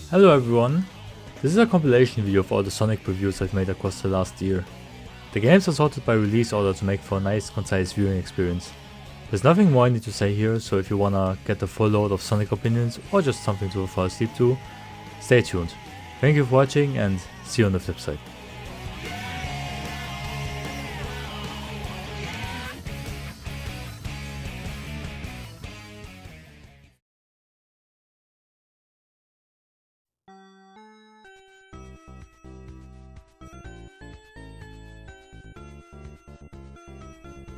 Hello everyone, this is a compilation video of all the Sonic reviews I've made across the last year. The games are sorted by release order to make for a nice, concise viewing experience. There's nothing more I need to say here, so if you wanna get the full load of Sonic opinions or just something to fall asleep to, stay tuned. Thank you for watching and see you on the flip side.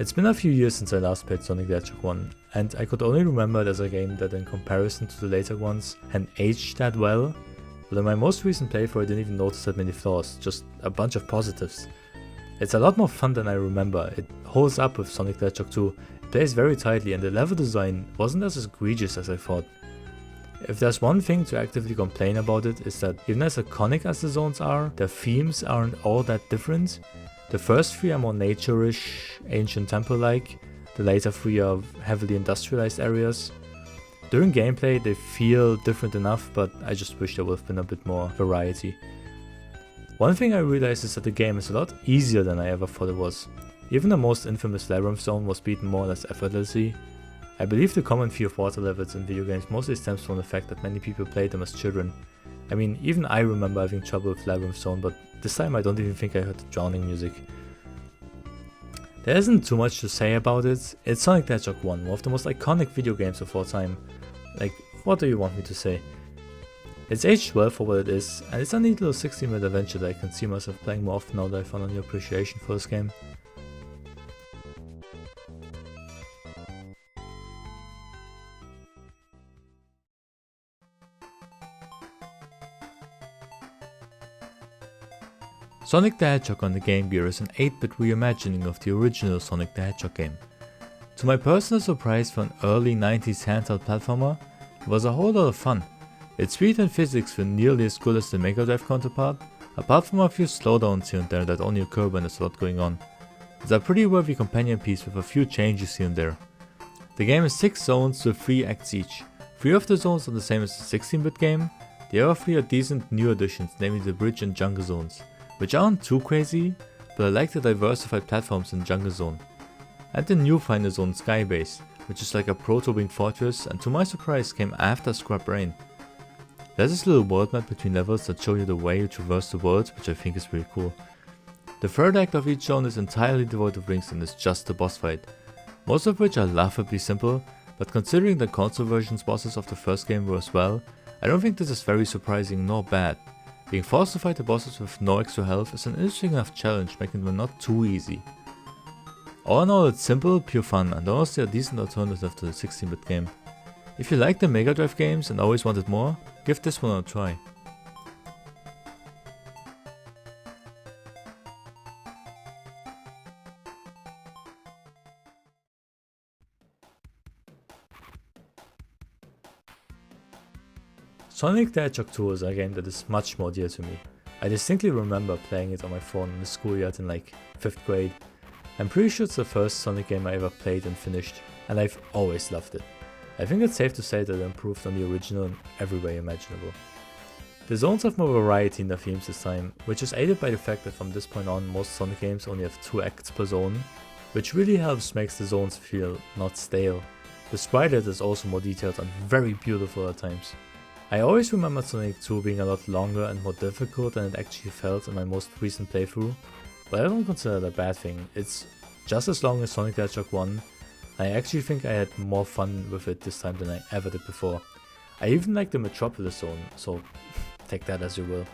It's been a few years since I last played Sonic the Hedgehog 1, and I could only remember it as a game that in comparison to the later ones hadn't aged that well, but in my most recent playthrough I didn't even notice that many flaws, just a bunch of positives. It's a lot more fun than I remember, it holds up with Sonic the Hedgehog 2, it plays very tightly and the level design wasn't as egregious as I thought. If there's one thing to actively complain about it is that even as iconic as the zones are, their themes aren't all that different. The first three are more nature-ish, ancient temple-like, the later three are heavily industrialized areas. During gameplay they feel different enough, but I just wish there would have been a bit more variety. One thing I realized is that the game is a lot easier than I ever thought it was. Even the most infamous Labyrinth zone was beaten more or less effortlessly. I believe the common fear of water levels in video games mostly stems from the fact that many people played them as children. I mean, even I remember having trouble with Labyrinth zone, but this time I don't even think I heard the drowning music. There isn't too much to say about it. It's Sonic the Hedgehog 1, one of the most iconic video games of all time. Like, what do you want me to say? It's aged well for what it is, and it's a neat little 60-minute adventure that I can see myself playing more often now that I found a new appreciation for this game. Sonic the Hedgehog on the Game Gear is an 8-bit reimagining of the original Sonic the Hedgehog game. To my personal surprise for an early 90s handheld platformer, it was a whole lot of fun. Its speed and physics were nearly as good as the Mega Drive counterpart, apart from a few slowdowns here and there that only occur when there's a lot going on. It's a pretty worthy companion piece with a few changes here and there. The game has 6 zones with 3 acts each. 3 of the zones are the same as the 16-bit game, the other 3 are decent new additions, namely the bridge and jungle zones, which aren't too crazy, but I like the diversified platforms in Jungle Zone. And the new final zone Skybase, which is like a proto-winged fortress and to my surprise came after Scrub Rain. There's this little world map between levels that show you the way you traverse the world, which I think is pretty cool. The third act of each zone is entirely devoid of rings and is just a boss fight, most of which are laughably simple, but considering the console version's bosses of the first game were as well, I don't think this is very surprising nor bad. Being forced to fight the bosses with no extra health is an interesting enough challenge, making them not too easy. All in all, it's simple, pure fun, and honestly a decent alternative to the 16-bit game. If you like the Mega Drive games and always wanted more, give this one a try. Sonic the Hedgehog 2 is a game that is much more dear to me. I distinctly remember playing it on my phone in the schoolyard in like 5th grade. I'm pretty sure it's the first Sonic game I ever played and finished, and I've always loved it. I think it's safe to say that it improved on the original in every way imaginable. The zones have more variety in their themes this time, which is aided by the fact that from this point on most Sonic games only have 2 acts per zone, which really helps makes the zones feel not stale. The sprite art is also more detailed and very beautiful at times. I always remember Sonic 2 being a lot longer and more difficult than it actually felt in my most recent playthrough, but I don't consider that a bad thing. It's just as long as Sonic the Hedgehog 1, I actually think I had more fun with it this time than I ever did before. I even like the Metropolis zone, so take that as you will.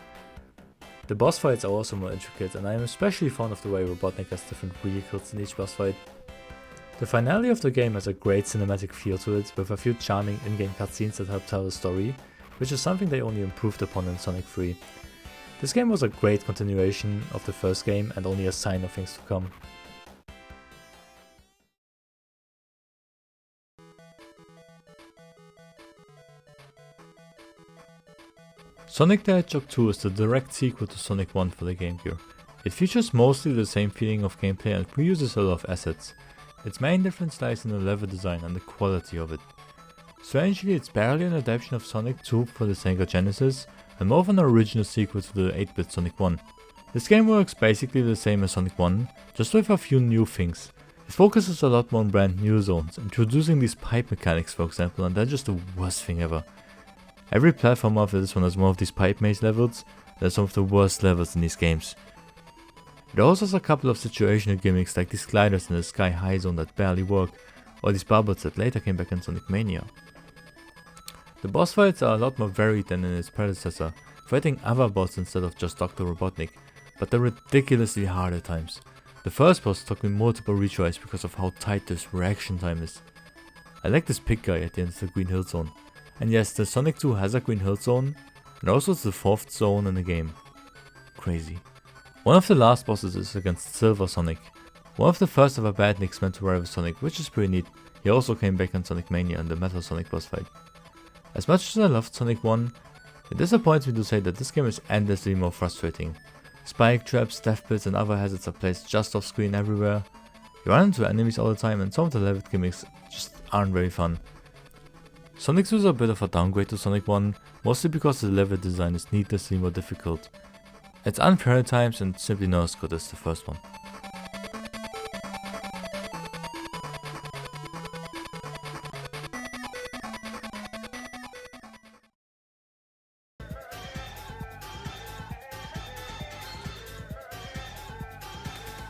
The boss fights are also more intricate, and I am especially fond of the way Robotniks has different vehicles in each boss fight. The finale of the game has a great cinematic feel to it, with a few charming in-game cutscenes that help tell the story, which is something they only improved upon in Sonic 3. This game was a great continuation of the first game and only a sign of things to come. Sonic the Hedgehog 2 is the direct sequel to Sonic 1 for the Game Gear. It features mostly the same feeling of gameplay and reuses a lot of assets. Its main difference lies in the level design and the quality of it. strangely it's barely an adaptation of Sonic 2 for the Sega Genesis, and more of an original sequel to the 8-bit Sonic 1. This game works basically the same as Sonic 1, just with a few new things. It focuses a lot more on brand new zones, introducing these pipe mechanics for example, and they're just the worst thing ever. Every platform after this one has one of these pipe maze levels, they're some of the worst levels in these games. It also has a couple of situational gimmicks like these gliders in the sky high zone that barely work, or these bubbles that later came back in Sonic Mania. The boss fights are a lot more varied than in its predecessor, fighting other bosses instead of just Dr. Robotnik, but they're ridiculously hard at times. The first boss took me multiple retries because of how tight this reaction time is. I like this pig guy at the end of the Green Hill Zone. And yes, the Sonic 2 has a Green Hill Zone, and also it's the 4th zone in the game. Crazy. One of the last bosses is against Silver Sonic. One of the first ever Badniks meant to rival Sonic, which is pretty neat. He also came back in Sonic Mania in the Metal Sonic boss fight. As much as I loved Sonic 1, it disappoints me to say that this game is endlessly more frustrating. Spike traps, death pits and other hazards are placed just off screen everywhere. You run into enemies all the time and some of the level gimmicks just aren't very fun. Sonic 2 is a bit of a downgrade to Sonic 1, mostly because the level design is needlessly more difficult. It's unfair at times and simply not as good as the first one.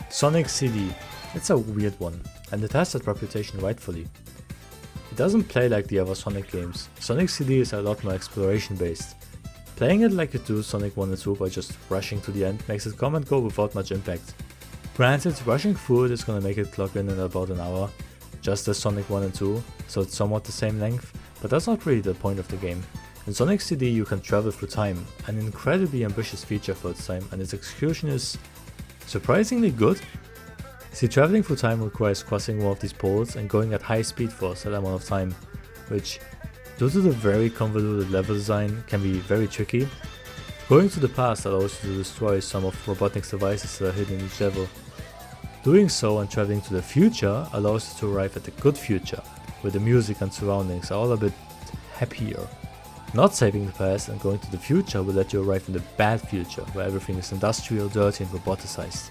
Sonic CD. It's a weird one, and it has that reputation rightfully. It doesn't play like the other Sonic games. Sonic CD is a lot more exploration based. Playing it like you do Sonic 1 and 2 by just rushing to the end makes it come and go without much impact. Granted, rushing through it is gonna make it clock in about an hour, just as Sonic 1 and 2, so it's somewhat the same length, but that's not really the point of the game. In Sonic CD you can travel through time, an incredibly ambitious feature for its time, and its execution is surprisingly good. See, traveling through time requires crossing one of these poles and going at high speed for a set amount of time, which, due to the very convoluted level design, can be very tricky. Going to the past allows you to destroy some of Robotniks' devices that are hidden in each level. Doing so and traveling to the future allows you to arrive at the good future, where the music and surroundings are all a bit happier. Not saving the past and going to the future will let you arrive in the bad future, where everything is industrial, dirty and roboticized.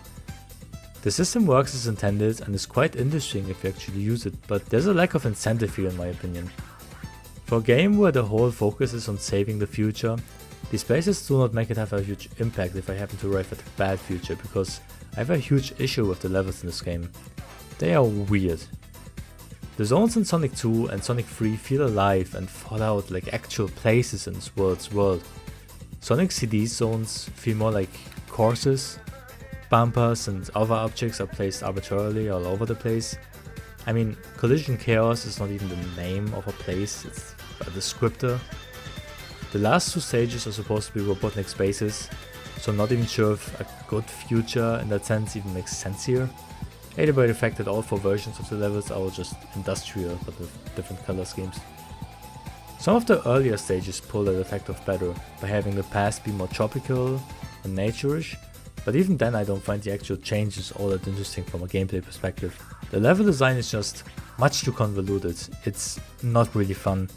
The system works as intended and is quite interesting if you actually use it, but there's a lack of incentive here in my opinion. For a game where the whole focus is on saving the future, these places do not make it have a huge impact if I happen to arrive at the bad future, because I have a huge issue with the levels in this game. They are weird. The zones in Sonic 2 and Sonic 3 feel alive and thought out like actual places in this world's world. Sonic CD zones feel more like courses. Bumpers and other objects are placed arbitrarily all over the place. I mean, Collision Chaos is not even the name of a place, it's a descriptor. The last two stages are supposed to be Robotnik spaces, so I'm not even sure if a good future in that sense even makes sense here. Aided by the fact that all 4 versions of the levels are just industrial but with different color schemes. Some of the earlier stages pull that effect off better by having the past be more tropical and nature-ish, but even then I don't find the actual changes all that interesting from a gameplay perspective. The level design is just much too convoluted, it's not really fun.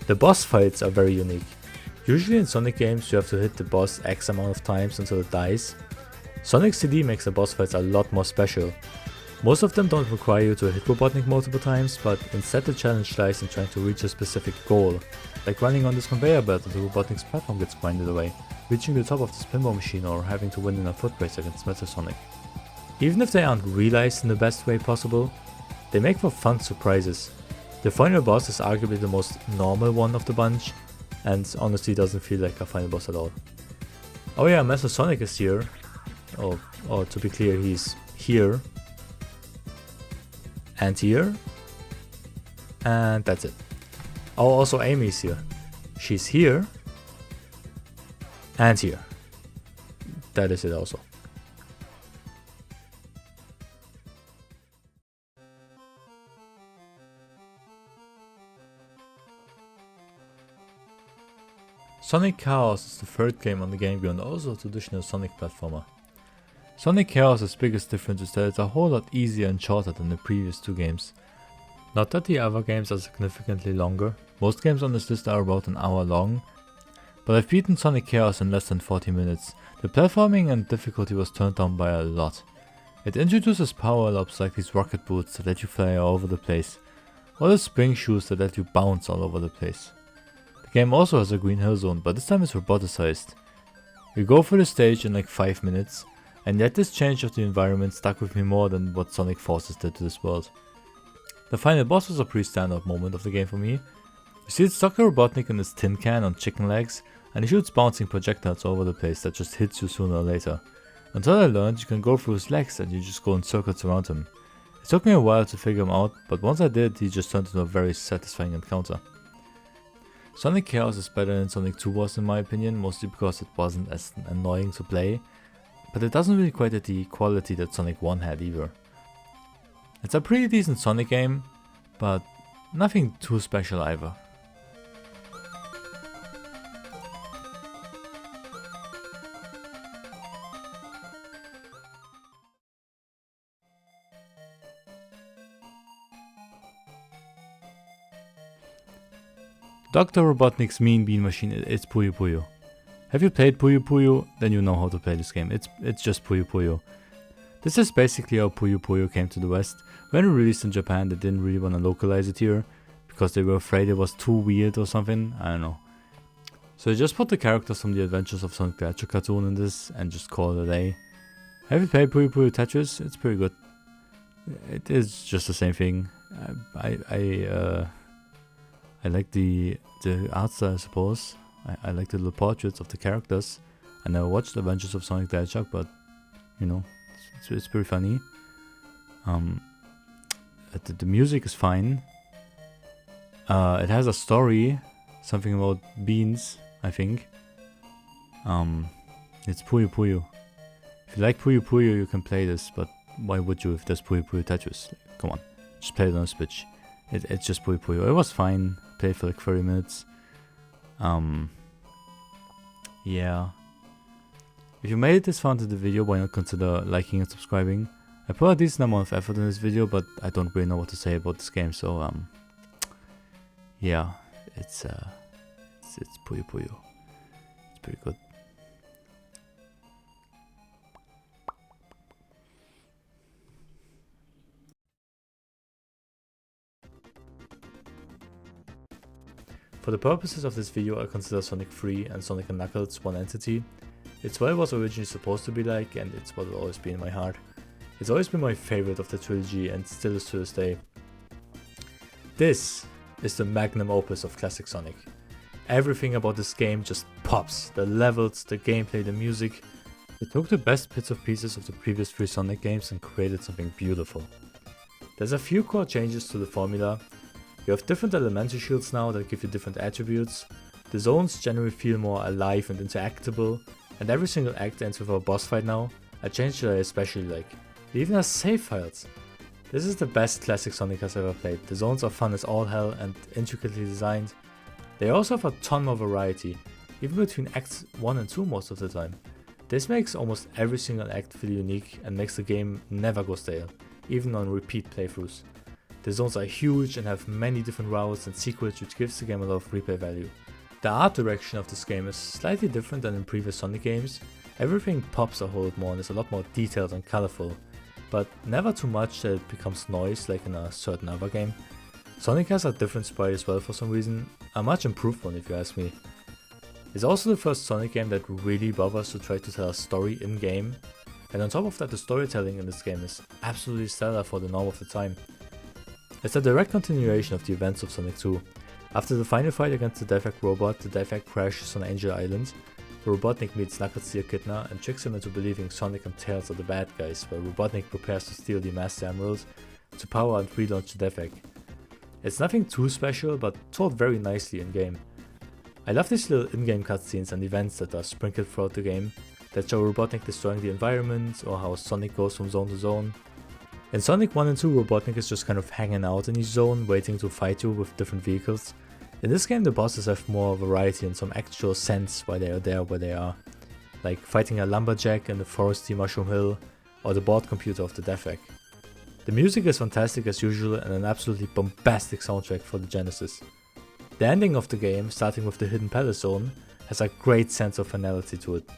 The boss fights are very unique. Usually in Sonic games you have to hit the boss X amount of times until it dies. Sonic CD makes the boss fights a lot more special. Most of them don't require you to hit Robotnik multiple times, but instead the challenge lies in trying to reach a specific goal, like running on this conveyor belt until Robotnik's platform gets grinded away, reaching the top of the Spinball machine, or having to win in a foot race against Metal Sonic. Even if they aren't realized in the best way possible, they make for fun surprises. The final boss is arguably the most normal one of the bunch, and honestly doesn't feel like a final boss at all. Oh yeah, Metal Sonic is here. Or to be clear, he's here. And here. And that's it. Oh, also Amy's here. She's here. And here. That is it also. Sonic Chaos is the third game on the Game Boy and also a traditional Sonic platformer. Sonic Chaos' biggest difference is that it's a whole lot easier and shorter than the previous two games. Not that the other games are significantly longer, most games on this list are about an hour long, but I've beaten Sonic Chaos in less than 40 minutes. The platforming and difficulty was turned down by a lot. It introduces power-ups like these rocket boots that let you fly all over the place, or the spring shoes that let you bounce all over the place. The game also has a Green Hill Zone, but this time it's roboticized. You go through the stage in like 5 minutes, and yet this change of the environment stuck with me more than what Sonic Forces did to this world. The final boss was a pretty standout moment of the game for me. You see it's Dr. Robotnik in his tin can on chicken legs, and he shoots bouncing projectiles all over the place that just hits you sooner or later. Until I learned you can go through his legs and you just go in circles around him. It took me a while to figure him out, but once I did, he just turned into a very satisfying encounter. Sonic Chaos is better than Sonic 2 was in my opinion, mostly because it wasn't as annoying to play, but it doesn't really quite at the quality that Sonic 1 had either. It's a pretty decent Sonic game, but nothing too special either. Dr. Robotnik's Mean Bean Machine, it's Puyo Puyo. Have you played Puyo Puyo? Then you know how to play this game. It's just Puyo Puyo. This is basically how Puyo Puyo came to the West. When it released in Japan, they didn't really want to localize it here, because they were afraid it was too weird or something, I don't know. So they just put the characters from the Adventures of Sonic the Hedgehog cartoon in this, and just call it a day. Have you played Puyo Puyo Tetris? It's pretty good. It is just the same thing. I like the art style, I suppose. I like the little portraits of the characters. I never watched Adventures of Sonic the Hedgehog, but you know, it's pretty funny. The music is fine. It has a story, something about beans, I think. It's Puyo Puyo. If you like Puyo Puyo, you can play this, but why would you if there's Puyo Puyo Tetris? Come on, just play it on a Switch. It's just Puyo Puyo. It was fine. Played for like 30 minutes. Yeah. If you made it this far into the video, why not consider liking and subscribing? I put a decent amount of effort in this video, but I don't really know what to say about this game, so yeah, it's Puyo Puyo. It's pretty good. For the purposes of this video, I consider Sonic 3 and Sonic & Knuckles one entity. It's what it was originally supposed to be like, and it's what will always be in my heart. It's always been my favorite of the trilogy and still is to this day. This is the magnum opus of classic Sonic. Everything about this game just pops. The levels, the gameplay, the music. It took the best bits of pieces of the previous 3 Sonic games and created something beautiful. There's a few core changes to the formula. You have different elemental shields now that give you different attributes. The zones generally feel more alive and interactable, and every single act ends with a boss fight now, a change that I especially like. It even has save files. This is the best classic Sonic has ever played. The zones are fun as all hell and intricately designed. They also have a ton more variety, even between acts 1 and 2 most of the time. This makes almost every single act feel unique and makes the game never go stale, even on repeat playthroughs. The zones are huge and have many different routes and secrets, which gives the game a lot of replay value. The art direction of this game is slightly different than in previous Sonic games. Everything pops a whole lot more and is a lot more detailed and colorful, but never too much that it becomes noise like in a certain other game. Sonic has a different sprite as well for some reason, a much improved one if you ask me. It's also the first Sonic game that really bothers to try to tell a story in-game, and on top of that the storytelling in this game is absolutely stellar for the norm of the time. It's a direct continuation of the events of Sonic 2. After the final fight against the Defect robot, the Defect crashes on Angel Island. Robotnik meets Knuckles the Echidna and tricks him into believing Sonic and Tails are the bad guys, while Robotnik prepares to steal the Master Emerald to power and relaunch the Defect. It's nothing too special, but told very nicely in game. I love these little in-game cutscenes and events that are sprinkled throughout the game, that show Robotnik destroying the environment, or how Sonic goes from zone to zone. In Sonic 1 and 2, Robotnik is just kind of hanging out in each zone, waiting to fight you with different vehicles. In this game the bosses have more variety and some actual sense why they are there where they are. Like fighting a lumberjack in the foresty Mushroom Hill, or the board computer of the Defect. The music is fantastic as usual and an absolutely bombastic soundtrack for the Genesis. The ending of the game, starting with the Hidden Palace Zone, has a great sense of finality to it.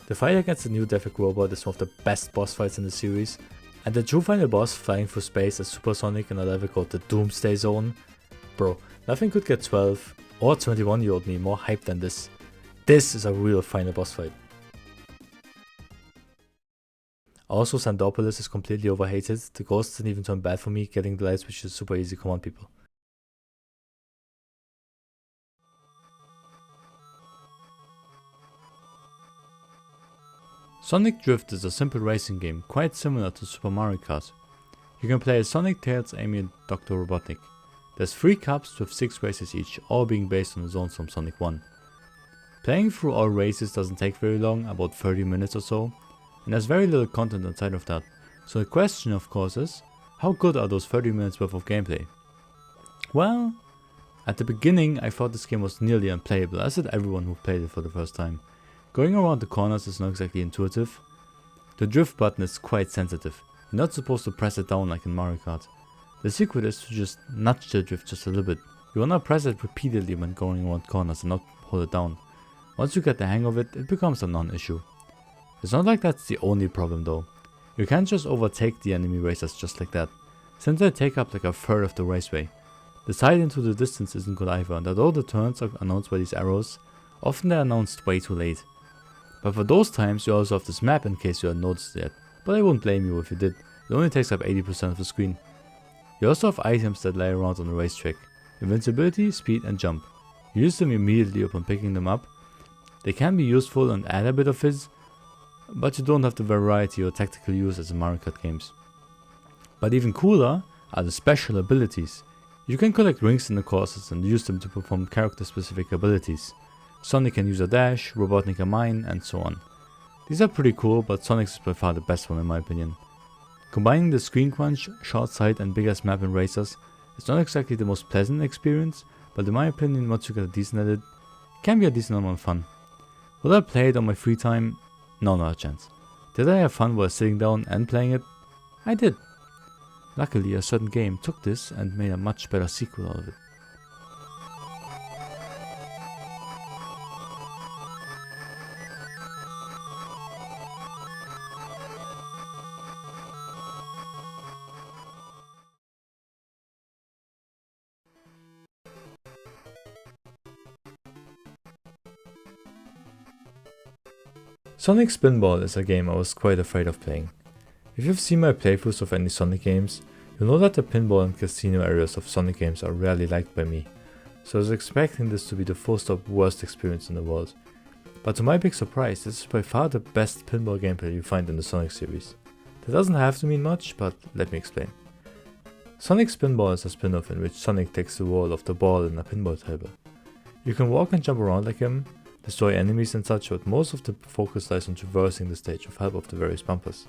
The fight against the new Deathwick robot is one of the best boss fights in the series, and the true final boss flying through space as supersonic in a level called the Doomsday Zone. Bro, nothing could get 12 or 21-year-old me more hyped than this. This is a real final boss fight. Also, Sandopolis is completely overhated. The ghosts didn't even turn bad for me, getting the light switch is super easy, come on people. Sonic Drift is a simple racing game, quite similar to Super Mario Kart. You can play as Sonic, Tails, Amy and Dr. Robotnik. There's 3 cups with 6 races each, all being based on the zones from Sonic 1. Playing through all races doesn't take very long, about 30 minutes or so, and there's very little content outside of that. So the question of course is, how good are those 30 minutes worth of gameplay? Well, at the beginning I thought this game was nearly unplayable, as did everyone who played it for the first time. Going around the corners is not exactly intuitive. The drift button is quite sensitive. You're not supposed to press it down like in Mario Kart. The secret is to just nudge the drift just a little bit. You wanna press it repeatedly when going around corners and not hold it down. Once you get the hang of it, it becomes a non-issue. It's not like that's the only problem though. You can't just overtake the enemy racers just like that, since they take up like a third of the raceway. The sight into the distance isn't good either, and although the turns are announced by these arrows, often they're announced way too late. But for those times you also have this map in case you hadn't noticed it yet, but I wouldn't blame you if you did, it only takes up 80% of the screen. You also have items that lay around on the racetrack, invincibility, speed and jump. You use them immediately upon picking them up. They can be useful and add a bit of fizz, but you don't have the variety or tactical use as in Mario Kart games. But even cooler are the special abilities. You can collect rings in the courses and use them to perform character specific abilities. Sonic can use a dash, Robotnik a mine, and so on. These are pretty cool, but Sonic's is by far the best one in my opinion. Combining the screen crunch, short sight and biggest map in racers is not exactly the most pleasant experience, but in my opinion once you get a decent at it, it can be a decent amount of fun. Will I play it on my free time? No, not a chance. Did I have fun while sitting down and playing it? I did. Luckily a certain game took this and made a much better sequel out of it. Sonic Spinball is a game I was quite afraid of playing. If you've seen my playthroughs of any Sonic games, you'll know that the pinball and casino areas of Sonic games are rarely liked by me, so I was expecting this to be the full stop worst experience in the world. But to my big surprise, this is by far the best pinball gameplay you find in the Sonic series. That doesn't have to mean much, but let me explain. Sonic Spinball is a spin-off in which Sonic takes the role of the ball in a pinball table. You can walk and jump around like him, destroy enemies and such, but most of the focus lies on traversing the stage with help of the various bumpers.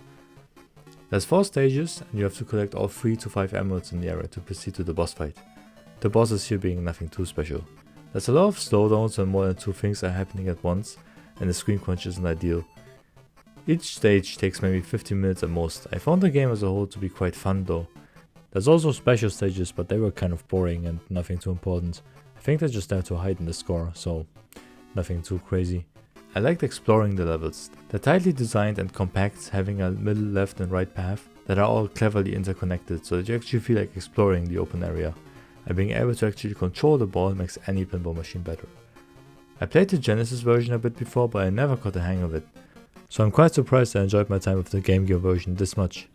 There's 4 stages and you have to collect all 3 to 5 emeralds in the area to proceed to the boss fight. The bosses here being nothing too special. There's a lot of slowdowns when more than 2 things are happening at once and the screen crunch isn't ideal. Each stage takes maybe 15 minutes at most. I found the game as a whole to be quite fun though. There's also special stages, but they were kind of boring and nothing too important. I think they're just there to heighten the score, so nothing too crazy. I liked exploring the levels. They're tightly designed and compact, having a middle, left and right path that are all cleverly interconnected so that you actually feel like exploring the open area. And being able to actually control the ball makes any pinball machine better. I played the Genesis version a bit before, but I never got the hang of it. So I'm quite surprised I enjoyed my time with the Game Gear version this much.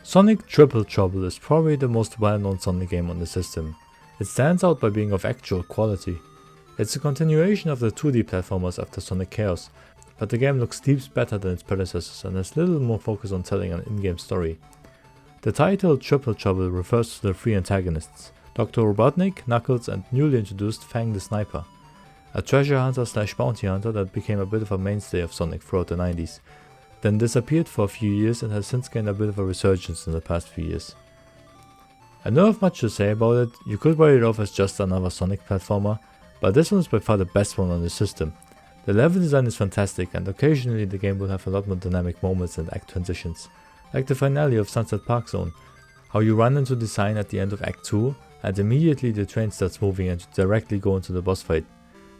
Sonic Triple Trouble is probably the most well-known Sonic game on the system. It stands out by being of actual quality. It's a continuation of the 2D platformers after Sonic Chaos, but the game looks heaps better than its predecessors and has little more focus on telling an in-game story. The title Triple Trouble refers to the 3 antagonists, Dr. Robotnik, Knuckles and newly introduced Fang the Sniper, a treasure hunter slash bounty hunter that became a bit of a mainstay of Sonic throughout the 90s. Then disappeared for a few years and has since gained a bit of a resurgence in the past few years. I don't have much to say about it. You could write it off as just another Sonic platformer, but this one is by far the best one on the system. The level design is fantastic, and occasionally the game will have a lot more dynamic moments and act transitions, like the finale of Sunset Park Zone, how you run into the sign at the end of Act 2 and immediately the train starts moving and you directly go into the boss fight.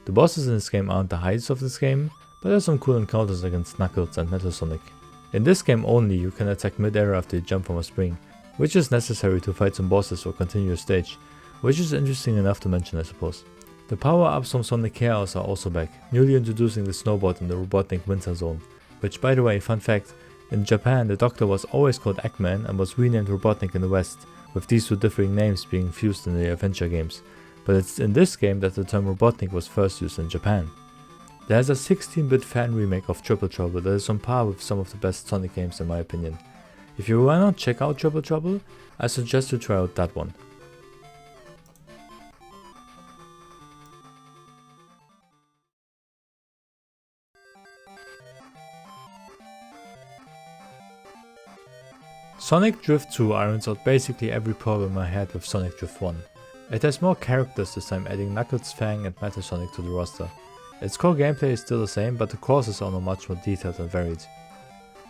The bosses in this game aren't the highlights of this game, but there's some cool encounters against Knuckles and Metal Sonic. In this game only, you can attack mid-air after you jump from a spring, which is necessary to fight some bosses or continue a stage, which is interesting enough to mention, I suppose. The power-ups from Sonic Chaos are also back, newly introducing the Snowbot in the Robotnik Winter Zone, which, by the way, fun fact, in Japan the Doctor was always called Eggman and was renamed Robotnik in the West, with these two differing names being fused in the adventure games, but it's in this game that the term Robotnik was first used in Japan. There's a 16-bit fan remake of Triple Trouble that is on par with some of the best Sonic games in my opinion. If you wanna check out Triple Trouble, I suggest you try out that one. Sonic Drift 2 irons out basically every problem I had with Sonic Drift 1. It has more characters this time, adding Knuckles, Fang and Metal Sonic to the roster. Its core gameplay is still the same, but the courses are now much more detailed and varied.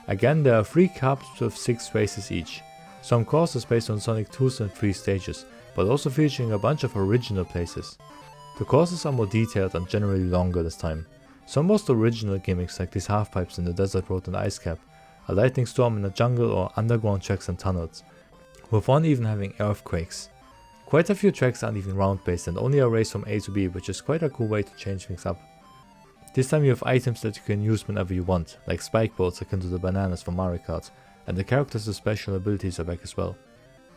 Again, there are 3 cups with 6 races each. Some courses based on Sonic 2's and 3 stages, but also featuring a bunch of original places. The courses are more detailed and generally longer this time. Some most original gimmicks like these half pipes in the desert road and ice cap, a lightning storm in a jungle or underground tracks and tunnels, with one even having earthquakes. Quite a few tracks aren't even round based and only a race from A to B, which is quite a cool way to change things up. This time you have items that you can use whenever you want, like spike balls akin to the bananas from Mario Kart, and the characters with special abilities are back as well.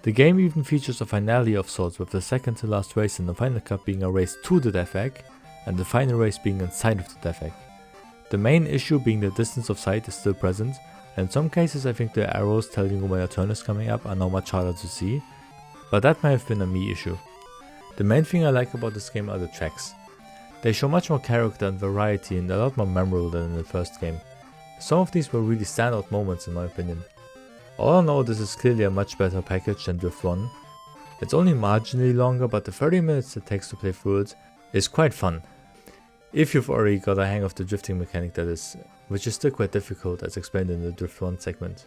The game even features a finale of sorts, with the second to last race in the final cup being a race to the death egg, and the final race being inside of the death egg. The main issue being the distance of sight is still present, and in some cases I think the arrows telling you when a turn is coming up are now much harder to see, but that may have been a me issue. The main thing I like about this game are the tracks. They show much more character and variety and a lot more memorable than in the first game. Some of these were really standout moments in my opinion. All in all, this is clearly a much better package than Drift 1. It's only marginally longer, but the 30 minutes it takes to play through it is quite fun. If you've already got a hang of the drifting mechanic that is, which is still quite difficult as explained in the Drift 1 segment.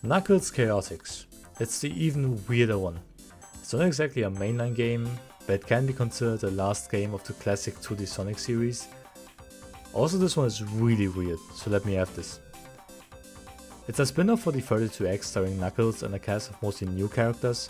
Knuckles Chaotix. It's the even weirder one. It's not exactly a mainline game, but it can be considered the last game of the classic 2D Sonic series. Also, this one is really weird, so let me have this. It's a spin-off for the 32X starring Knuckles and a cast of mostly new characters.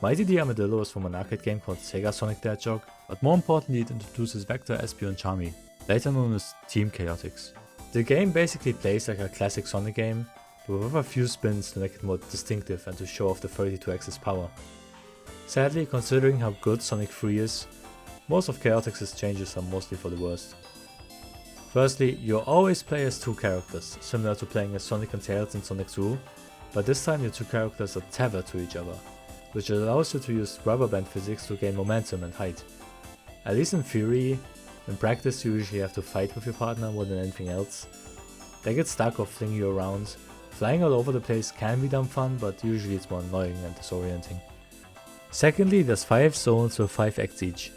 Mighty the Armadillo is from an arcade game called Sega Sonic the Hedgehog, but more importantly it introduces Vector, Espio and Charmy, later known as Team Chaotix. The game basically plays like a classic Sonic game, but with a few spins to make it more distinctive and to show off the 32X's power. Sadly, considering how good Sonic 3 is, most of Chaotix's changes are mostly for the worst. Firstly, you always play as 2 characters, similar to playing as Sonic and Tails in Sonic 2, but this time your 2 characters are tethered to each other, which allows you to use rubber band physics to gain momentum and height. At least in theory. In practice you usually have to fight with your partner more than anything else. They get stuck or fling you around. Flying all over the place can be damn fun, but usually it's more annoying and disorienting. Secondly, there's 5 zones with 5 acts each,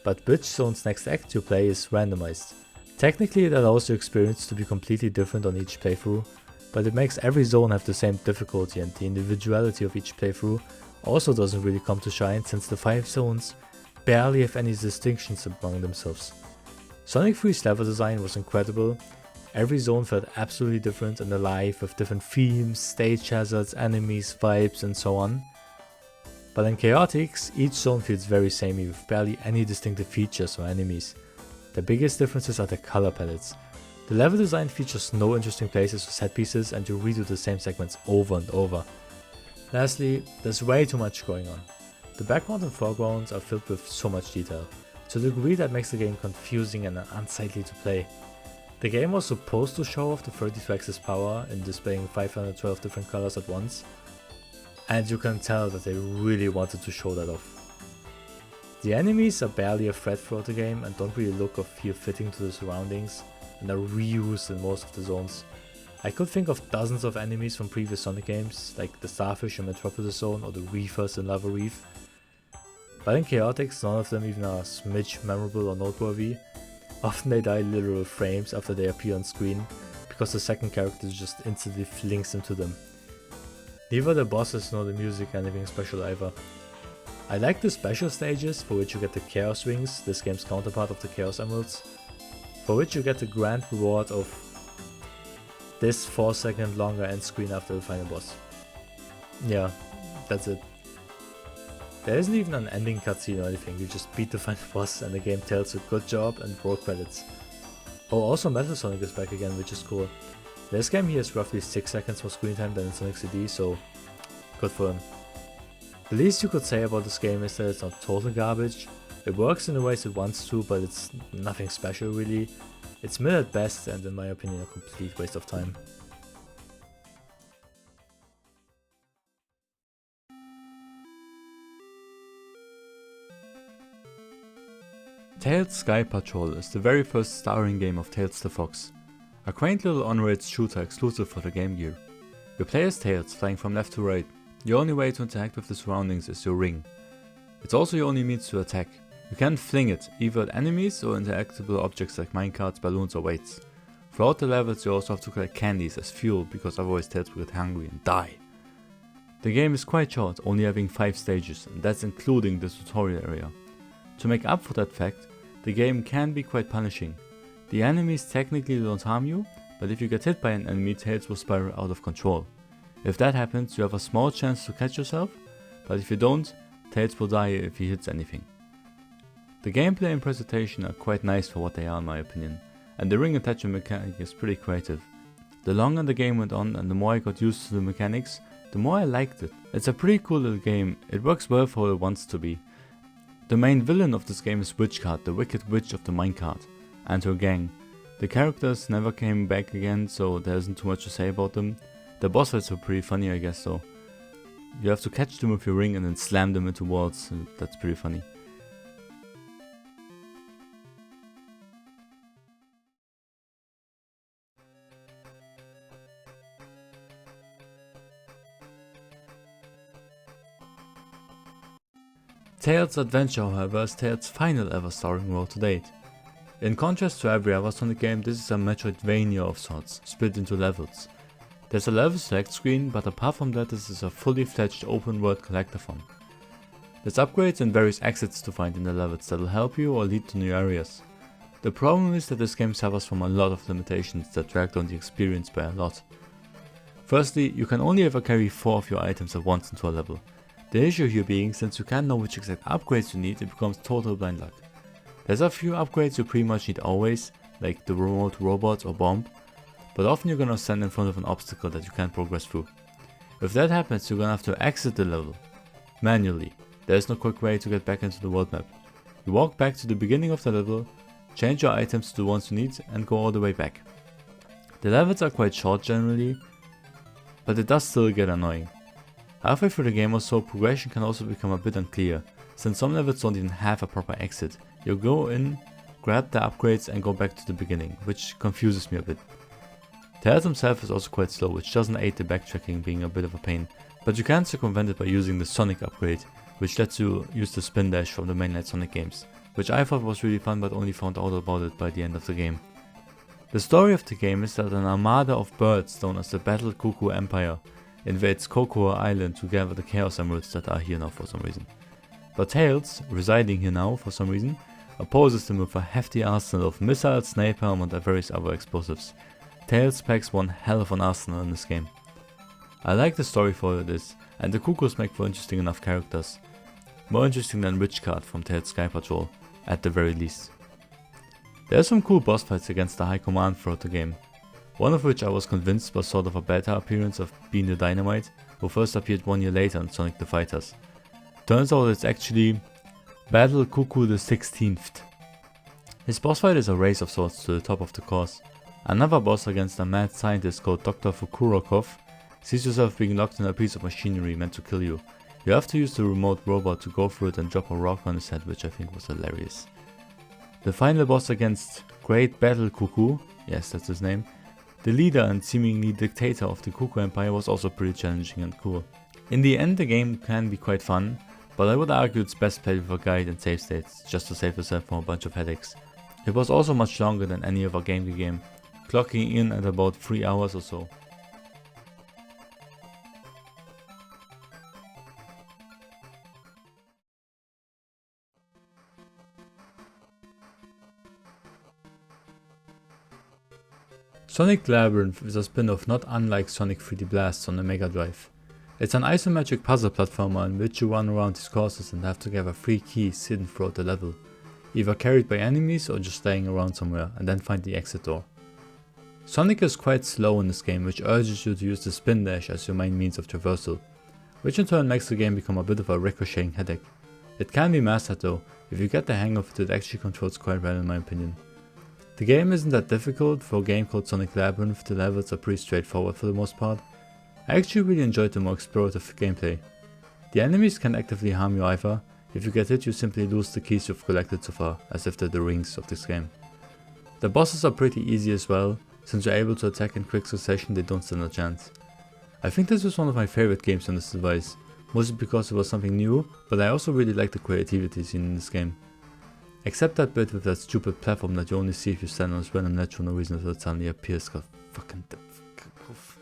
but which zone's next act you play is randomized. Technically it allows your experience to be completely different on each playthrough, but it makes every zone have the same difficulty, and the individuality of each playthrough also doesn't really come to shine since the 5 zones barely have any distinctions among themselves. Sonic 3's level design was incredible. Every zone felt absolutely different and alive with different themes, stage hazards, enemies, vibes and so on. But in Chaotix, each zone feels very samey with barely any distinctive features or enemies. The biggest differences are the color palettes. The level design features no interesting places or set pieces and you redo the same segments over and over. Lastly, there's way too much going on. The background and foregrounds are filled with so much detail, to the degree that makes the game confusing and unsightly to play. The game was supposed to show off the 32X's power in displaying 512 different colors at once, and you can tell that they really wanted to show that off. The enemies are barely a threat throughout the game and don't really look or feel fitting to the surroundings, and are reused in most of the zones. I could think of dozens of enemies from previous Sonic games, like the Starfish in Metropolis Zone or the Reefers in Labyrinth. But in Chaotix, none of them even are a smidge memorable or noteworthy. Often they die literal frames after they appear on screen, because the second character just instantly flings into them. Neither the bosses nor the music are anything special either. I like the special stages, for which you get the Chaos Wings, this game's counterpart of the Chaos Emeralds, for which you get the grand reward of this 4-second longer end screen after the final boss. Yeah, that's it. There isn't even an ending cutscene or anything, you just beat the final boss and the game tells you good job and roll credits. Oh, also Metal Sonic is back again, which is cool. This game here is roughly 6 seconds more screen time than in Sonic CD, so good for him. The least you could say about this game is that it's not total garbage. It works in the ways it wants to, but it's nothing special really. It's mid at best and in my opinion a complete waste of time. Tails Sky Patrol is the very first starring game of Tails the Fox, a quaint little on-rails shooter exclusive for the Game Gear. You play as Tails, flying from left to right. Your only way to interact with the surroundings is your ring. It's also your only means to attack. You can fling it, either at enemies or interactable objects like minecarts, balloons or weights. Throughout the levels you also have to collect candies as fuel, because otherwise Tails will get hungry and die. The game is quite short, only having 5 stages, and that's including the tutorial area. To make up for that fact, the game can be quite punishing. The enemies technically don't harm you, but if you get hit by an enemy, Tails will spiral out of control. If that happens, you have a small chance to catch yourself, but if you don't, Tails will die if he hits anything. The gameplay and presentation are quite nice for what they are in my opinion, and the ring attachment mechanic is pretty creative. The longer the game went on and the more I got used to the mechanics, the more I liked it. It's a pretty cool little game, it works well for what it wants to be. The main villain of this game is Witchcard, the wicked witch of the minecart, and her gang. The characters never came back again, so there isn't too much to say about them. The boss fights were pretty funny I guess though. You have to catch them with your ring and then slam them into walls, and that's pretty funny. Tails' Adventure, however, is Tails' final ever starring role to date. In contrast to every other Sonic game, this is a Metroidvania of sorts, split into levels. There's a level select screen, but apart from that this is a fully fledged open world collectathon. There's upgrades and various exits to find in the levels that'll help you or lead to new areas. The problem is that this game suffers from a lot of limitations that drag down the experience by a lot. Firstly, you can only ever carry 4 of your items at once into a level. The issue here being, since you can't know which exact upgrades you need, it becomes total blind luck. There's a few upgrades you pretty much need always, like the remote robot or bomb, but often you're gonna stand in front of an obstacle that you can't progress through. If that happens, you're gonna have to exit the level manually. There is no quick way to get back into the world map. You walk back to the beginning of the level, change your items to the ones you need, and go all the way back. The levels are quite short generally, but it does still get annoying. Halfway through the game or so, progression can also become a bit unclear, since some levels don't even have a proper exit. You go in, grab the upgrades and go back to the beginning, which confuses me a bit. Tails himself is also quite slow, which doesn't aid the backtracking being a bit of a pain, but you can circumvent it by using the Sonic upgrade, which lets you use the spin dash from the mainline Sonic games, which I thought was really fun but only found out about it by the end of the game. The story of the game is that an armada of birds known as the Battle Cuckoo Empire invades Cocoa Island to gather the Chaos Emeralds that are here now for some reason. But Tails, residing here now for some reason, opposes them with a hefty arsenal of missiles, napalm and various other explosives. Tails packs one hell of an arsenal in this game. I like the story for what it is, and the Cuckoos make for interesting enough characters. More interesting than Witchcard from Tails Sky Patrol, at the very least. There are some cool boss fights against the High Command throughout the game. One of which I was convinced was sort of a beta appearance of Bean the Dynamite, who first appeared 1 year later in Sonic the Fighters. Turns out it's actually Battle Cuckoo the 16th. His boss fight is a race of sorts to the top of the course. Another boss against a mad scientist called Dr. Fukurokov sees yourself being locked in a piece of machinery meant to kill you. You have to use the remote robot to go through it and drop a rock on his head, which I think was hilarious. The final boss against Great Battle Cuckoo, yes that's his name, the leader and seemingly dictator of the Cuckoo Empire, was also pretty challenging and cool. In the end the game can be quite fun, but I would argue it's best played with a guide and save states, just to save yourself from a bunch of headaches. It was also much longer than any other Game Gear game, clocking in at about 3 hours or so. Sonic Labyrinth is a spin-off not unlike Sonic 3D Blast on the Mega Drive. It's an isometric puzzle platformer in which you run around these courses and have to gather 3 keys hidden throughout the level, either carried by enemies or just laying around somewhere, and then find the exit door. Sonic is quite slow in this game, which urges you to use the spin dash as your main means of traversal, which in turn makes the game become a bit of a ricocheting headache. It can be mastered though. If you get the hang of it actually controls quite well in my opinion. The game isn't that difficult. For a game called Sonic Labyrinth, the levels are pretty straightforward for the most part. I actually really enjoyed the more explorative gameplay. The enemies can actively harm you either. If you get hit, you simply lose the keys you've collected so far, as if they're the rings of this game. The bosses are pretty easy as well. Since you're able to attack in quick succession, they don't stand a chance. I think this was one of my favorite games on this device, mostly because it was something new, but I also really liked the creativity seen in this game. Except that bit with that stupid platform that you only see if you stand on this random ledge for no reason until it suddenly appears. God fucking oof.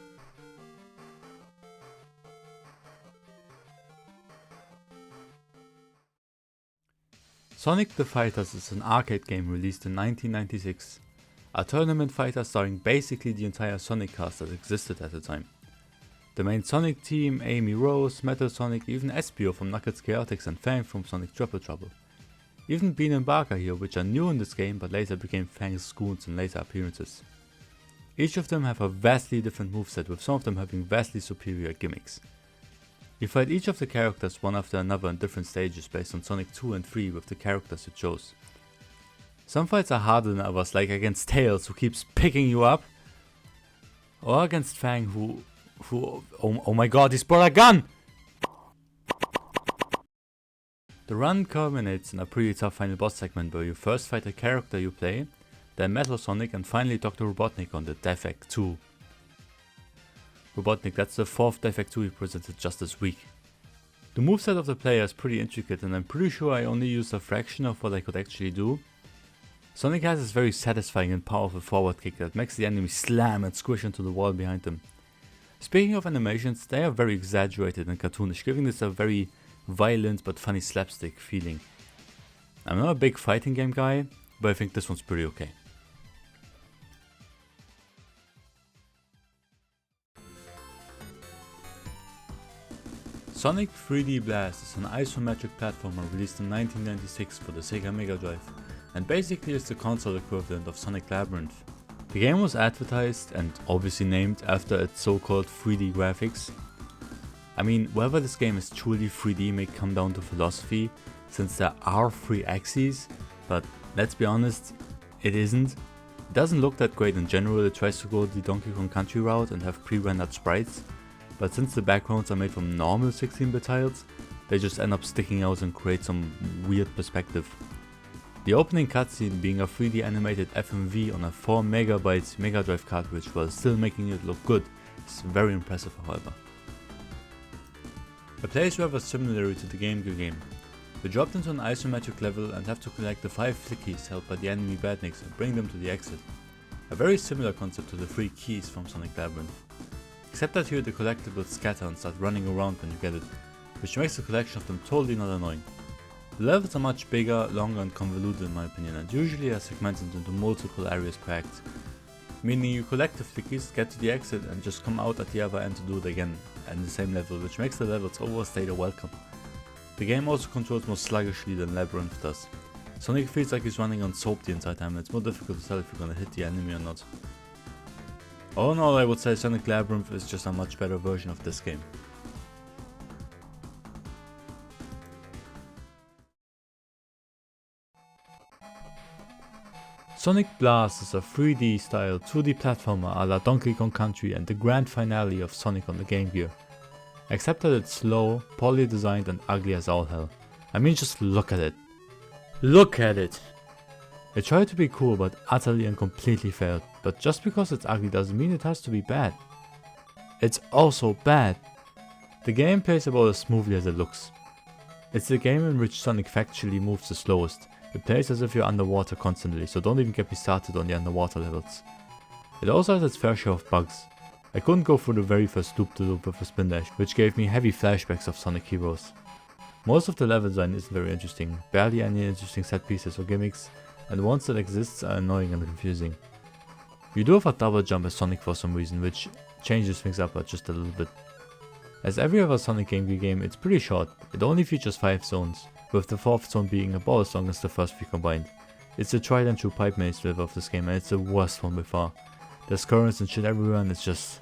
Sonic the Fighters is an arcade game released in 1996. A tournament fighter starring basically the entire Sonic cast that existed at the time. The main Sonic team, Amy Rose, Metal Sonic, even Espio from Knuckles Chaotix and Fang from Sonic Triple Trouble. Even Bean and Barker here, which are new in this game but later became Fang's goons in later appearances. Each of them have a vastly different moveset, with some of them having vastly superior gimmicks. You fight each of the characters one after another in different stages based on Sonic 2 and 3 with the characters you chose. Some fights are harder than others, like against Tails who keeps picking you up, or against Fang who oh my god, he's brought a gun! The run culminates in a pretty tough final boss segment where you first fight a character you play, then Metal Sonic, and finally Dr. Robotnik on the Defect 2. Robotnik, that's the 4th Defect 2 we presented just this week. The moveset of the player is pretty intricate, and I'm pretty sure I only used a fraction of what I could actually do. Sonic has this very satisfying and powerful forward kick that makes the enemy slam and squish into the wall behind them. Speaking of animations, they are very exaggerated and cartoonish, giving this a very violent but funny slapstick feeling. I'm not a big fighting game guy, but I think this one's pretty okay. Sonic 3D Blast is an isometric platformer released in 1996 for the Sega Mega Drive, and basically is the console equivalent of Sonic Labyrinth. The game was advertised and obviously named after its so-called 3D graphics. I mean, whether this game is truly 3D may come down to philosophy, since there are 3 axes, but let's be honest, it isn't. It doesn't look that great in general. It tries to go the Donkey Kong Country route and have pre-rendered sprites, but since the backgrounds are made from normal 16-bit tiles, they just end up sticking out and create some weird perspective. The opening cutscene being a 3D animated FMV on a 4MB Mega Drive cartridge while still making it look good is very impressive, however. It plays rather similarly to the Game Gear game. You're dropped into an isometric level and have to collect the 5 flickies held by the enemy badniks and bring them to the exit. A very similar concept to the 3 keys from Sonic Labyrinth. Except that here the collectibles scatter and start running around when you get it, which makes the collection of them totally not annoying. The levels are much bigger, longer and convoluted in my opinion, and usually are segmented into multiple areas per act. Meaning you collect the flickies, get to the exit and just come out at the other end to do it again in the same level, which makes the levels overstay their welcome. The game also controls more sluggishly than Labyrinth does. Sonic feels like he's running on soap the entire time and it's more difficult to tell if you're gonna hit the enemy or not. All in all, I would say Sonic Labyrinth is just a much better version of this game. Sonic Blast is a 3D style 2D platformer a la Donkey Kong Country and the grand finale of Sonic on the Game Gear. except that it's slow, poorly designed and ugly as all hell. I mean, just look at it. Look at it! It tried to be cool but utterly and completely failed, but just because it's ugly doesn't mean it has to be bad. It's also bad. The game plays about as smoothly as it looks. It's the game in which Sonic factually moves the slowest. It plays as if you're underwater constantly, so don't even get me started on the underwater levels. It also has its fair share of bugs. I couldn't go through the very first loop-to-loop with a spin dash, which gave me heavy flashbacks of Sonic Heroes. Most of the level design isn't very interesting, barely any interesting set pieces or gimmicks, and the ones that exist are annoying and confusing. You do have a double jump as Sonic for some reason, which changes things up just a little bit. As every other Sonic Game Gear game, it's pretty short. It only features 5 zones, with the 4th zone being about as long as the first 3 combined. It's the tried and true pipe maze flavor of this game, and it's the worst one by far. There's currents and shit everywhere and it's just...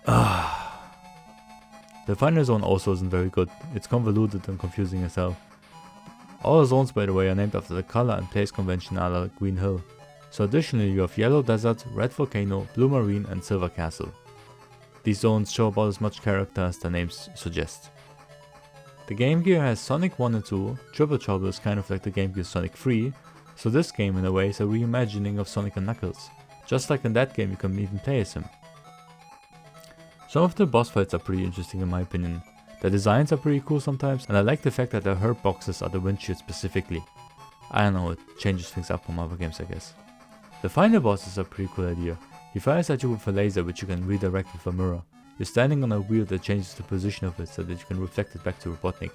The final zone also isn't very good. It's convoluted and confusing as hell. All the zones, by the way, are named after the color and place convention a la Green Hill. So additionally you have Yellow Desert, Red Volcano, Blue Marine and Silver Castle. These zones show about as much character as their names suggest. The Game Gear has Sonic 1 and 2, Triple Trouble is kind of like the Game Gear's Sonic 3, so this game in a way is a reimagining of Sonic and Knuckles. Just like in that game you can even play as him. Some of the boss fights are pretty interesting in my opinion. The designs are pretty cool sometimes, and I like the fact that the hurt boxes are the windshield specifically. I don't know, it changes things up from other games I guess. The final boss is a pretty cool idea. He fires at you with a laser which you can redirect with a mirror. You're standing on a wheel that changes the position of it so that you can reflect it back to Robotnik.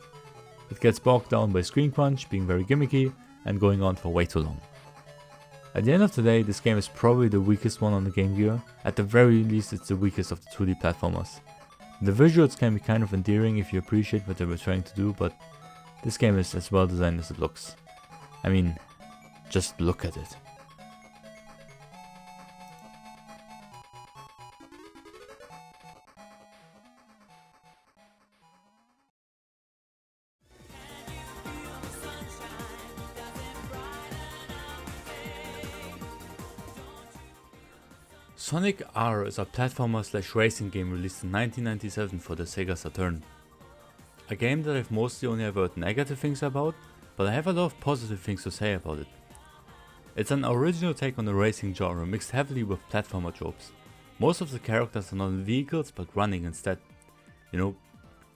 It gets bogged down by screen crunch, being very gimmicky, and going on for way too long. At the end of the day, this game is probably the weakest one on the Game Gear. At the very least it's the weakest of the 2D platformers. The visuals can be kind of endearing if you appreciate what they were trying to do, but this game is as well designed as it looks. I mean, just look at it. Sonic R is a platformer/racing game released in 1997 for the Sega Saturn. A game that I've mostly only ever heard negative things about, but I have a lot of positive things to say about it. It's an original take on the racing genre mixed heavily with platformer tropes. Most of the characters are not in vehicles but running instead. You know,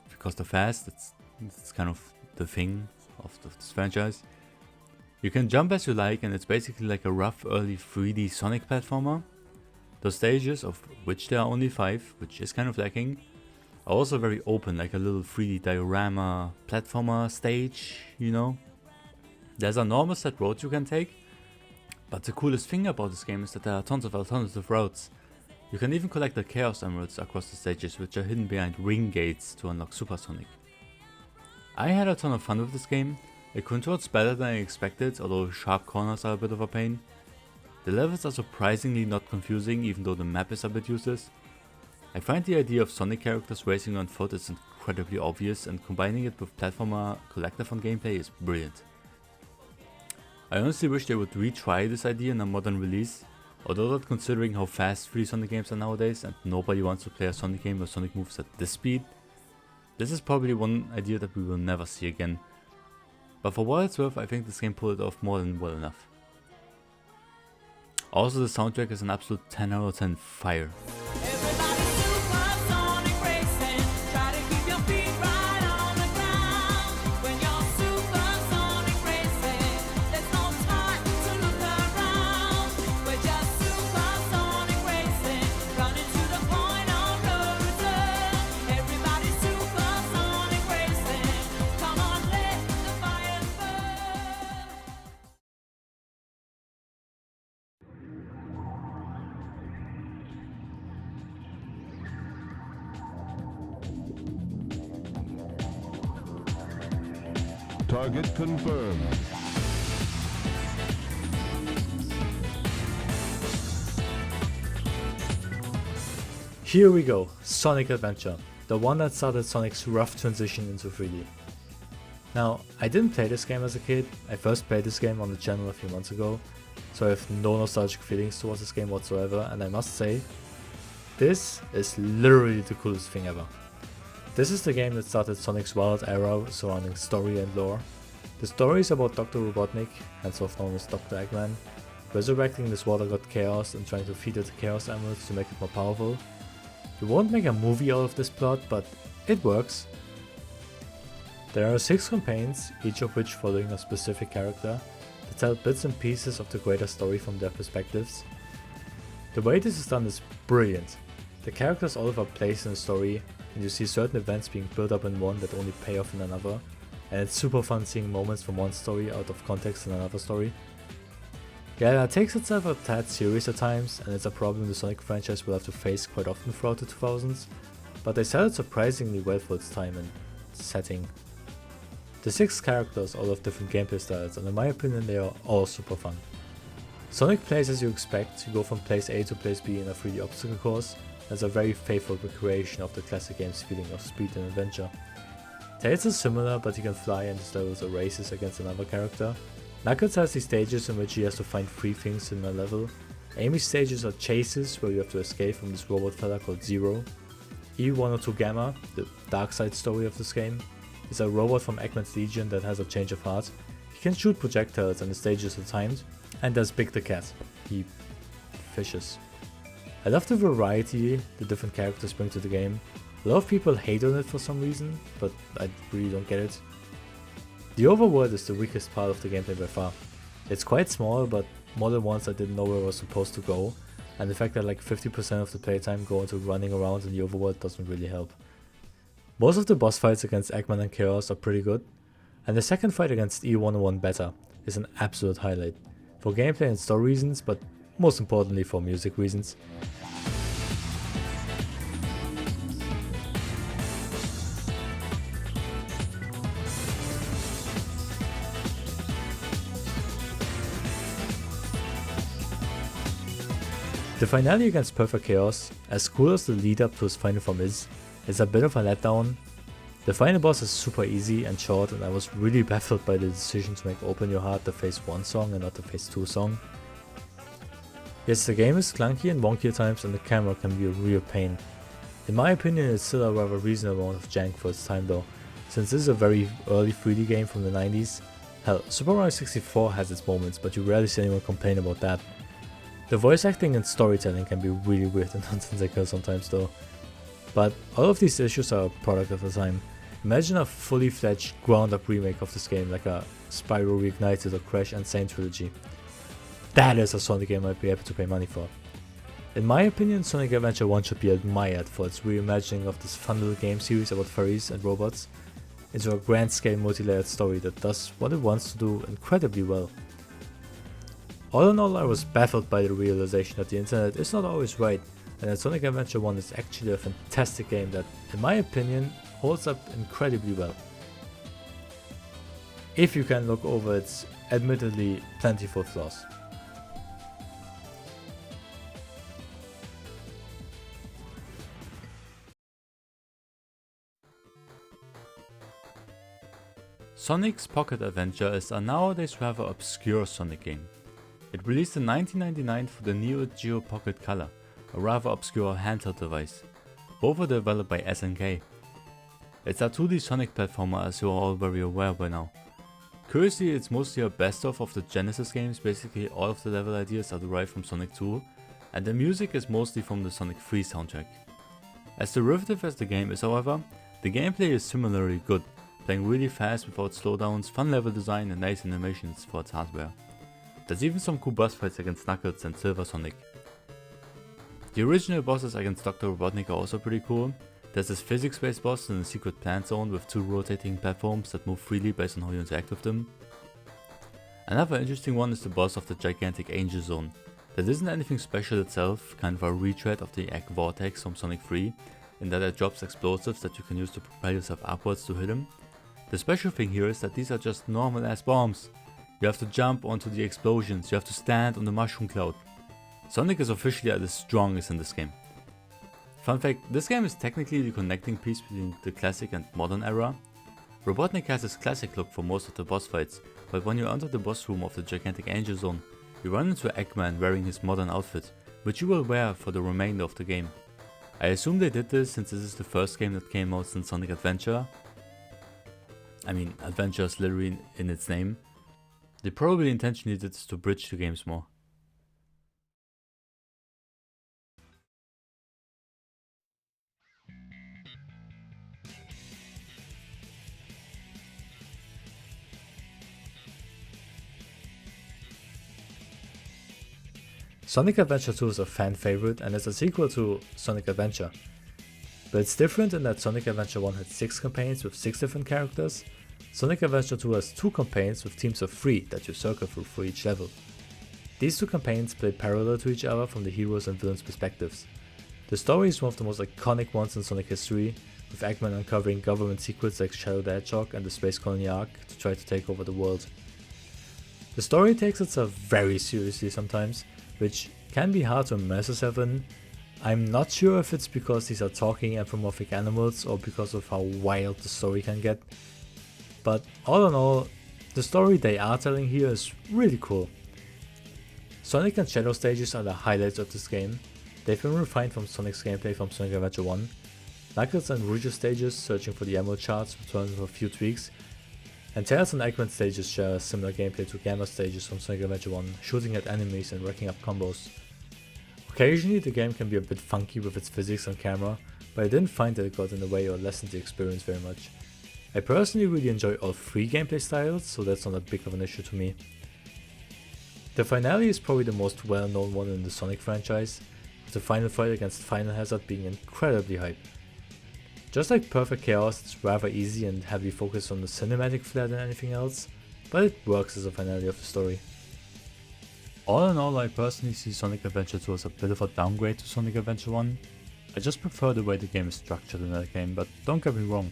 because they're fast, it's kind of the thing of this franchise. You can jump as you like and it's basically like a rough early 3D Sonic platformer. The stages, of which there are only 5, which is kind of lacking, are also very open, like a little 3D diorama platformer stage, you know. There's a normal set road you can take, but the coolest thing about this game is that there are tons of alternative routes. You can even collect the Chaos Emeralds across the stages, which are hidden behind ring gates to unlock Super Sonic. I had a ton of fun with this game. It controls better than I expected, although sharp corners are a bit of a pain. The levels are surprisingly not confusing, even though the map is a bit useless. I find the idea of Sonic characters racing on foot is incredibly obvious, and combining it with platformer collectathon gameplay is brilliant. I honestly wish they would retry this idea in a modern release, although not considering how fast 3D Sonic games are nowadays and nobody wants to play a Sonic game where Sonic moves at this speed. This is probably one idea that we will never see again. But for what it's worth, I think this game pulled it off more than well enough. Also, the soundtrack is an absolute 10 out of 10 fire. Target confirmed. Here we go, Sonic Adventure, the one that started Sonic's rough transition into 3D. Now, I didn't play this game as a kid. I first played this game on the channel a few months ago, so I have no nostalgic feelings towards this game whatsoever, and I must say, this is literally the coolest thing ever. This is the game that started Sonic's wild era surrounding story and lore. The story is about Dr. Robotnik, henceforth known as Dr. Eggman, resurrecting this water god Chaos and trying to feed it the Chaos Emeralds to make it more powerful. You won't make a movie out of this plot, but it works. There are 6 campaigns, each of which following a specific character, that tell bits and pieces of the greater story from their perspectives. The way this is done is brilliant. The characters all have a place in the story, and you see certain events being built up in one that only pay off in another, and it's super fun seeing moments from one story out of context in another story. Yeah, it takes itself a tad serious at times, and it's a problem the Sonic franchise will have to face quite often throughout the 2000s, but they sell it surprisingly well for its time and setting. The 6 characters all have different gameplay styles, and in my opinion they are all super fun. Sonic plays as you expect. You go from place A to place B in a 3D obstacle course. That's a very faithful recreation of the classic game's feeling of speed and adventure. Tails is similar, but he can fly and his levels are races against another character. Knuckles has these stages in which he has to find 3 things in a level. Amy's stages are chases, where you have to escape from this robot fella called Zero. E102 Gamma, the dark side story of this game, is a robot from Eggman's Legion that has a change of heart. He can shoot projectiles and the stages are timed, and there's Big the Cat. He fishes. I love the variety the different characters bring to the game. A lot of people hate on it for some reason, but I really don't get it. The overworld is the weakest part of the gameplay by far. It's quite small, but more than once I didn't know where I was supposed to go, and the fact that like 50% of the playtime go into running around in the overworld doesn't really help. Most of the boss fights against Eggman and Chaos are pretty good, and the second fight against E101 Beta is an absolute highlight, for gameplay and story reasons, but most importantly for music reasons. The finale against Perfect Chaos, as cool as the lead up to his final form is a bit of a letdown. The final boss is super easy and short, and I was really baffled by the decision to make Open Your Heart the phase 1 song and not the phase 2 song. Yes, the game is clunky and wonky at times, and the camera can be a real pain. In my opinion, it's still a rather reasonable amount of jank for its time though, since this is a very early 3D game from the 90s. Hell, Super Mario 64 has its moments, but you rarely see anyone complain about that. The voice acting and storytelling can be really weird and nonsensical sometimes though. But all of these issues are a product of the time. Imagine a fully fledged ground up remake of this game like a Spyro Reignited or Crash and Sane trilogy. That is a Sonic game I'd be able to pay money for. In my opinion, Sonic Adventure 1 should be admired for its reimagining of this fun little game series about furries and robots into a grand scale multi-layered story that does what it wants to do incredibly well. All in all, I was baffled by the realization that the internet is not always right, and that Sonic Adventure 1 is actually a fantastic game that, in my opinion, holds up incredibly well. If you can look over its admittedly plentiful flaws. Sonic's Pocket Adventure is a nowadays rather obscure Sonic game. It released in 1999 for the Neo Geo Pocket Color, a rather obscure handheld device. Both were developed by SNK. It's a 2D Sonic platformer, as you are all very aware by now. Curiously, it's mostly a best of the Genesis games. Basically all of the level ideas are derived from Sonic 2, and the music is mostly from the Sonic 3 soundtrack. As derivative as the game is, however, the gameplay is similarly good, playing really fast without slowdowns, fun level design and nice animations for its hardware. There's even some cool boss fights against Knuckles and Silver Sonic. The original bosses against Dr. Robotnik are also pretty cool. There's this physics-based boss in a secret plant zone with 2 rotating platforms that move freely based on how you interact with them. Another interesting one is the boss of the gigantic Angel Zone. That isn't anything special itself, kind of a retread of the Egg Vortex from Sonic 3, in that it drops explosives that you can use to propel yourself upwards to hit him. The special thing here is that these are just normal ass bombs. You have to jump onto the explosions, you have to stand on the mushroom cloud. Sonic is officially at his strongest in this game. Fun fact, this game is technically the connecting piece between the classic and modern era. Robotnik has his classic look for most of the boss fights, but when you enter the boss room of the gigantic Angel Zone, you run into Eggman wearing his modern outfit, which you will wear for the remainder of the game. I assume they did this since this is the first game that came out since Sonic Adventure. I mean, Adventure is literally in its name. They probably intentionally did this to bridge the games more. Sonic Adventure 2 is a fan favorite and is a sequel to Sonic Adventure. But it's different in that Sonic Adventure 1 had 6 campaigns with 6 different characters. Sonic Adventure 2 has 2 campaigns with teams of 3 that you circle through for each level. These 2 campaigns play parallel to each other from the heroes and villains' perspectives. The story is one of the most iconic ones in Sonic history, with Eggman uncovering government secrets like Shadow the Hedgehog and the Space Colony Arc to try to take over the world. The story takes itself very seriously sometimes, which can be hard to immerse yourself in. I'm not sure if it's because these are talking anthropomorphic animals or because of how wild the story can get, but all in all, the story they are telling here is really cool. Sonic and Shadow stages are the highlights of this game. They've been refined from Sonic's gameplay from Sonic Adventure 1. Knuckles and Rouge's stages, searching for the emerald shards, returned with a few tweaks, and Tails and Eggman stages share a similar gameplay to Gamma stages from Sonic Adventure 1, shooting at enemies and racking up combos. Occasionally the game can be a bit funky with its physics and camera, but I didn't find that it got in the way or lessened the experience very much. I personally really enjoy all 3 gameplay styles, so that's not that big of an issue to me. The finale is probably the most well known one in the Sonic franchise, with the final fight against Final Hazard being incredibly hype. Just like Perfect Chaos, it's rather easy and heavily focused on the cinematic flair than anything else, but it works as a finale of the story. All in all, I personally see Sonic Adventure 2 as a bit of a downgrade to Sonic Adventure 1. I just prefer the way the game is structured in that game, but don't get me wrong,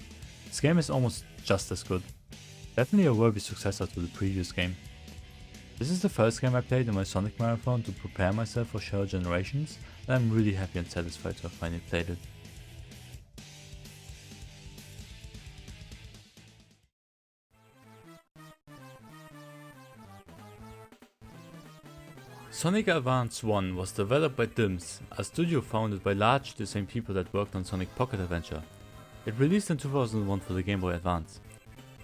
this game is almost just as good. Definitely a worthy successor to the previous game. This is the first game I played in my Sonic Marathon to prepare myself for Shadow Generations, and I'm really happy and satisfied to have finally played it. Sonic Advance 1 was developed by DIMS, a studio founded by largely the same people that worked on Sonic Pocket Adventure. It released in 2001 for the Game Boy Advance.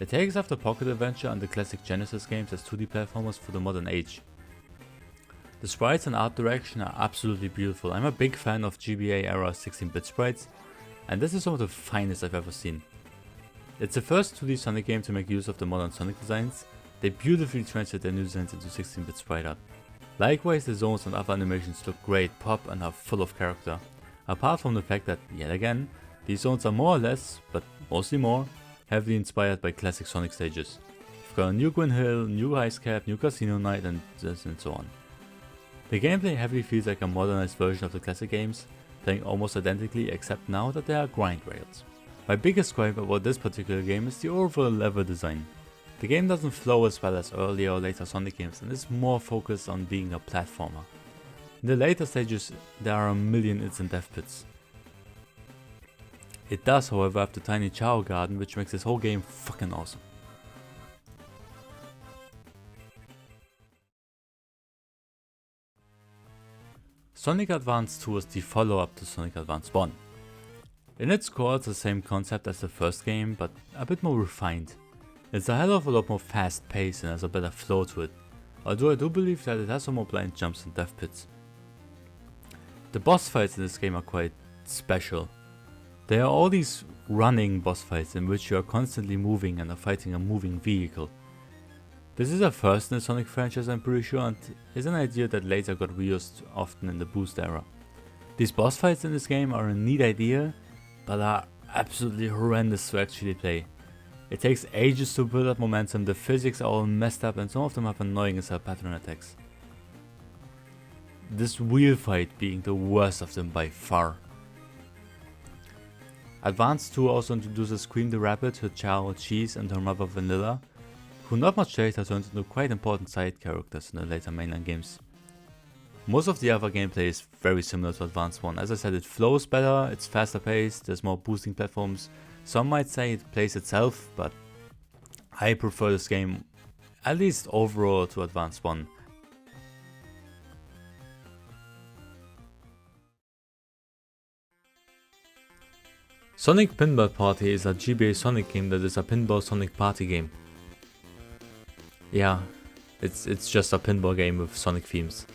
It takes after Pocket Adventure and the classic Genesis games as 2D platformers for the modern age. The sprites and art direction are absolutely beautiful. I'm a big fan of GBA era 16-bit sprites, and this is some of the finest I've ever seen. It's the first 2D Sonic game to make use of the modern Sonic designs. They beautifully translate their new designs into 16-bit sprite art. Likewise, the zones and other animations look great, pop and are full of character. Apart from the fact that, yet again, these zones are more or less, but mostly more, heavily inspired by classic Sonic stages. You've got a new Gwyn Hill, new Ice Cap, new Casino Night and so on. The gameplay heavily feels like a modernized version of the classic games, playing almost identically except now that there are grind rails. My biggest gripe about this particular game is the overall level design. The game doesn't flow as well as earlier or later Sonic games and is more focused on being a platformer. In the later stages there are a million instant death pits. It does however have the tiny Chao garden, which makes this whole game fucking awesome. Sonic Advance 2 is the follow-up to Sonic Advance 1. In its core it's the same concept as the first game, but a bit more refined. It's a hell of a lot more fast paced and has a better flow to it, although I do believe that it has some more blind jumps and death pits. The boss fights in this game are quite special. There are all these running boss fights in which you are constantly moving and are fighting a moving vehicle. This is a first in the Sonic franchise, I'm pretty sure, and is an idea that later got reused often in the Boost era. These boss fights in this game are a neat idea, but are absolutely horrendous to actually play. It takes ages to build up momentum, the physics are all messed up and some of them have annoying as hell pattern attacks. This wheel fight being the worst of them by far. Advance 2 also introduces Cream the Rabbit, her child Cheese and her mother Vanilla, who not much later turned into quite important side characters in the later mainline games. Most of the other gameplay is very similar to Advance 1. As I said, it flows better, it's faster paced, there's more boosting platforms. Some might say it plays itself, but I prefer this game, at least overall, to Advance 1. Sonic Pinball Party is a GBA Sonic game that is a pinball Sonic party game. Yeah, it's just a pinball game with Sonic themes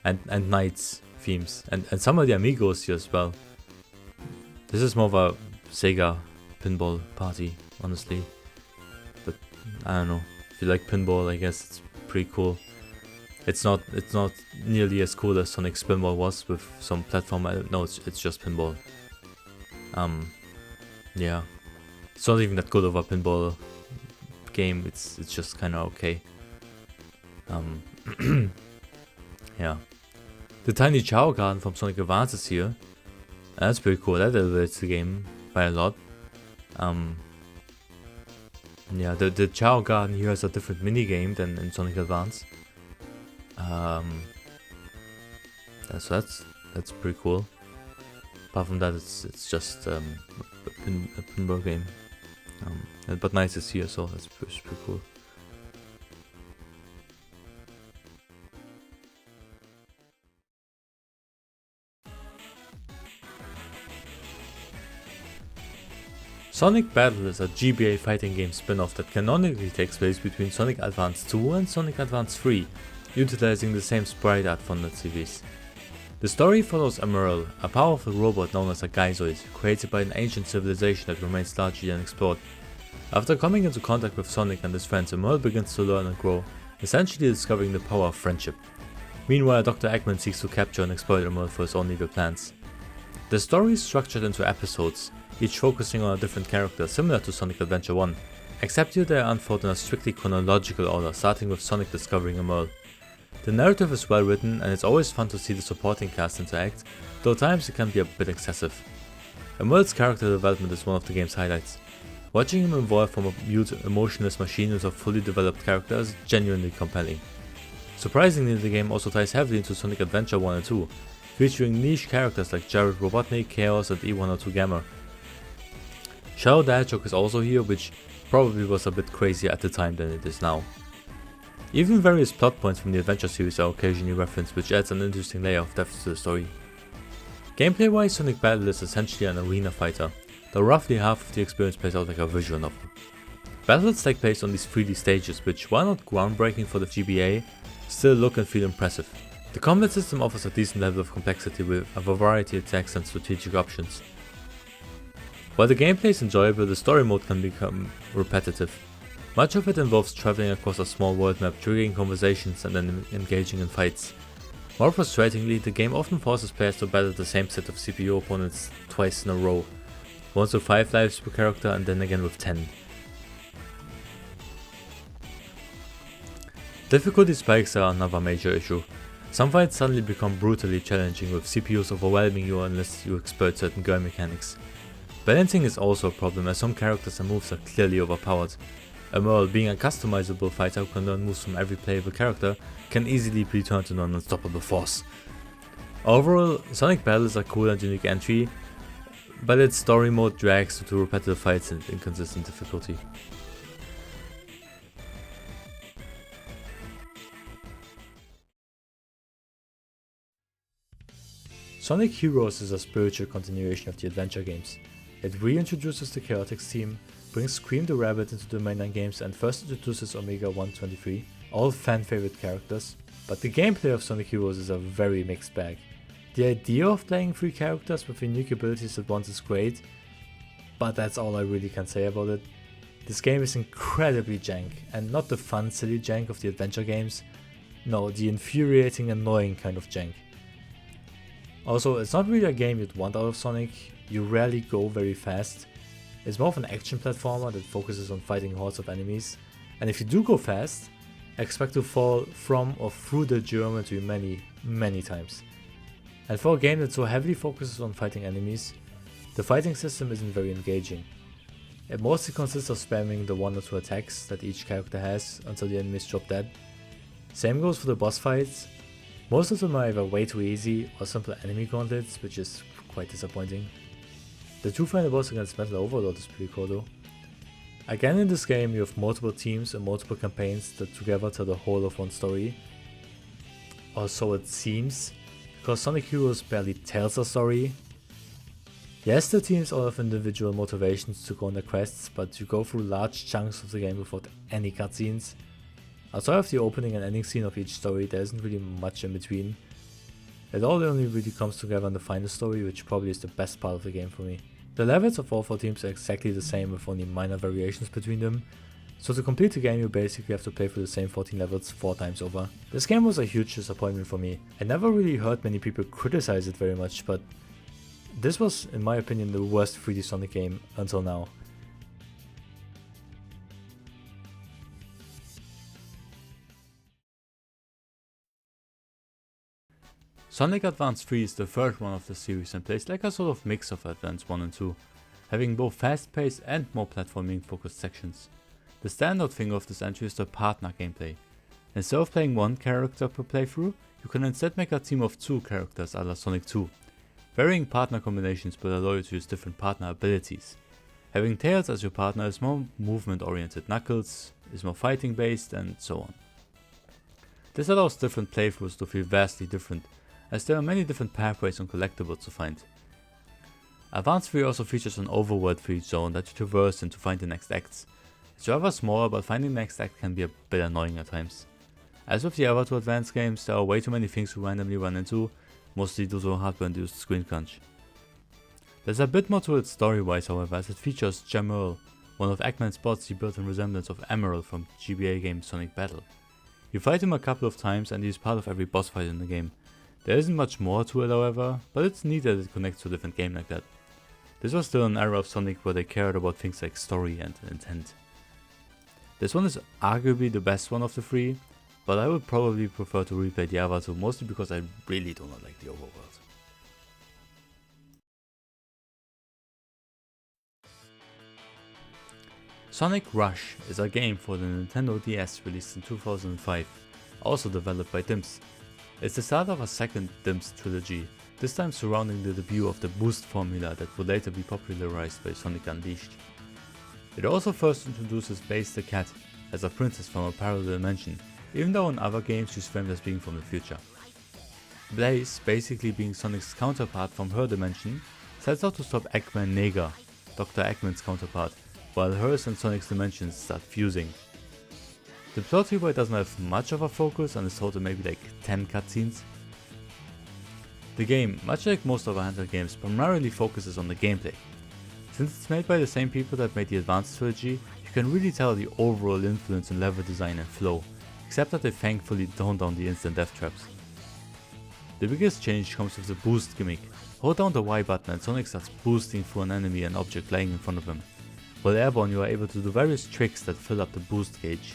and Knights themes and some of the Amigos here as well. This is more of a Sega pinball party, honestly. But I don't know. If you like pinball, I guess it's pretty cool. It's not nearly as cool as Sonic Spinball was with some platform. No, it's just pinball. Yeah, it's not even that good of a pinball game. It's just kind of okay. Yeah, the tiny Chow Garden from Sonic Advance is here. That's pretty cool. That elevates the game by a lot. Yeah, the Chow Garden here has a different mini game than in Sonic Advance. That's pretty cool. Apart from that, it's just a pinball game. But nice is here, so that's pretty cool. Sonic Battle is a GBA fighting game spin-off that canonically takes place between Sonic Advance 2 and Sonic Advance 3, utilizing the same sprite art from the series. The story follows Emerald, a powerful robot known as a Geysoid, created by an ancient civilization that remains largely unexplored. After coming into contact with Sonic and his friends, Emerald begins to learn and grow, essentially discovering the power of friendship. Meanwhile, Dr. Eggman seeks to capture and exploit Emerald for his own evil plans. The story is structured into episodes, each focusing on a different character, similar to Sonic Adventure 1, except here they are unfold in a strictly chronological order, starting with Sonic discovering Emerald. The narrative is well written and it's always fun to see the supporting cast interact, though at times it can be a bit excessive. Emerald's character development is one of the game's highlights. Watching him evolve from a mute, emotionless machine into a fully developed character is genuinely compelling. Surprisingly, the game also ties heavily into Sonic Adventure 1 and 2, featuring niche characters like Jared Robotnik, Chaos and E102 Gamma. Shadow the Hedgehog is also here, which probably was a bit crazier at the time than it is now. Even various plot points from the Adventure series are occasionally referenced, which adds an interesting layer of depth to the story. Gameplay wise, Sonic Battle is essentially an arena fighter, though roughly half of the experience plays out like a visual novel. Battles take place on these 3D stages, which, while not groundbreaking for the GBA, still look and feel impressive. The combat system offers a decent level of complexity with a variety of attacks and strategic options. While the gameplay is enjoyable, the story mode can become repetitive. Much of it involves traveling across a small world map, triggering conversations and then engaging in fights. More frustratingly, the game often forces players to battle the same set of CPU opponents twice in a row, once with 5 lives per character and then again with 10. Difficulty spikes are another major issue. Some fights suddenly become brutally challenging, with CPUs overwhelming you unless you expert certain gun mechanics. Balancing is also a problem, as some characters and moves are clearly overpowered. Emerald, being a customizable fighter who can learn moves from every playable character, can easily be turned into an unstoppable force. Overall, Sonic Battle is a cool and unique entry, but its story mode drags due to repetitive fights and inconsistent difficulty. Sonic Heroes is a spiritual continuation of the adventure games. It reintroduces the Chaotix team, brings Scream the Rabbit into the mainline games and first introduces Omega 123, all fan favorite characters, but the gameplay of Sonic Heroes is a very mixed bag. The idea of playing 3 characters with unique abilities at once is great, but that's all I really can say about it. This game is incredibly jank, and not the fun silly jank of the adventure games, no, the infuriating annoying kind of jank. Also, it's not really a game you'd want out of Sonic, you rarely go very fast. It's more of an action platformer that focuses on fighting hordes of enemies, and if you do go fast, expect to fall from or through the geometry many times. And for a game that so heavily focuses on fighting enemies, the fighting system isn't very engaging. It mostly consists of spamming the 1 or 2 attacks that each character has until the enemies drop dead. Same goes for the boss fights. Most of them are either way too easy or simple enemy gauntlets, which is quite disappointing. The 2 final boss against Metal Overlord is pretty cool though. Again, in this game you have multiple teams and multiple campaigns that together tell the whole of one story. Or so it seems, because Sonic Heroes barely tells a story. Yes, the teams all have individual motivations to go on their quests, but you go through large chunks of the game without any cutscenes. Outside of the opening and ending scene of each story, there isn't really much in between. It all only really comes together in the final story, which probably is the best part of the game for me. The levels of all 4 teams are exactly the same with only minor variations between them, so to complete the game you basically have to play through the same 14 levels 4 times over. This game was a huge disappointment for me. I never really heard many people criticize it very much, but this was, in my opinion, the worst 3D Sonic game until now. Sonic Advance 3 is the third one of the series and plays like a sort of mix of Advance 1 and 2, having both fast paced and more platforming focused sections. The standout thing of this entry is the partner gameplay. Instead of playing one character per playthrough, you can instead make a team of 2 characters a la Sonic 2. Varying partner combinations will allow you to use different partner abilities. Having Tails as your partner is more movement oriented, Knuckles is more fighting based, and so on. This allows different playthroughs to feel vastly different, as there are many different pathways and collectibles to find. Advance 3 also features an overworld for each zone that you traverse in to find the next acts. It's rather small, but finding the next act can be a bit annoying at times. As with the other 2 Advance games, there are way too many things to randomly run into, mostly due to hardware-induced screen crunch. There's a bit more to it story-wise, however, as it features Jammerl, one of Eggman's bots he built in resemblance of Emerald from GBA game Sonic Battle. You fight him a couple of times and he's part of every boss fight in the game. There isn't much more to it, however, but it's neat that it connects to a different game like that. This was still an era of Sonic where they cared about things like story and intent. This one is arguably the best one of the 3, but I would probably prefer to replay the other 2, mostly because I really do not like the overworld. Sonic Rush is a game for the Nintendo DS released in 2005, also developed by Dimps. It's the start of a second Dimps trilogy, this time surrounding the debut of the boost formula that would later be popularized by Sonic Unleashed. It also first introduces Blaze the Cat as a princess from a parallel dimension, even though in other games she's framed as being from the future. Blaze, basically being Sonic's counterpart from her dimension, sets out to stop Eggman Neger, Dr. Eggman's counterpart, while hers and Sonic's dimensions start fusing. The plot here doesn't have much of a focus and is told in maybe like 10 cutscenes. The game, much like most other handheld games, primarily focuses on the gameplay. Since it's made by the same people that made the Advanced trilogy, you can really tell the overall influence in level design and flow, except that they thankfully toned down the instant death traps. The biggest change comes with the boost gimmick. Hold down the Y button and Sonic starts boosting through an enemy and object lying in front of him. While airborne, you are able to do various tricks that fill up the boost gauge.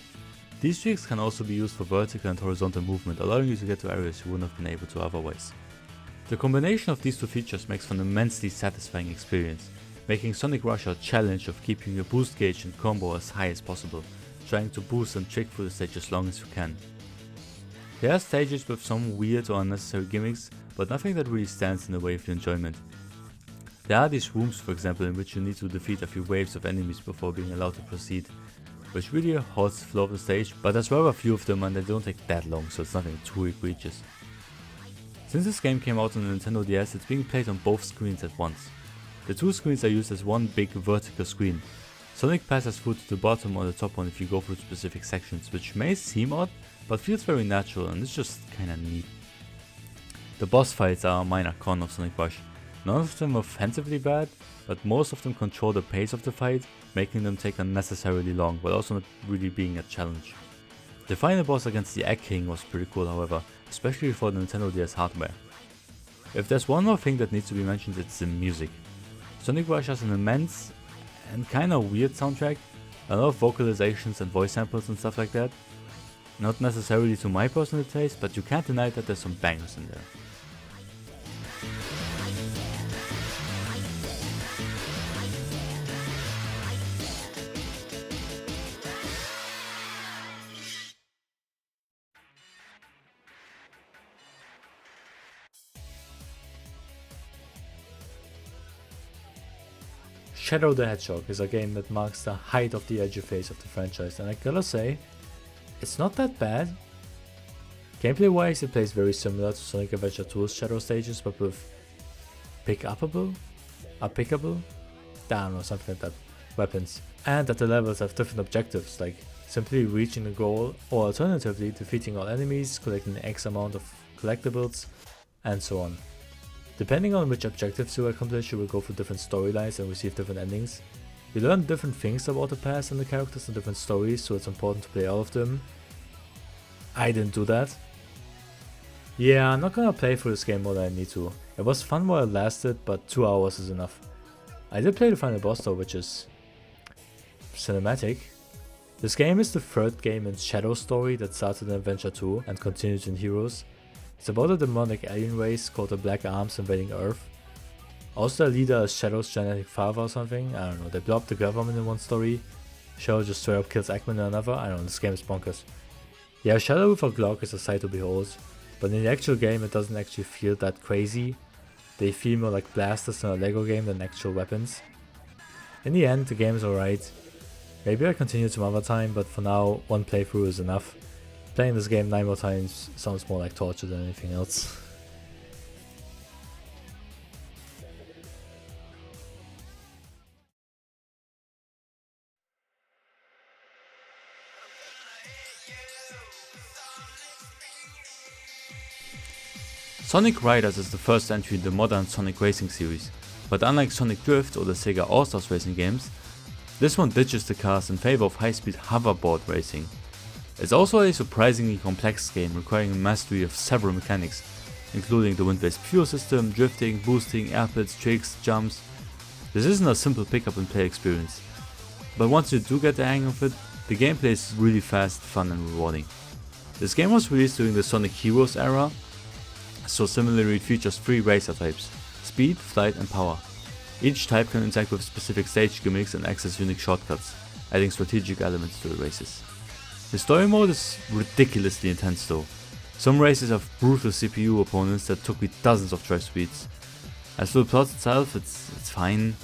These tricks can also be used for vertical and horizontal movement, allowing you to get to areas you wouldn't have been able to otherwise. The combination of these 2 features makes for an immensely satisfying experience, making Sonic Rush a challenge of keeping your boost gauge and combo as high as possible, trying to boost and trick through the stage as long as you can. There are stages with some weird or unnecessary gimmicks, but nothing that really stands in the way of your enjoyment. There are these rooms, for example, in which you need to defeat a few waves of enemies before being allowed to proceed, which really halts the flow of the stage, but there's rather few of them and they don't take that long, so it's nothing too egregious. Since this game came out on the Nintendo DS, it's being played on both screens at once. The 2 screens are used as one big vertical screen. Sonic passes through to the bottom or the top one if you go through specific sections, which may seem odd, but feels very natural and it's just kinda neat. The boss fights are a minor con of Sonic Rush. None of them are offensively bad, but most of them control the pace of the fight, making them take unnecessarily long, while also not really being a challenge. The final boss against the Egg King was pretty cool, however, especially for the Nintendo DS hardware. If there's one more thing that needs to be mentioned, it's the music. Sonic Rush has an immense and kinda weird soundtrack, a lot of vocalizations and voice samples and stuff like that. Not necessarily to my personal taste, but you can't deny that there's some bangers in there. Shadow the Hedgehog is a game that marks the height of the edgy phase of the franchise, and I gotta say, it's not that bad. Gameplay wise, it plays very similar to Sonic Adventure 2's Shadow stages, but with pick-upable are pickable, I don't know, something like that, weapons, and that the levels have different objectives, like simply reaching the goal, or alternatively defeating all enemies, collecting X amount of collectibles, and so on. Depending on which objectives you accomplish, you will go through different storylines and receive different endings. You learn different things about the past and the characters and different stories, so it's important to play all of them. I didn't do that. Yeah, I'm not gonna play through this game more than I need to. It was fun while it lasted, but 2 hours is enough. I did play the final boss though, which is cinematic. This game is the third game in Shadow's story that started in Adventure 2 and continued in Heroes. It's about a demonic alien race called the Black Arms invading Earth. Also the leader is Shadow's genetic father or something, I don't know, they blow up the government in one story. Shadow just straight up kills Eggman in another, I don't know, this game is bonkers. Yeah, Shadow with a Glock is a sight to behold, but in the actual game it doesn't actually feel that crazy. They feel more like blasters in a Lego game than actual weapons. In the end, the game is alright. Maybe I'll continue some other time, but for now, one playthrough is enough. Playing this game 9 more times sounds more like torture than anything else. Sonic Riders is the first entry in the modern Sonic Racing series, but unlike Sonic Drift or the Sega All-Stars racing games, this one ditches the cars in favor of high-speed hoverboard racing. It's also a surprisingly complex game requiring mastery of several mechanics, including the wind-based fuel system, drifting, boosting, airpits, tricks, jumps. This isn't a simple pick-up and play experience, but once you do get the hang of it, the gameplay is really fast, fun and rewarding. This game was released during the Sonic Heroes era, so similarly it features 3 racer types: speed, flight and power. Each type can interact with specific stage gimmicks and access unique shortcuts, adding strategic elements to the races. The story mode is ridiculously intense though. Some races have brutal CPU opponents that took me dozens of try speeds. As for the plot itself, it's fine,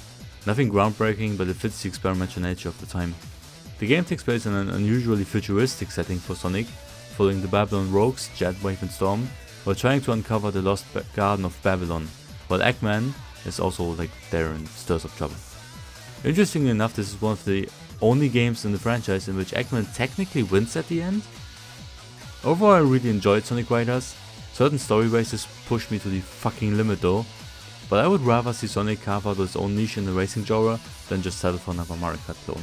nothing groundbreaking, but it fits the experimental nature of the time. The game takes place in an unusually futuristic setting for Sonic, following the Babylon Rogues, Jet, Wave and Storm, while trying to uncover the lost Garden of Babylon, while Eggman is also like there and stirs up trouble. Interestingly enough, this is one of the only games in the franchise in which Eggman technically wins at the end. Overall, I really enjoyed Sonic Riders. Certain story races pushed me to the fucking limit though, but I would rather see Sonic carve out its own niche in the racing genre than just settle for another Mario Kart clone.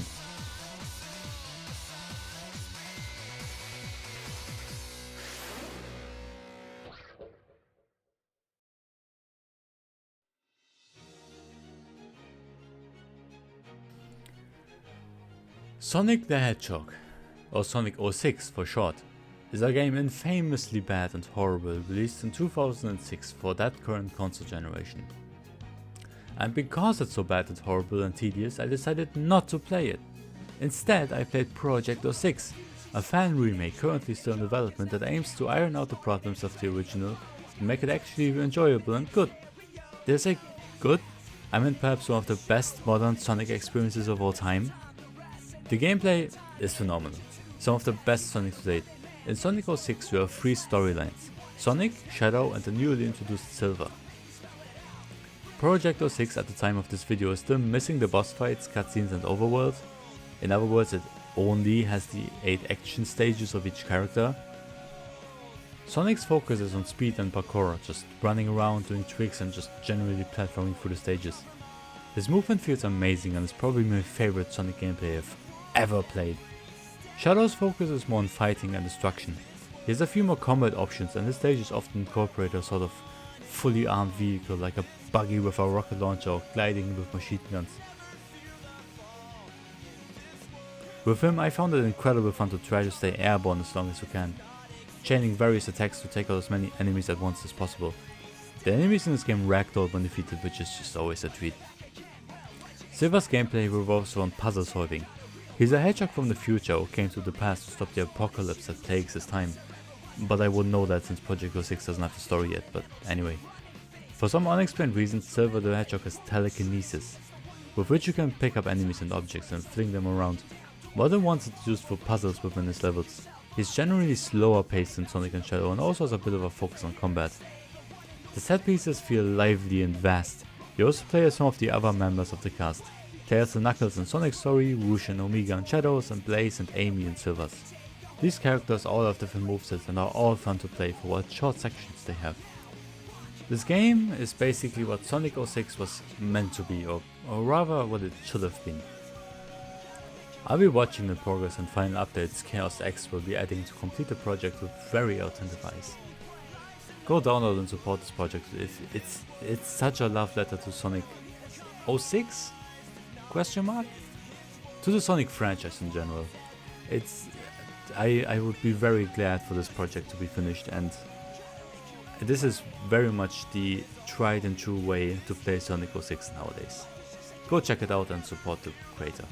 Sonic the Hedgehog, or Sonic 06 for short, is a game infamously bad and horrible, released in 2006 for that current console generation. And because it's so bad and horrible and tedious, I decided not to play it. Instead, I played Project 06, a fan remake currently still in development that aims to iron out the problems of the original and make it actually enjoyable and good. Did I say good? I meant perhaps one of the best modern Sonic experiences of all time. The gameplay is phenomenal, some of the best Sonic to date. In Sonic 06 we have 3 storylines: Sonic, Shadow and the newly introduced Silver. Project 06 at the time of this video is still missing the boss fights, cutscenes and overworld. In other words, it only has the 8 action stages of each character. Sonic's focus is on speed and parkour, just running around, doing tricks and just generally platforming through the stages. His movement feels amazing and is probably my favorite Sonic gameplay I've ever played. Shadow's focus is more on fighting and destruction. He has a few more combat options and his stages often incorporate a sort of fully armed vehicle like a buggy with a rocket launcher or gliding with machine guns. With him I found it incredibly fun to try to stay airborne as long as you can, chaining various attacks to take out as many enemies at once as possible. The enemies in this game ragdoll when defeated, which is just always a treat. Silver's gameplay revolves around puzzle solving. He's a hedgehog from the future who came to the past to stop the apocalypse that plagues his time. But I wouldn't know that since Project 06 doesn't have the story yet, but anyway. For some unexplained reason, Silver the Hedgehog has telekinesis, with which you can pick up enemies and objects and fling them around. More than once it's used for puzzles within his levels. He's generally slower paced than Sonic and Shadow and also has a bit of a focus on combat. The set pieces feel lively and vast, You also play as some of the other members of the cast. Tails and Knuckles in Sonic's story, Rouge and Omega in Shadows, and Blaze and Amy in Silver's. These characters all have different movesets and are all fun to play for what short sections they have. This game is basically what Sonic 06 was meant to be, or rather what it should have been. I'll be watching the progress and final updates Chaos X will be adding to complete the project with very attentive eyes. Go download and support this project. It's such a love letter to Sonic 06? Question mark? To the Sonic franchise in general. I would be very glad for this project to be finished, and this is very much the tried and true way to play Sonic 06 nowadays. Go check it out and support the creator.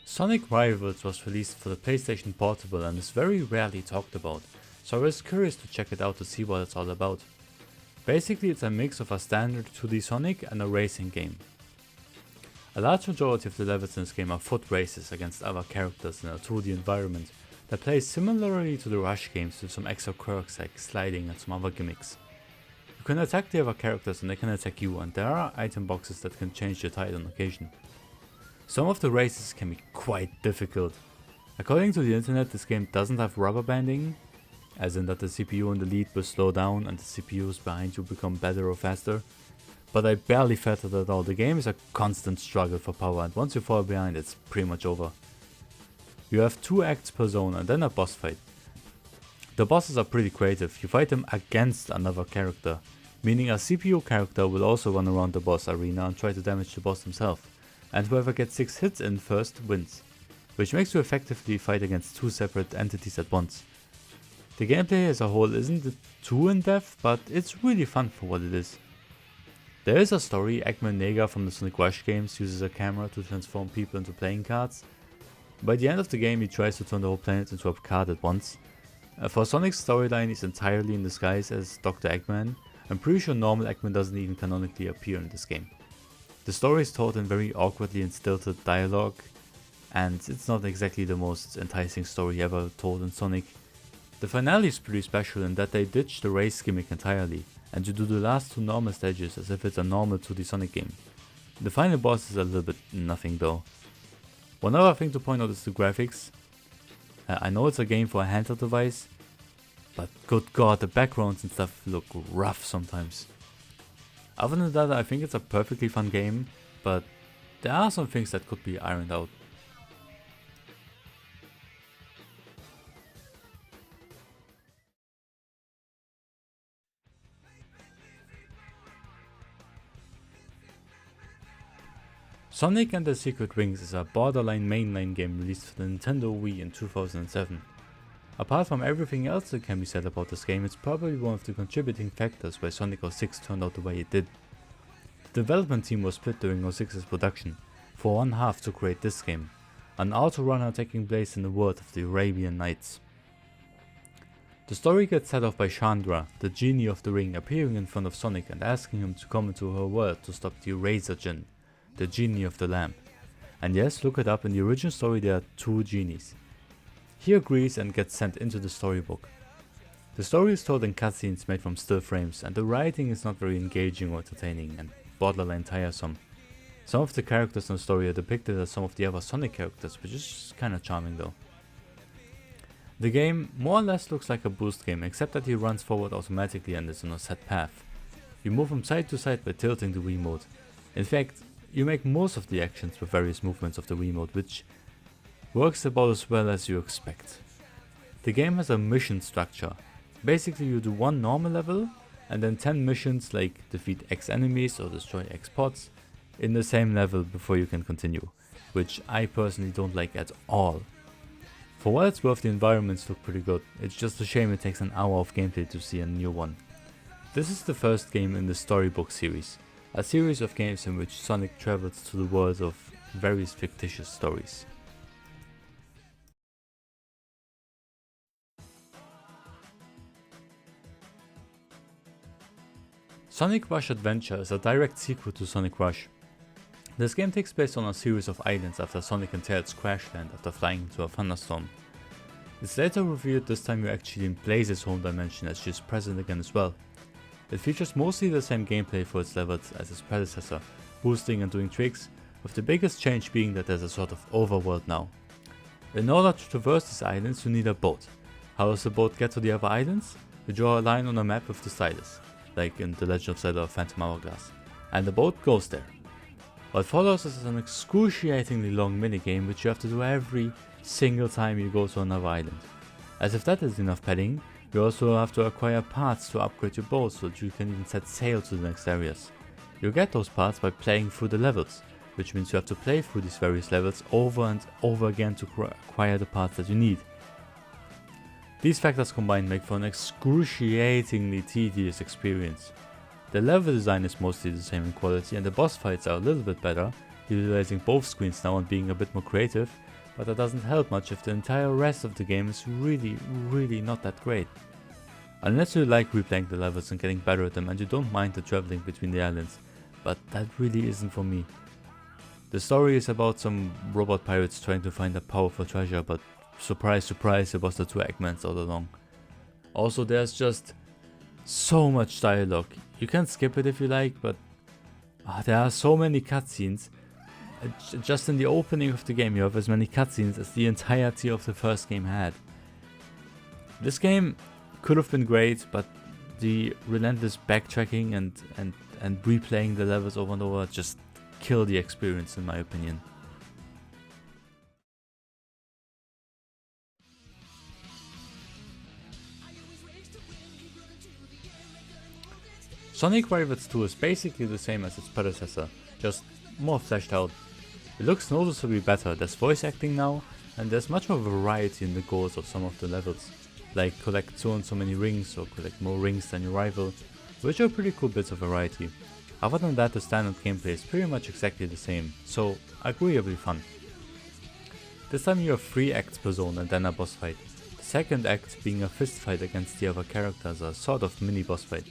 Sonic Rivals was released for the PlayStation Portable and is very rarely talked about, so I was curious to check it out to see what it's all about. Basically it's a mix of a standard 2D Sonic and a racing game. A large majority of the levels in this game are foot races against other characters in a 2D environment that plays similarly to the Rush games with some extra quirks like sliding and some other gimmicks. You can attack the other characters and they can attack you, and there are item boxes that can change your tide on occasion. Some of the races can be quite difficult. According to the internet, this game doesn't have rubber banding, as in that the CPU in the lead will slow down and the CPUs behind you become better or faster, but I barely felt it at all. The game is a constant struggle for power, and once you fall behind it's pretty much over. You have 2 acts per zone and then a boss fight. The bosses are pretty creative. You fight them against another character, meaning a CPU character will also run around the boss arena and try to damage the boss himself. And whoever gets 6 hits in first wins, which makes you effectively fight against 2 separate entities at once. The gameplay as a whole isn't too in-depth, but it's really fun for what it is. There is a story. Eggman Nega from the Sonic Rush games uses a camera to transform people into playing cards. By the end of the game he tries to turn the whole planet into a card at once. For Sonic's storyline he's entirely in disguise as Dr. Eggman. I'm pretty sure normal Eggman doesn't even canonically appear in this game. The story is told in very awkwardly and stilted dialogue, and it's not exactly the most enticing story ever told in Sonic. The finale is pretty special in that they ditch the race gimmick entirely, and you do the last 2 normal stages as if it's a normal 2D Sonic game. The final boss is a little bit nothing though. One other thing to point out is the graphics. I know it's a game for a handheld device, but good god, the backgrounds and stuff look rough sometimes. Other than that, I think it's a perfectly fun game, but there are some things that could be ironed out. Sonic and the Secret Rings is a borderline mainline game released for the Nintendo Wii in 2007. Apart from everything else that can be said about this game, it's probably one of the contributing factors why Sonic 06 turned out the way it did. The development team was split during 06's production, for one half to create this game, an auto-runner taking place in the world of the Arabian Nights. The story gets set off by Chandra, the genie of the ring, appearing in front of Sonic and asking him to come into her world to stop the Eraser Djinn, the genie of the lamp. And yes, look it up, in the original story there are 2 genies. He agrees and gets sent into the storybook. The story is told in cutscenes made from still frames, and the writing is not very engaging or entertaining and borderline tiresome. Some of the characters in the story are depicted as some of the other Sonic characters, which is kinda charming though. The game more or less looks like a boost game, except that he runs forward automatically and is on a set path. You move from side to side by tilting the Wiimote. In fact, you make most of the actions with various movements of the Wiimote, which works about as well as you expect. The game has a mission structure. Basically you do 1 normal level and then 10 missions like defeat X enemies or destroy X pods in the same level before you can continue, which I personally don't like at all. For what it's worth, the environments look pretty good. It's just a shame it takes an hour of gameplay to see a new one. This is the first game in the Storybook series, a series of games in which Sonic travels to the world of various fictitious stories. Sonic Rush Adventure is a direct sequel to Sonic Rush. This game takes place on a series of islands after Sonic and Tails crash land after flying into a thunderstorm. It's later revealed this time you're actually in Blaze's home dimension as she is present again as well. It features mostly the same gameplay for its levels as its predecessor, boosting and doing tricks, with the biggest change being that there's a sort of overworld now. In order to traverse these islands you need a boat. How does the boat get to the other islands? You draw a line on a map with the stylus, like in The Legend of Zelda Phantom Hourglass, and the boat goes there. What follows is an excruciatingly long minigame which you have to do every single time you go to another island. As if that isn't enough padding, you also have to acquire parts to upgrade your boat so that you can even set sail to the next areas. You get those parts by playing through the levels, which means you have to play through these various levels over and over again to acquire the parts that you need. These factors combined make for an excruciatingly tedious experience. The level design is mostly the same in quality and the boss fights are a little bit better, utilizing both screens now and being a bit more creative, but that doesn't help much if the entire rest of the game is really not that great. Unless you like replaying the levels and getting better at them and you don't mind the traveling between the islands, but that really isn't for me. The story is about some robot pirates trying to find a powerful treasure, but surprise surprise it was the two Eggmans all along. Also there's just so much dialogue. You can skip it if you like, but there are so many cutscenes. Just in the opening of the game you have as many cutscenes as the entirety of the first game had. This game could have been great, but the relentless backtracking and replaying the levels over and over just kill the experience in my opinion. Sonic Rivals 2 is basically the same as its predecessor, just more fleshed out. It looks noticeably better, there's voice acting now, and there's much more variety in the goals of some of the levels, like collect so and so many rings or collect more rings than your rival, which are pretty cool bits of variety. Other than that the standard gameplay is pretty much exactly the same, so agreeably fun. This time you have 3 acts per zone and then a boss fight, the second act being a fist fight against the other characters, a sort of mini boss fight.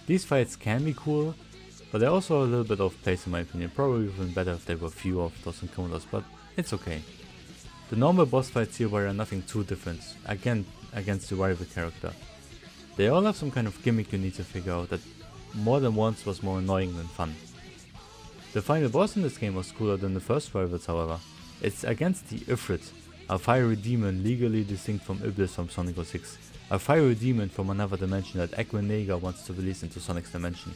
These fights can be cool, but they're also a little bit off place in my opinion, probably even better if there were fewer of those encounters, but it's okay. The normal boss fights here were nothing too different, again against the rival character. They all have some kind of gimmick you need to figure out that more than once was more annoying than fun. The final boss in this game was cooler than the first rivals however. It's against the Ifrit, a fiery demon legally distinct from Iblis from Sonic 06. A fiery demon from another dimension that Equinaga wants to release into Sonic's dimension.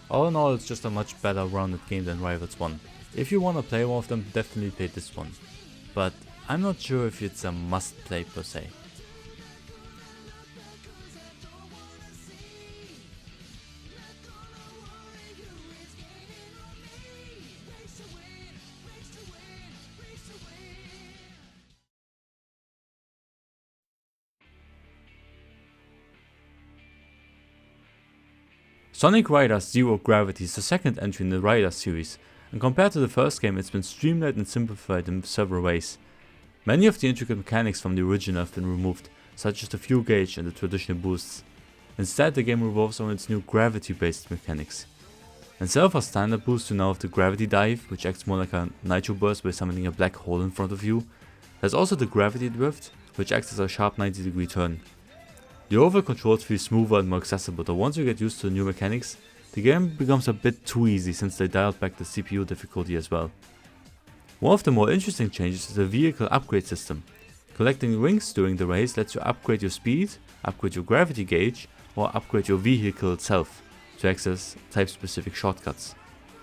All in all, it's just a much better rounded game than Rivals 1. If you wanna play one of them, definitely play this one. But I'm not sure if it's a must play per se. Sonic Riders Zero Gravity is the second entry in the Riders series, and compared to the first game it's been streamlined and simplified in several ways. Many of the intricate mechanics from the original have been removed, such as the fuel gauge and the traditional boosts. Instead the game revolves on its new gravity based mechanics. Instead of a standard boost you now have the gravity dive, which acts more like a nitro burst by summoning a black hole in front of you. There's also the gravity drift, which acts as a sharp 90-degree turn. The overall controls feel smoother and more accessible, though once you get used to the new mechanics, the game becomes a bit too easy since they dialed back the CPU difficulty as well. One of the more interesting changes is the vehicle upgrade system. Collecting rings during the race lets you upgrade your speed, upgrade your gravity gauge, or upgrade your vehicle itself to access type specific shortcuts.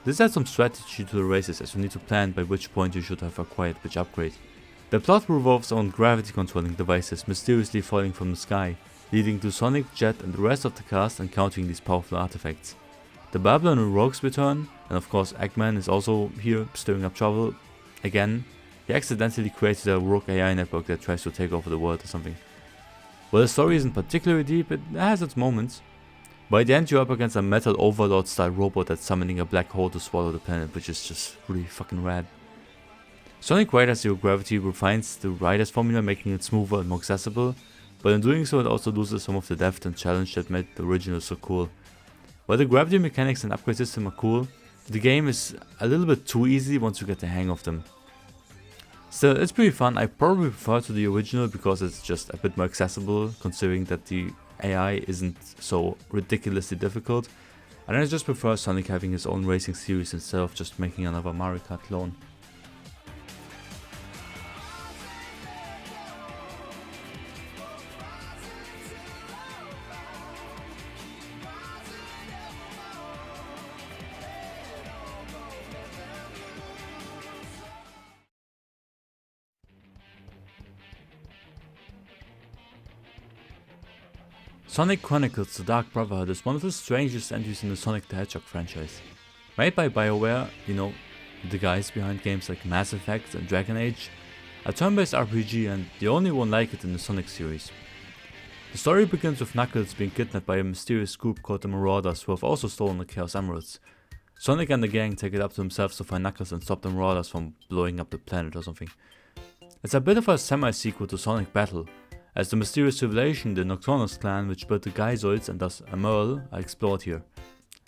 This adds some strategy to the races as you need to plan by which point you should have acquired which upgrade. The plot revolves on gravity controlling devices mysteriously falling from the sky, leading to Sonic, Jet and the rest of the cast encountering these powerful artifacts. The Babylon and Rogues return, and of course Eggman is also here stirring up trouble. Again, he accidentally created a rogue AI network that tries to take over the world or something. While the story isn't particularly deep, it has its moments. By the end you're up against a metal overlord style robot that's summoning a black hole to swallow the planet, which is just really fucking rad. Sonic Riders Zero Gravity refines the Riders formula, making it smoother and more accessible, but in doing so it also loses some of the depth and challenge that made the original so cool. While the gravity mechanics and upgrade system are cool, the game is a little bit too easy once you get the hang of them. Still, it's pretty fun. I probably prefer to the original because it's just a bit more accessible, considering that the AI isn't so ridiculously difficult. And I just prefer Sonic having his own racing series instead of just making another Mario Kart clone. Sonic Chronicles: The Dark Brotherhood is one of the strangest entries in the Sonic the Hedgehog franchise. Made by BioWare, you know, the guys behind games like Mass Effect and Dragon Age, a turn-based RPG and the only one like it in the Sonic series. The story begins with Knuckles being kidnapped by a mysterious group called the Marauders who have also stolen the Chaos Emeralds. Sonic and the gang take it up to themselves to find Knuckles and stop the Marauders from blowing up the planet or something. It's a bit of a semi-sequel to Sonic Battle, as the mysterious civilization, the Nocturnus clan, which built the Geysoids and thus Emerl, are explored here.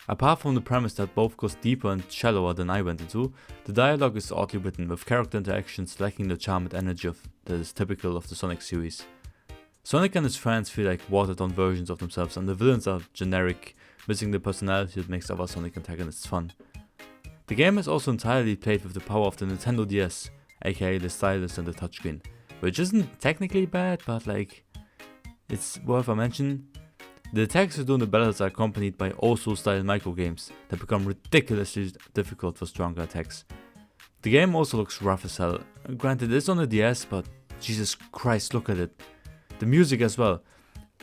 Apart from the premise that both goes deeper and shallower than I went into, the dialogue is oddly written, with character interactions lacking the charm and energy that is typical of the Sonic series. Sonic and his friends feel like watered down versions of themselves, and the villains are generic, missing the personality that makes other Sonic antagonists fun. The game is also entirely played with the power of the Nintendo DS, aka the stylus and the touchscreen. Which isn't technically bad, but like, it's worth a mention. The attacks you do in the battles are accompanied by Osu style microgames that become ridiculously difficult for stronger attacks. The game also looks rough as hell. Granted, it's on the DS, but Jesus Christ, look at it. The music as well.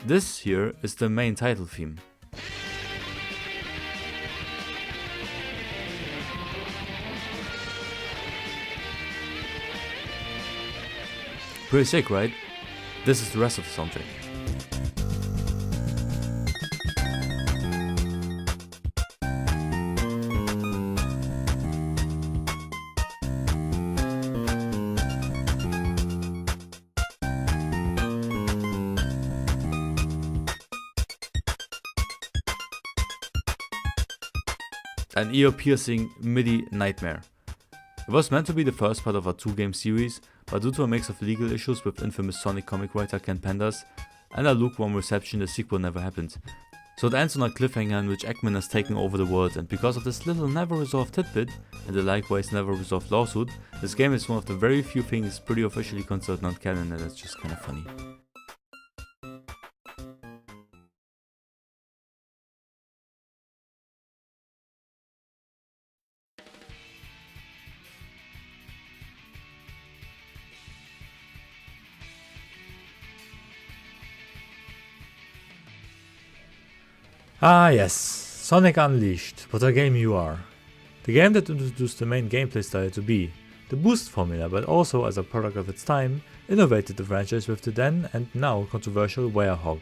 This here is the main title theme. Pretty sick, right? This is the rest of the soundtrack. An ear-piercing MIDI nightmare. It was meant to be the first part of a 2-game series, but due to a mix of legal issues with infamous Sonic comic writer Ken Penders and a lukewarm reception, the sequel never happened. So it ends on a cliffhanger in which Eggman has taken over the world, and because of this little never resolved tidbit and the likewise never resolved lawsuit, this game is one of the very few things pretty officially considered non-canon, and it's just kinda funny. Ah yes, Sonic Unleashed, what a game you are. The game that introduced the main gameplay style to be the boost formula, but also as a product of its time, innovated the franchise with the then and now controversial Werehog.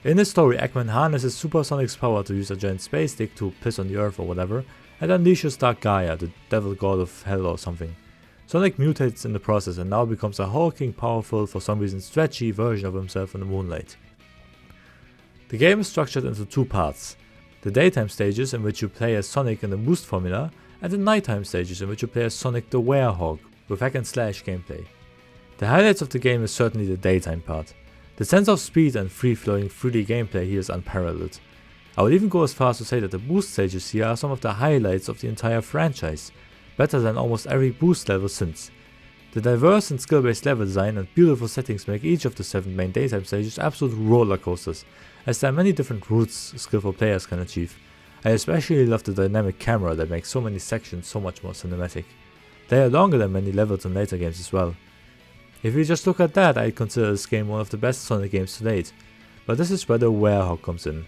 In this story, Eggman harnesses Super Sonic's power to use a giant space stick to piss on the earth or whatever, and unleashes Dark Gaia, the devil god of hell or something. Sonic mutates in the process and now becomes a hulking, powerful, for some reason stretchy version of himself in the moonlight. The game is structured into two parts: the daytime stages in which you play as Sonic in the boost formula, and the nighttime stages in which you play as Sonic the Werehog, with hack and slash gameplay. The highlights of the game is certainly the daytime part. The sense of speed and free-flowing 3D gameplay here is unparalleled. I would even go as far as to say that the boost stages here are some of the highlights of the entire franchise, better than almost every boost level since. The diverse and skill-based level design and beautiful settings make each of the 7 main daytime stages absolute roller coasters, as there are many different routes skillful players can achieve. I especially love the dynamic camera that makes so many sections so much more cinematic. They are longer than many levels in later games as well. If you just look at that, I'd consider this game one of the best Sonic games to date, but this is where the Werehog comes in.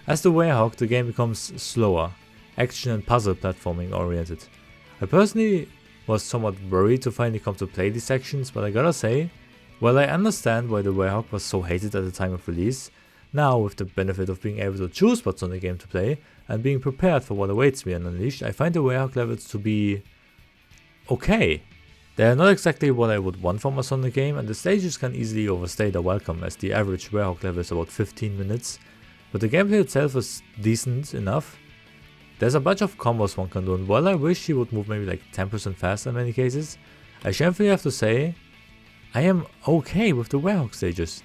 As the Werehog, the game becomes slower, action and puzzle platforming oriented. I personally was somewhat worried to finally come to play these sections, but I gotta say, while I understand why the Werehog was so hated at the time of release, now with the benefit of being able to choose what's on the game to play, and being prepared for what awaits me on Unleashed, I find the Werehog levels to be okay. They are not exactly what I would want from a Sonic game, and the stages can easily overstay their welcome, as the average Werehog level is about 15 minutes, but the gameplay itself is decent enough. There's a bunch of combos one can do, and while I wish he would move maybe like 10% faster in many cases, I shamefully have to say, I am okay with the Hedgehog stages.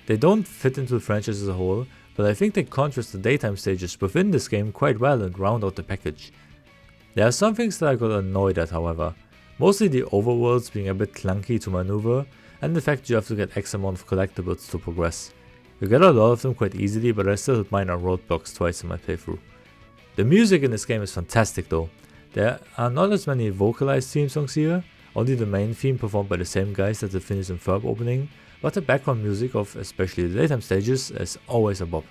They don't fit into the franchise as a whole, but I think they contrast the daytime stages within this game quite well and round out the package. There are some things that I got annoyed at, however, mostly the overworlds being a bit clunky to maneuver, and the fact you have to get X amount of collectibles to progress. You get a lot of them quite easily, but I still hit minor roadblocks twice in my playthrough. The music in this game is fantastic though. There are not as many vocalized theme songs here, only the main theme performed by the same guys as the Phineas and Ferb opening, but the background music of especially the daytime stages is always a bop.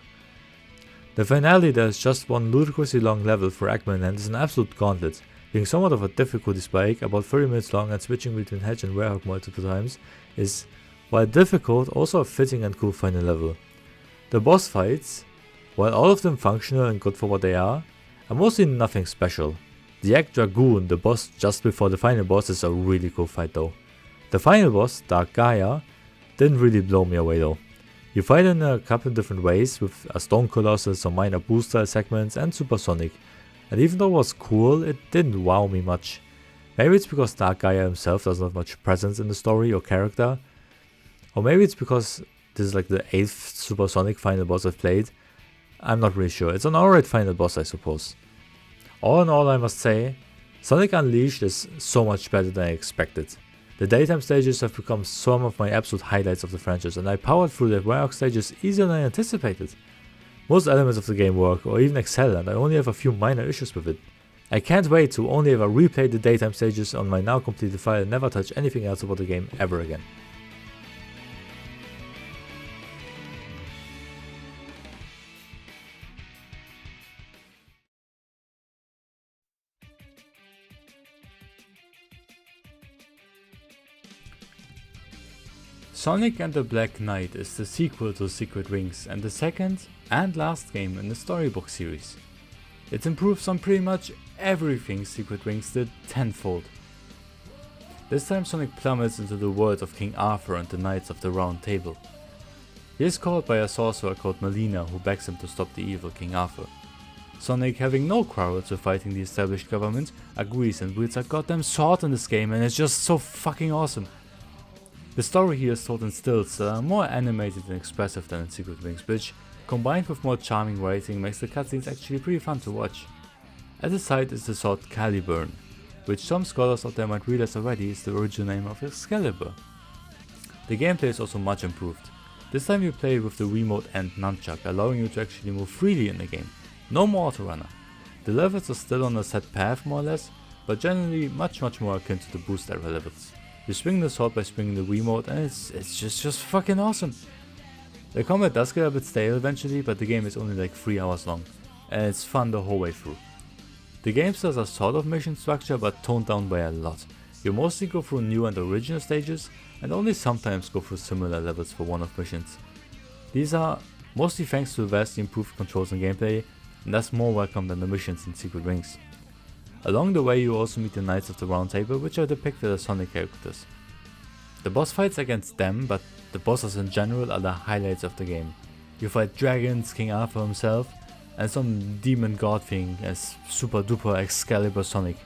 The finale, there is just one ludicrously long level for Eggman and is an absolute gauntlet, being somewhat of a difficulty spike, about 30 minutes long, and switching between Hedge and Hedgehog multiple times is, while difficult, also a fitting and cool final level. The boss fights, while all of them functional and good for what they are mostly nothing special. The Egg Dragoon, the boss just before the final boss, is a really cool fight though. The final boss, Dark Gaia, didn't really blow me away though. You fight in a couple different ways, with a Stone Colossus, some minor boost-style segments, and Supersonic, and even though it was cool, it didn't wow me much. Maybe it's because Dark Gaia himself doesn't have much presence in the story or character, or maybe it's because this is like the 8th Supersonic final boss I've played. I'm not really sure. It's an alright final boss, I suppose. All in all, I must say, Sonic Unleashed is so much better than I expected. The daytime stages have become some of my absolute highlights of the franchise, and I powered through the Hedgehog stages easier than I anticipated. Most elements of the game work or even excel, and I only have a few minor issues with it. I can't wait to only ever replay the daytime stages on my now completed file and never touch anything else about the game ever again. Sonic and the Black Knight is the sequel to Secret Rings and the second and last game in the storybook series. It improves on pretty much everything Secret Rings did tenfold. This time Sonic plummets into the world of King Arthur and the Knights of the Round Table. He is called by a sorcerer called Melina, who begs him to stop the evil King Arthur. Sonic, having no quarrels with fighting the established government, agrees and wields a goddamn sword in this game, and it's just so fucking awesome. The story here is told in stills that are more animated and expressive than in Secret Rings, which, combined with more charming writing, makes the cutscenes actually pretty fun to watch. At the side is the sword Caliburn, which some scholars out there might realize already is the original name of Excalibur. The gameplay is also much improved. This time you play with the Wiimote and Nunchuck, allowing you to actually move freely in the game. No more autorunner. The levels are still on a set path more or less, but generally much more akin to the boost era levels. You swing the sword by swinging the Wiimote, and it's just fucking awesome. The combat does get a bit stale eventually, but the game is only like 3 hours long, and it's fun the whole way through. The game still has a sort of mission structure, but toned down by a lot. You mostly go through new and original stages, and only sometimes go through similar levels for one-off missions. These are mostly thanks to vastly improved controls and gameplay, and thus more welcome than the missions in Secret Rings. Along the way you also meet the Knights of the Round Table, which are depicted as Sonic characters. The boss fights against them, but the bosses in general are the highlights of the game. You fight dragons, King Arthur himself, and some demon god thing as super duper Excalibur Sonic.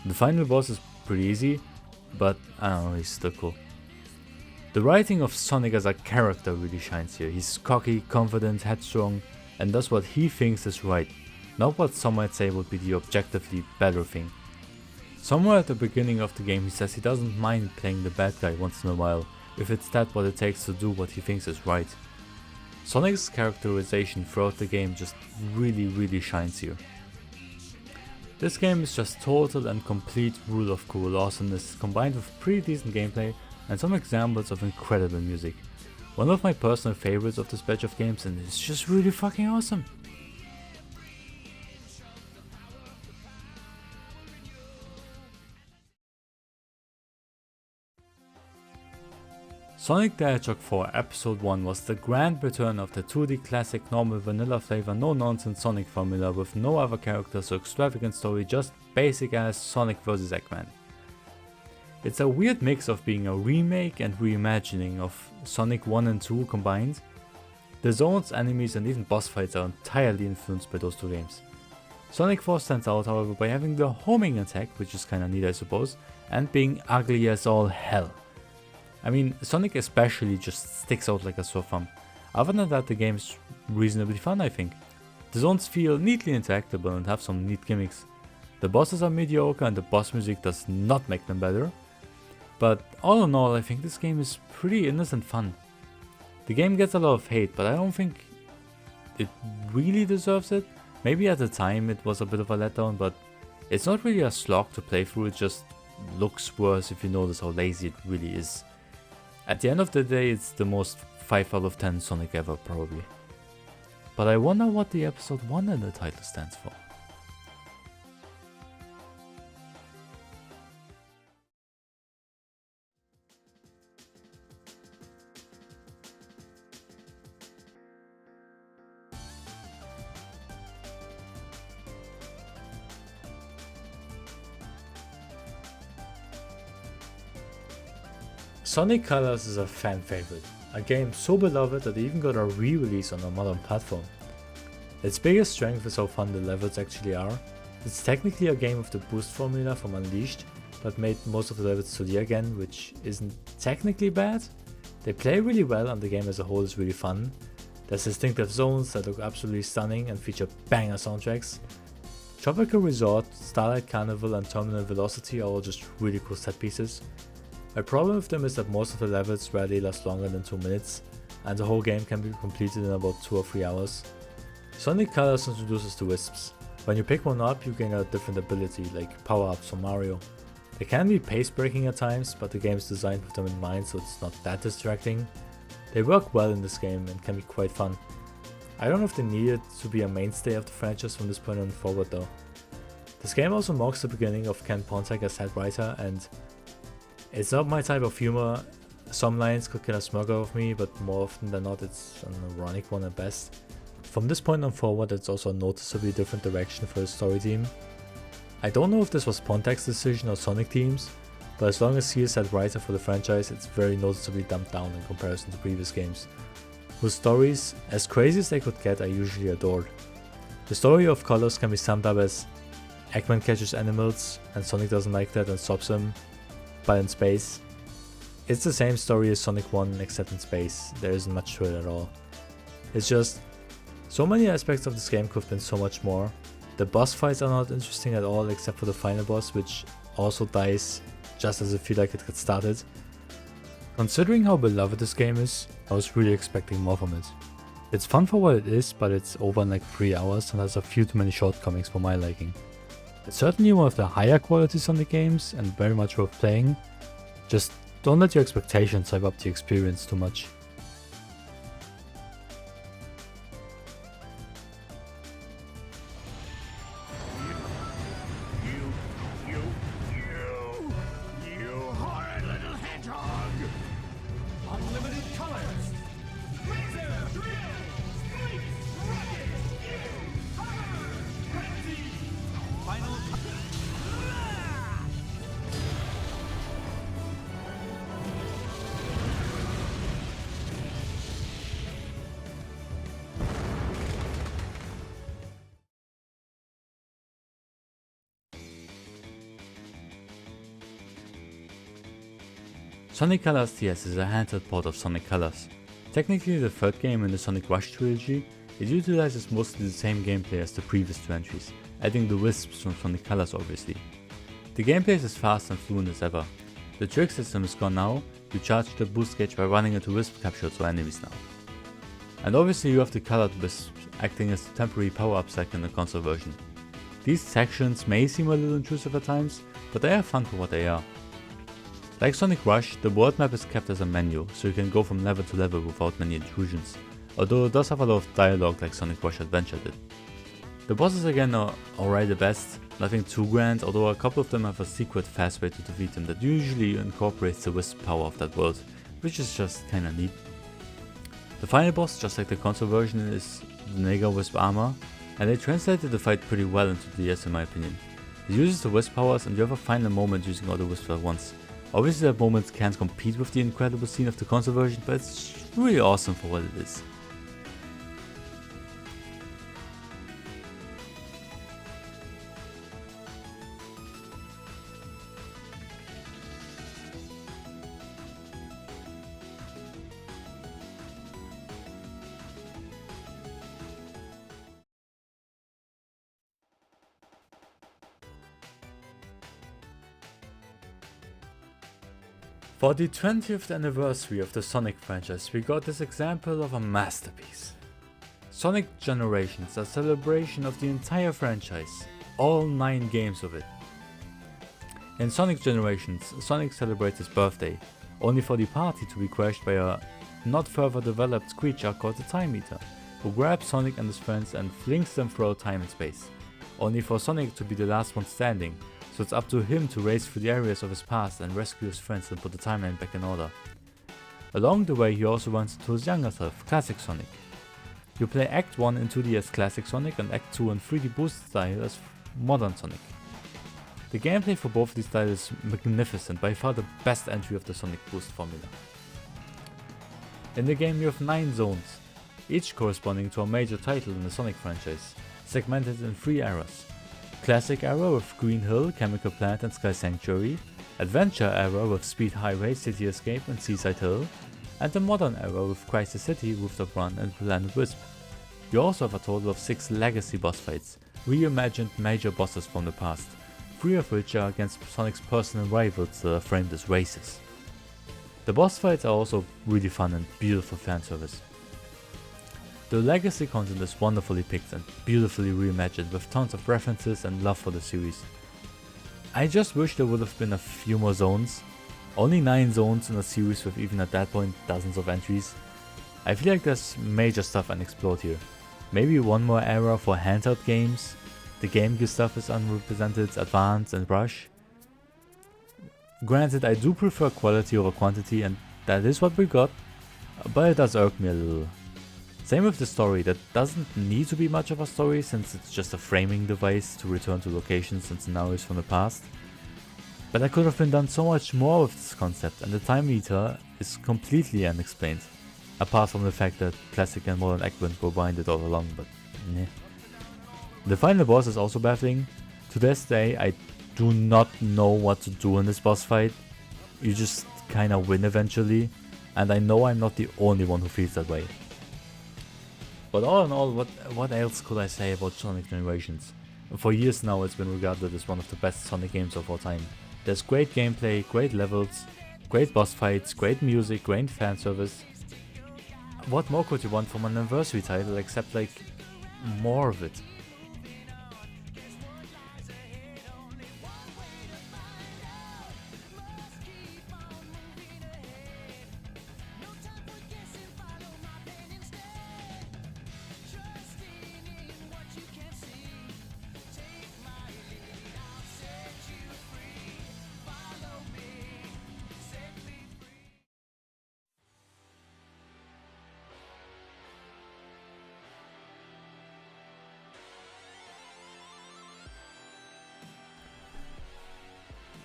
The final boss is pretty easy, but I don't know, he's still cool. The writing of Sonic as a character really shines here. He's cocky, confident, headstrong, and does what he thinks is right. Not what some might say would be the objectively better thing. Somewhere at the beginning of the game he says he doesn't mind playing the bad guy once in a while, if it's that what it takes to do what he thinks is right. Sonic's characterization throughout the game just really shines here. This game is just total and complete rule of cool awesomeness, combined with pretty decent gameplay and some examples of incredible music. One of my personal favorites of this batch of games, and it's just really fucking awesome. Sonic the Hedgehog 4 Episode 1 was the grand return of the 2D classic normal vanilla flavor no nonsense Sonic formula with no other characters or extravagant story, just basic ass Sonic vs Eggman. It's a weird mix of being a remake and reimagining of Sonic 1 and 2 combined. The zones, enemies and even boss fights are entirely influenced by those two games. Sonic 4 stands out however by having the homing attack, which is kinda neat I suppose, and being ugly as all hell. I mean, Sonic especially just sticks out like a sore thumb. Other than that, the game is reasonably fun I think. The zones feel neatly interactable and have some neat gimmicks. The bosses are mediocre and the boss music does not make them better. But all in all, I think this game is pretty innocent fun. The game gets a lot of hate, but I don't think it really deserves it. Maybe at the time it was a bit of a letdown, but it's not really a slog to play through, it just looks worse if you notice how lazy it really is. At the end of the day, it's the most 5 out of 10 Sonic ever probably. But I wonder what the episode 1 in the title stands for. Sonic Colors is a fan favorite, a game so beloved that it even got a re-release on a modern platform. Its biggest strength is how fun the levels actually are. It's technically a game of the boost formula from Unleashed, but made most of the levels 2D again, which isn't technically bad. They play really well and the game as a whole is really fun. There's distinctive zones that look absolutely stunning and feature banger soundtracks. Tropical Resort, Starlight Carnival and Terminal Velocity are all just really cool set pieces. My problem with them is that most of the levels rarely last longer than 2 minutes, and the whole game can be completed in about 2 or 3 hours. Sonic Colors introduces the Wisps. When you pick one up, you gain a different ability, like power-ups from Mario. They can be pace-breaking at times, but the game is designed with them in mind, so it's not that distracting. They work well in this game and can be quite fun. I don't know if they need it to be a mainstay of the franchise from this point on forward though. This game also marks the beginning of Ken Pontek as head writer, and it's not my type of humor. Some lines could get a smirk out of me, but more often than not it's an ironic one at best. From this point on forward, it's also a noticeably different direction for the story team. I don't know if this was Pontek's decision or Sonic Team's, but as long as he is head writer for the franchise, it's very noticeably dumbed down in comparison to previous games, whose stories, as crazy as they could get, I usually adored. The story of Colors can be summed up as Eggman catches animals and Sonic doesn't like that and stops him, but in space. It's the same story as Sonic 1 except in space, there isn't much to it at all. It's just, so many aspects of this game could have been so much more. The boss fights are not interesting at all except for the final boss, which also dies just as I feel like it got started. Considering how beloved this game is, I was really expecting more from it. It's fun for what it is, but it's over in like 3 hours and has a few too many shortcomings for my liking. It's certainly one of the higher quality Sonic games and very much worth playing. Just don't let your expectations hype up the experience too much. You horrid little hedgehog! Unlimited colors! Laser, drill, streak, rocket, fire, frenzy, final Sonic Colors TS is a handheld port of Sonic Colors. Technically the third game in the Sonic Rush trilogy, it utilizes mostly the same gameplay as the previous 2 entries, adding the Wisps from Sonic Colors obviously. The gameplay is as fast and fluent as ever. The trick system is gone now, you charge the boost gauge by running into Wisp captures or enemies now. And obviously you have the colored Wisps acting as the temporary power-ups like in the console version. These sections may seem a little intrusive at times, but they are fun for what they are. Like Sonic Rush, the world map is kept as a menu, so you can go from level to level without many intrusions, although it does have a lot of dialogue like Sonic Rush Adventure did. The bosses again are alright at best, nothing too grand, although a couple of them have a secret fast way to defeat them that usually incorporates the Wisp power of that world, which is just kinda neat. The final boss, just like the console version, is the Nega Wisp armor, and they translated the fight pretty well into DS in my opinion. It uses the Wisp powers and you have a final moment using all the Wisps at once. Obviously that moment can't compete with the incredible scene of the console version, but it's really awesome for what it is. For the 20th anniversary of the Sonic franchise, we got this example of a masterpiece. Sonic Generations, a celebration of the entire franchise, all 9 games of it. In Sonic Generations, Sonic celebrates his birthday, only for the party to be crashed by a not further developed creature called the Time Eater, who grabs Sonic and his friends and flings them throughout time and space, only for Sonic to be the last one standing, so it's up to him to race through the areas of his past and rescue his friends and put the timeline back in order. Along the way he also runs into his younger self, Classic Sonic. You play Act 1 in 2D as Classic Sonic and Act 2 in 3D boost style as Modern Sonic. The gameplay for both of these styles is magnificent, by far the best entry of the Sonic Boost formula. In the game you have 9 zones, each corresponding to a major title in the Sonic franchise, segmented in 3 eras. Classic era with Green Hill, Chemical Plant and Sky Sanctuary, Adventure era with Speed Highway, City Escape and Seaside Hill, and the Modern era with Crisis City, Rooftop Run and Planet Wisp. You also have a total of 6 legacy boss fights, reimagined major bosses from the past, 3 of which are against Sonic's personal rivals that are framed as races. The boss fights are also really fun and beautiful fan service. The legacy content is wonderfully picked and beautifully reimagined with tons of references and love for the series. I just wish there would have been a few more zones. Only 9 zones in a series with, even at that point, dozens of entries. I feel like there's major stuff unexplored here. Maybe one more era for handheld games. The Game Gear stuff is unrepresented, Advance and Rush. Granted, I do prefer quality over quantity and that is what we got, but it does irk me a little. Same with the story, that doesn't need to be much of a story since it's just a framing device to return to locations and scenarios from the past. But that could have been done so much more with this concept, and the Time Eater is completely unexplained, apart from the fact that Classic and Modern Equipment were binded all along, but meh. The final boss is also baffling. To this day I do not know what to do in this boss fight. You just kinda win eventually, and I know I'm not the only one who feels that way. But all in all, what else could I say about Sonic Generations? For years now it's been regarded as one of the best Sonic games of all time. There's great gameplay, great levels, great boss fights, great music, great fan service. What more could you want from an anniversary title except like more of it?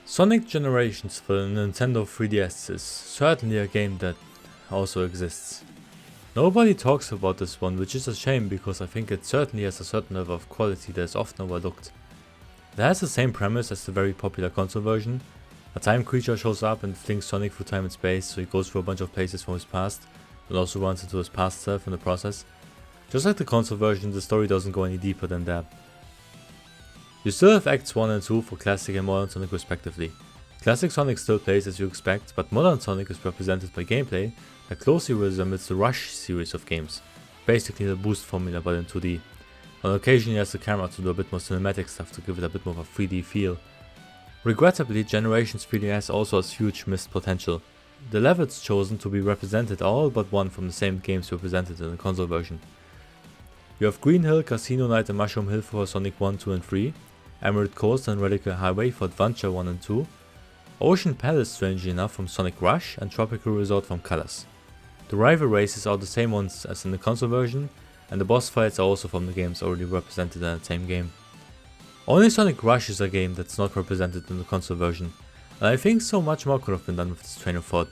Sonic Generations for the Nintendo 3DS is certainly a game that also exists. Nobody talks about this one, which is a shame because I think it certainly has a certain level of quality that is often overlooked. It has the same premise as the very popular console version. A time creature shows up and flings Sonic through time and space, so he goes through a bunch of places from his past and also runs into his past self in the process. Just like the console version, the story doesn't go any deeper than that. You still have Acts 1 and 2 for Classic and Modern Sonic respectively. Classic Sonic still plays as you expect, but Modern Sonic is represented by gameplay that closely resembles the Rush series of games, basically the boost formula but in 2D. On occasion he has the camera to do a bit more cinematic stuff to give it a bit more of a 3D feel. Regrettably, Generations 3DS also has huge missed potential. The levels chosen to be represented are all but one from the same games represented in the console version. You have Green Hill, Casino Night and Mushroom Hill for Sonic 1, 2 and 3, Emerald Coast and Radical Highway for Adventure 1 and 2, Ocean Palace strangely enough from Sonic Rush and Tropical Resort from Colors. The rival races are the same ones as in the console version, and the boss fights are also from the games already represented in the same game. Only Sonic Rush is a game that's not represented in the console version, and I think so much more could have been done with this train of thought.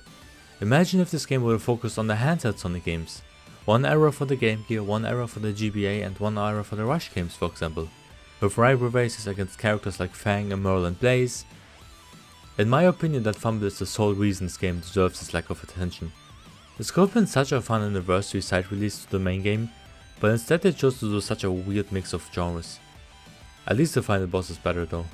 Imagine if this game would have focused on the handheld Sonic games. One era for the Game Gear, one era for the GBA and one era for the Rush games for example, with rival races against characters like Fang, Emerald and Blaze. In my opinion, that fumble is the sole reason this game deserves this lack of attention. This could have been such a fun anniversary side release to the main game, but instead they chose to do such a weird mix of genres. At least the final boss is better though.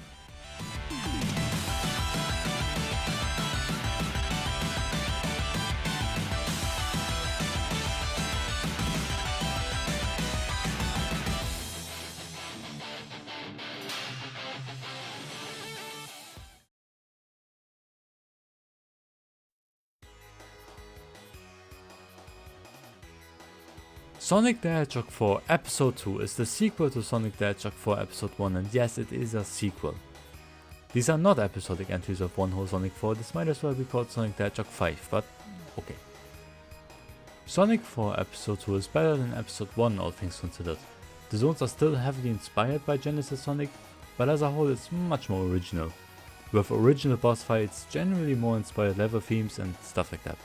Sonic the Hedgehog 4 Episode 2 is the sequel to Sonic the Hedgehog 4 Episode 1, and yes, it is a sequel. These are not episodic entries of one whole Sonic 4, this might as well be called Sonic the Hedgehog 5, but okay. Sonic 4 Episode 2 is better than Episode 1, all things considered. The zones are still heavily inspired by Genesis Sonic, but as a whole it's much more original. With original boss fights, generally more inspired level themes and stuff like that.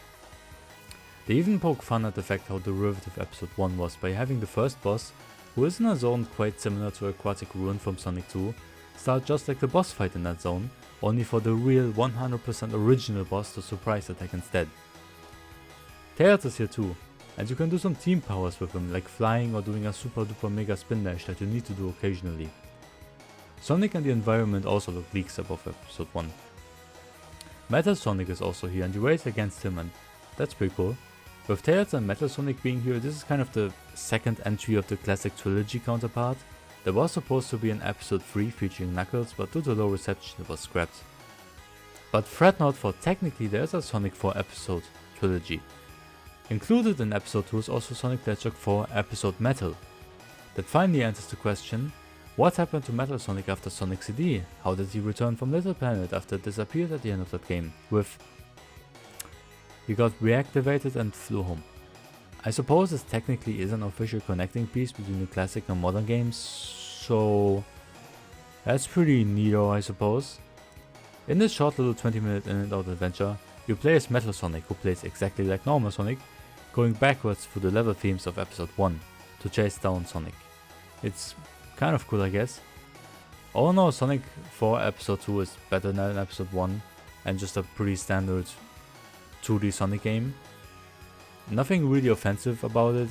They even poke fun at the fact how derivative Episode 1 was by having the first boss, who is in a zone quite similar to Aquatic Ruin from Sonic 2, start just like the boss fight in that zone, only for the real 100% original boss to surprise attack instead. Tails is here too, and you can do some team powers with him, like flying or doing a super duper mega spin dash that you need to do occasionally. Sonic and the environment also look leagues above Episode 1. Metal Sonic is also here and you race against him, and that's pretty cool. With Tails and Metal Sonic being here, this is kind of the second entry of the classic trilogy counterpart. There was supposed to be an Episode 3 featuring Knuckles, but due to low reception it was scrapped. But fret not, for technically there's a Sonic 4 episode trilogy. Included in Episode 2 is also Sonic the Hedgehog 4 Episode Metal. That finally answers the question, what happened to Metal Sonic after Sonic CD? How did he return from Little Planet after it disappeared at the end of that game? He got reactivated and flew home. I suppose this technically is an official connecting piece between the classic and modern games, so that's pretty neato, I suppose. In this short little 20-minute in and out adventure, you play as Metal Sonic, who plays exactly like normal Sonic, going backwards through the level themes of Episode 1 to chase down Sonic. It's kind of cool, I guess. All in all, Sonic 4 Episode 2 is better than Episode 1 and just a pretty standard 2D Sonic game. Nothing really offensive about it.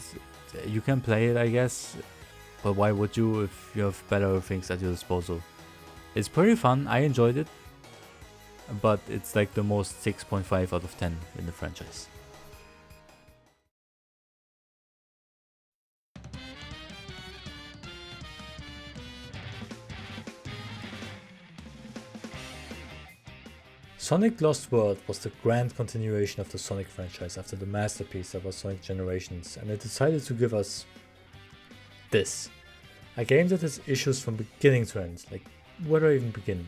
You can play it, I guess, but why would you if you have better things at your disposal? It's pretty fun, I enjoyed it, but it's like the most 6.5 out of 10 in the franchise. Sonic Lost World was the grand continuation of the Sonic franchise after the masterpiece that was Sonic Generations, and it decided to give us this. A game that has issues from beginning to end, like where do I even begin?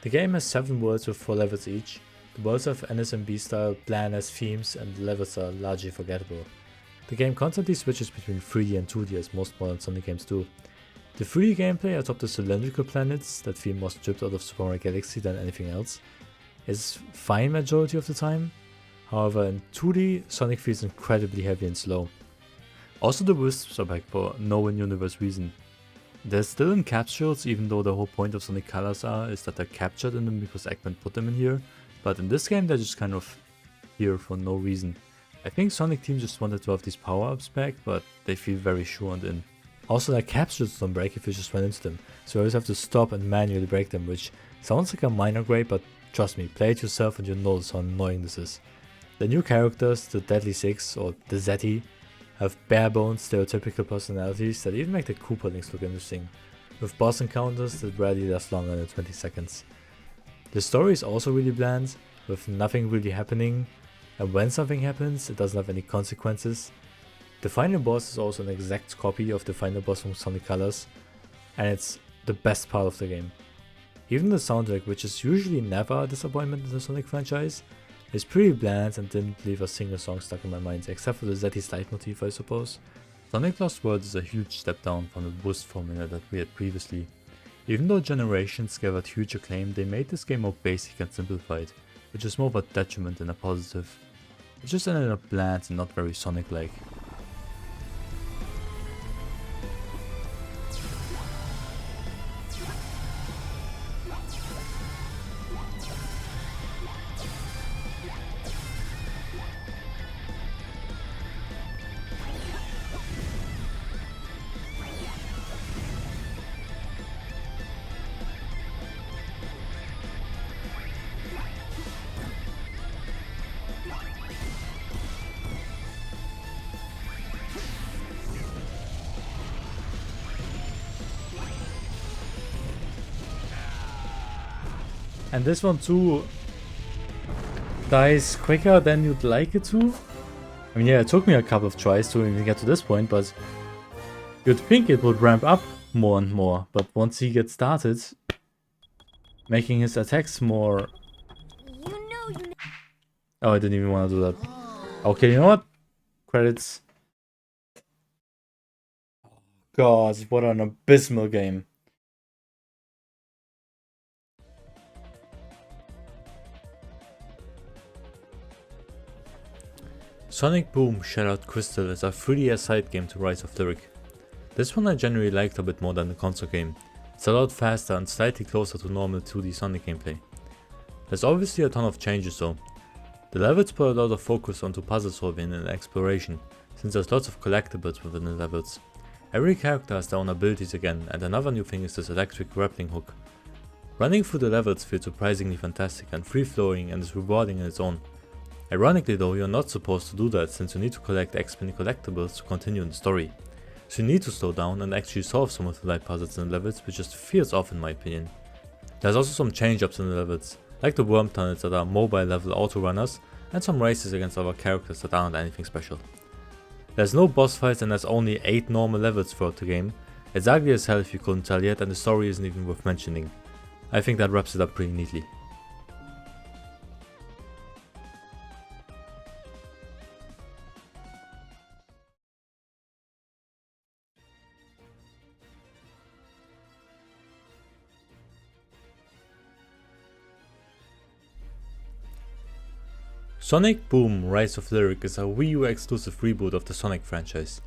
The game has 7 worlds with 4 levels each. The worlds have NSMB style bland as themes and the levels are largely forgettable. The game constantly switches between 3D and 2D as most modern Sonic games do. The 3D gameplay atop the cylindrical planets that feel more stripped out of Super Mario Galaxy than anything else is fine majority of the time. However, in 2D, Sonic feels incredibly heavy and slow. Also, the wisps are back for no in-universe reason. They're still in capsules, even though the whole point of Sonic Colors is that they're captured in them because Eggman put them in here, but in this game they're just kind of here for no reason. I think Sonic Team just wanted to have these power-ups back, but they feel very shoehorned in. Also, their capsules don't break if you just run into them, so you always have to stop and manually break them, which sounds like a minor gripe, but trust me, play it yourself and you'll notice how annoying this is. The new characters, the Deadly Six or the Zeti, have bare-bones stereotypical personalities that even make the Koopa links look interesting, with boss encounters that rarely last longer than 20 seconds. The story is also really bland, with nothing really happening, and when something happens, it doesn't have any consequences. The final boss is also an exact copy of the final boss from Sonic Colors, and it's the best part of the game. Even the soundtrack, which is usually never a disappointment in the Sonic franchise, is pretty bland and didn't leave a single song stuck in my mind, except for the Zeti slide motif, I suppose. Sonic Lost World is a huge step down from the boost formula that we had previously. Even though Generations gathered huge acclaim, they made this game more basic and simplified, which is more of a detriment than a positive. It just ended up bland and not very Sonic-like. And this one too dies quicker than you'd like it to. I mean, yeah, it took me a couple of tries to even get to this point, but you'd think it would ramp up more and more. But once he gets started, making his attacks more... Oh, I didn't even want to do that. Okay, you know what? Credits. God, what an abysmal game. Sonic Boom Shattered Crystal is a 3D side game to Rise of Lyric. This one I generally liked a bit more than the console game. It's a lot faster and slightly closer to normal 2D Sonic gameplay. There's obviously a ton of changes though. The levels put a lot of focus onto puzzle solving and exploration, since there's lots of collectibles within the levels. Every character has their own abilities again, and another new thing is this electric grappling hook. Running through the levels feels surprisingly fantastic and free-flowing and is rewarding in its own. Ironically though, you're not supposed to do that since you need to collect X many collectibles to continue in the story. So you need to slow down and actually solve some of the light puzzles in the levels, which just feels off in my opinion. There's also some change-ups in the levels, like the worm tunnels that are mobile level auto runners, and some races against other characters that aren't anything special. There's no boss fights and there's only 8 normal levels throughout the game. It's ugly as hell if you couldn't tell yet, and the story isn't even worth mentioning. I think that wraps it up pretty neatly. Sonic Boom Rise of Lyric is a Wii U exclusive reboot of the Sonic franchise.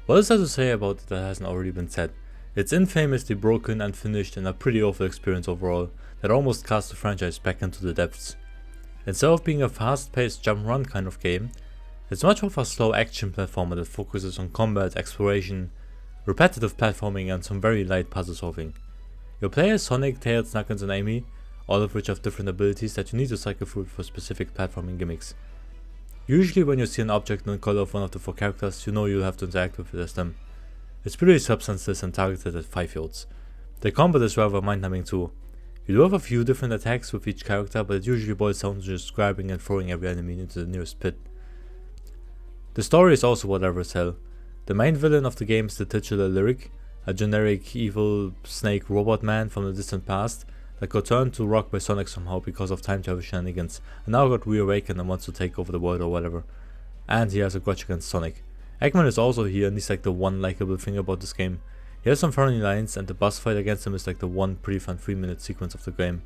What is there to say about it that hasn't already been said? It's infamously broken and finished in a pretty awful experience overall that almost cast the franchise back into the depths. Instead of being a fast-paced jump run kind of game, it's much of a slow action platformer that focuses on combat, exploration, repetitive platforming and some very light puzzle solving. You play as Sonic, Tails, Knuckles and Amy, all of which have different abilities that you need to cycle through for specific platforming gimmicks. Usually when you see an object in the color of one of the 4 characters, you know you'll have to interact with it as them. It's pretty substanceless and targeted at 5-year-olds. The combat is rather mind-numbing too. You do have a few different attacks with each character, but it usually boils down to just grabbing and throwing every enemy into the nearest pit. The story is also whatever as hell. The main villain of the game is the titular Lyric, a generic evil snake robot man from the distant past that got turned to rock by Sonic somehow because of time travel shenanigans and now got reawakened and wants to take over the world or whatever. And he has a grudge against Sonic. Eggman is also here and he's like the one likable thing about this game. He has some funny lines and the boss fight against him is like the one pretty fun 3-minute sequence of the game.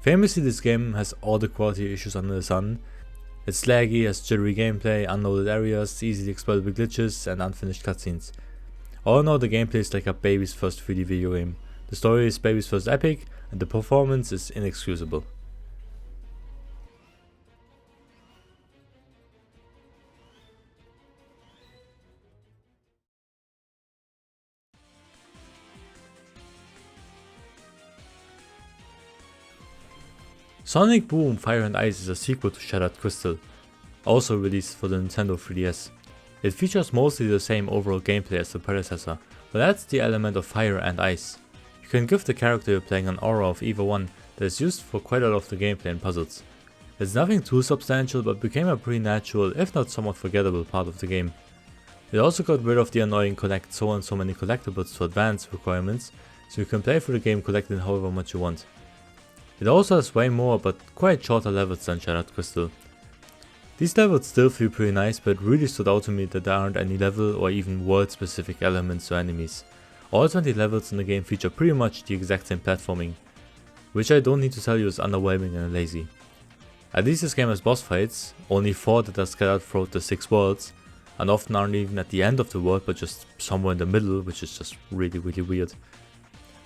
Famously, this game has all the quality issues under the sun. It's laggy, has jittery gameplay, unloaded areas, easily exploitable glitches and unfinished cutscenes. All in all, the gameplay is like a baby's first 3D video game. The story is baby's first epic, and the performance is inexcusable. Sonic Boom Fire and Ice is a sequel to Shattered Crystal, also released for the Nintendo 3DS. It features mostly the same overall gameplay as the predecessor, but adds the element of fire and ice. You can give the character you're playing an aura of either one that is used for quite a lot of the gameplay and puzzles. It's nothing too substantial but became a pretty natural, if not somewhat forgettable part of the game. It also got rid of the annoying collect so and so many collectibles to advance requirements, so you can play through the game collecting however much you want. It also has way more but quite shorter levels than Shattered Crystal. These levels still feel pretty nice, but it really stood out to me that there aren't any level or even world specific elements or enemies. All 20 levels in the game feature pretty much the exact same platforming, which I don't need to tell you is underwhelming and lazy. At least this game has boss fights, only 4 that are scattered throughout the 6 worlds, and often aren't even at the end of the world but just somewhere in the middle, which is just really weird.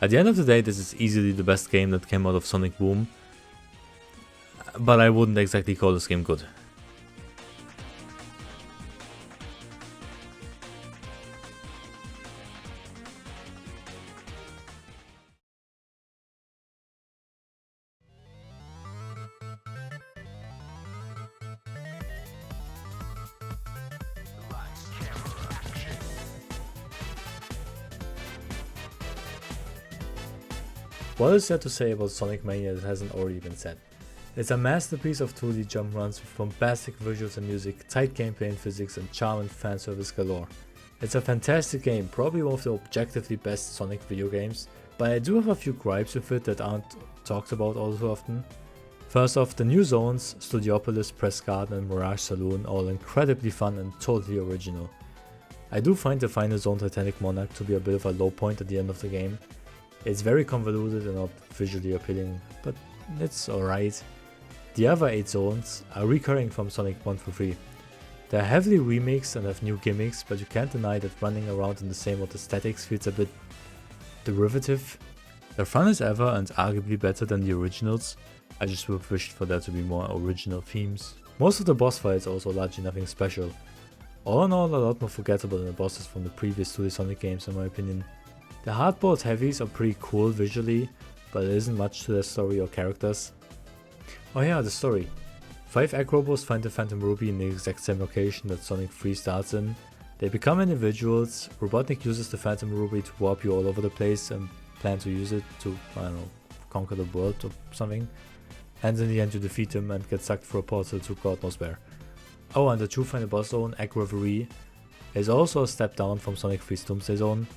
At the end of the day, this is easily the best game that came out of Sonic Boom, but I wouldn't exactly call this game good. What is there to say about Sonic Mania that hasn't already been said? It's a masterpiece of 2D jump runs with bombastic visuals and music, tight gameplay and physics, and charm and fanservice galore. It's a fantastic game, probably one of the objectively best Sonic video games, but I do have a few gripes with it that aren't talked about all too often. First off, the new zones, Studiopolis, Press Garden and Mirage Saloon, all incredibly fun and totally original. I do find the final zone, Titanic Monarch, to be a bit of a low point at the end of the game. It's very convoluted and not visually appealing, but it's alright. The other 8 zones are recurring from Sonic 1 through 3. They're heavily remixed and have new gimmicks, but you can't deny that running around in the same old aesthetics feels a bit derivative. They're fun as ever and arguably better than the originals. I just would have wished for there to be more original themes. Most of the boss fights are also largely nothing special. All in all, a lot more forgettable than the bosses from the previous 2D Sonic games in my opinion. The hardboiled heavies are pretty cool visually, but there isn't much to their story or characters. Oh yeah, the story. 5 Acrobos find the Phantom Ruby in the exact same location that Sonic 3 starts in. They become individuals. Robotnik uses the Phantom Ruby to warp you all over the place and plan to use it to, I don't know, conquer the world or something. And in the end you defeat him and get sucked through a portal to God knows where. Oh, and the true final boss zone, Egg Reverie, is also a step down from Sonic 3's Doomsday Zone.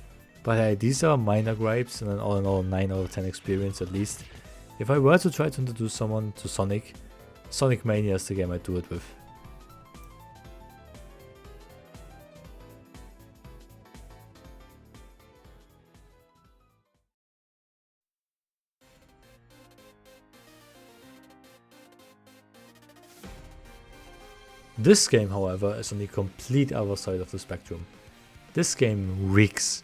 But hey, these are minor gripes and an all in all 9 out of 10 experience at least. If I were to try to introduce someone to Sonic, Sonic Mania is the game I'd do it with. This game, however, is on the complete other side of the spectrum. This game reeks.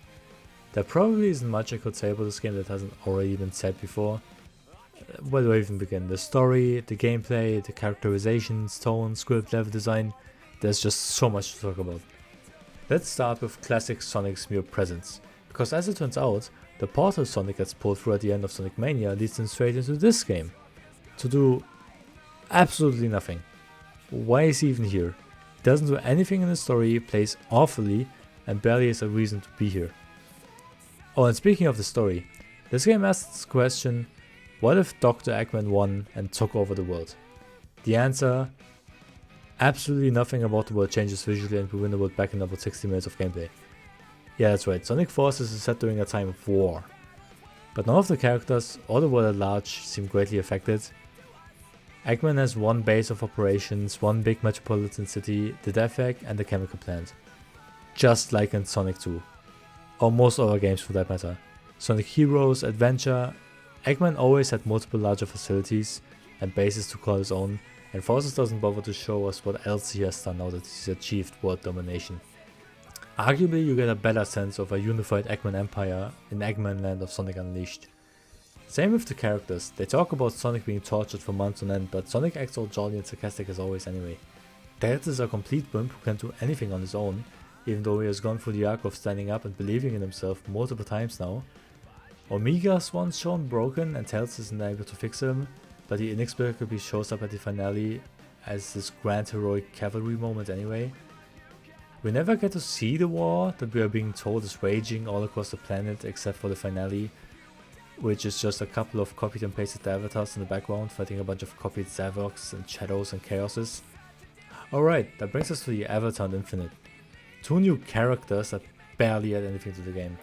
There probably isn't much I could say about this game that hasn't already been said before. Where do I even begin? The story, the gameplay, the characterizations, tone, script, level design, there's just so much to talk about. Let's start with classic Sonic's mere presence, because as it turns out, the portal Sonic gets pulled through at the end of Sonic Mania leads him straight into this game, to do absolutely nothing. Why is he even here? He doesn't do anything in the story, plays awfully, and barely has a reason to be here. Oh, and speaking of the story, this game asks the question, what if Dr. Eggman won and took over the world? The answer, absolutely nothing about the world changes visually and we win the world back in about 60 minutes of gameplay. Yeah, that's right, Sonic Forces is set during a time of war. But none of the characters or the world at large seem greatly affected. Eggman has one base of operations, one big metropolitan city, the Death Egg and the chemical plant. Just like in Sonic 2. Or most other games for that matter. Sonic Heroes, Adventure, Eggman always had multiple larger facilities and bases to call his own, and Forces doesn't bother to show us what else he has done now that he's achieved world domination. Arguably you get a better sense of a unified Eggman empire in Eggman Land of Sonic Unleashed. Same with the characters, they talk about Sonic being tortured for months on end, but Sonic acts all jolly and sarcastic as always anyway. Tails is a complete wimp who can't do anything on his own, even though he has gone through the arc of standing up and believing in himself multiple times now. Omega's once shown broken and Tails isn't able to fix him, but he inexplicably shows up at the finale as this grand heroic cavalry moment anyway. We never get to see the war that we are being told is raging all across the planet except for the finale, which is just a couple of copied and pasted avatars in the background fighting a bunch of copied Zavox and Shadows and Chaoses. Alright, that brings us to the Avatar and Infinite. 2 new characters that barely add anything to the game.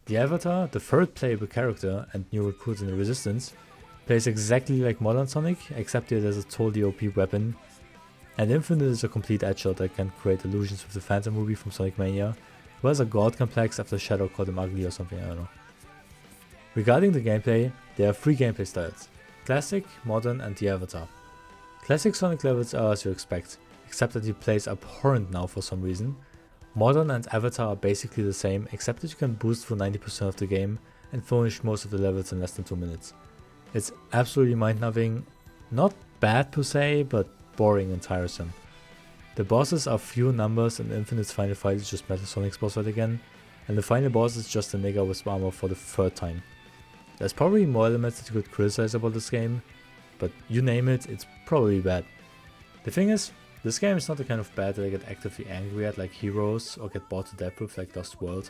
The Avatar, the third playable character and new recruit in the Resistance, plays exactly like modern Sonic, except it has a totally OP weapon. And Infinite is a complete headshot that can create illusions with the Phantom Ruby from Sonic Mania, who has a god complex after Shadow called him ugly or something, I don't know. Regarding the gameplay, there are 3 gameplay styles, Classic, Modern and the Avatar. Classic Sonic levels are as you expect, except that he plays abhorrent now for some reason. Modern and Avatar are basically the same, except that you can boost for 90% of the game and finish most of the levels in less than 2 minutes. It's absolutely mind-numbing, not bad per se, but boring and tiresome. The bosses are few numbers and Infinite's final fight is just Metal Sonic's boss fight again, and the final boss is just a nigger with armor for the 3rd time. There's probably more elements that you could criticize about this game, but you name it, it's probably bad. The thing is, this game is not the kind of bad that I get actively angry at like Heroes or get bored to death with like Lost World.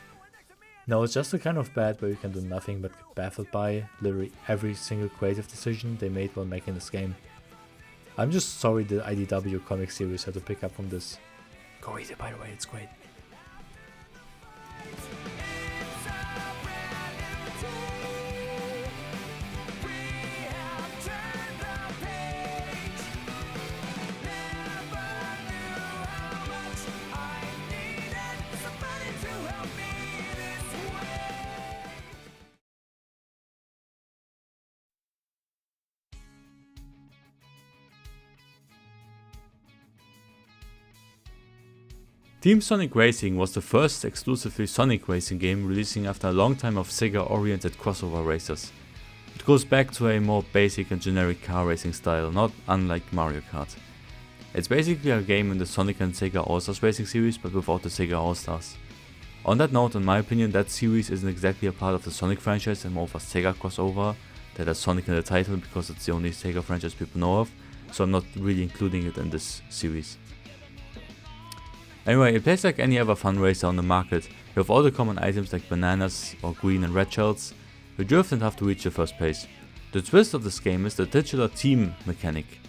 No, it's just the kind of bad where you can do nothing but get baffled by literally every single creative decision they made while making this game. I'm just sorry the IDW comic series had to pick up from this. Go read it, by the way, it's great. Team Sonic Racing was the first exclusively Sonic racing game releasing after a long time of Sega-oriented crossover races. It goes back to a more basic and generic car racing style, not unlike Mario Kart. It's basically a game in the Sonic and Sega All-Stars racing series, but without the Sega All-Stars. On that note, in my opinion, that series isn't exactly a part of the Sonic franchise and more of a Sega crossover that has Sonic in the title because it's the only Sega franchise people know of, so I'm not really including it in this series. Anyway, it plays like any other fun racer on the market. You have all the common items like bananas or green and red shells. You drift and have to reach the first place. The twist of this game is the titular team mechanic.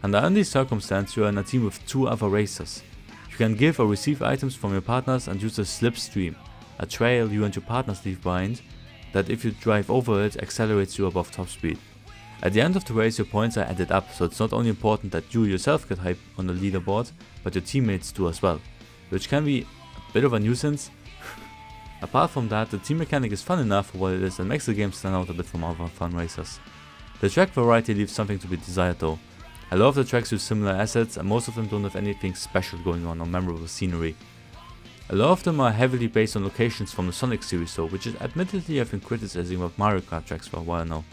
Under any circumstance, you are in a team with 2 other racers. You can give or receive items from your partners and use a slipstream, a trail you and your partners leave behind, that if you drive over it accelerates you above top speed. At the end of the race your points are added up, so it's not only important that you yourself get hype on the leaderboard, but your teammates do as well, which can be a bit of a nuisance. Apart from that, the team mechanic is fun enough for what it is and makes the game stand out a bit from other fun racers. The track variety leaves something to be desired though. A lot of the tracks use similar assets and most of them don't have anything special going on or memorable scenery. A lot of them are heavily based on locations from the Sonic series though, which is admittedly I've been criticizing of Mario Kart tracks for a while now.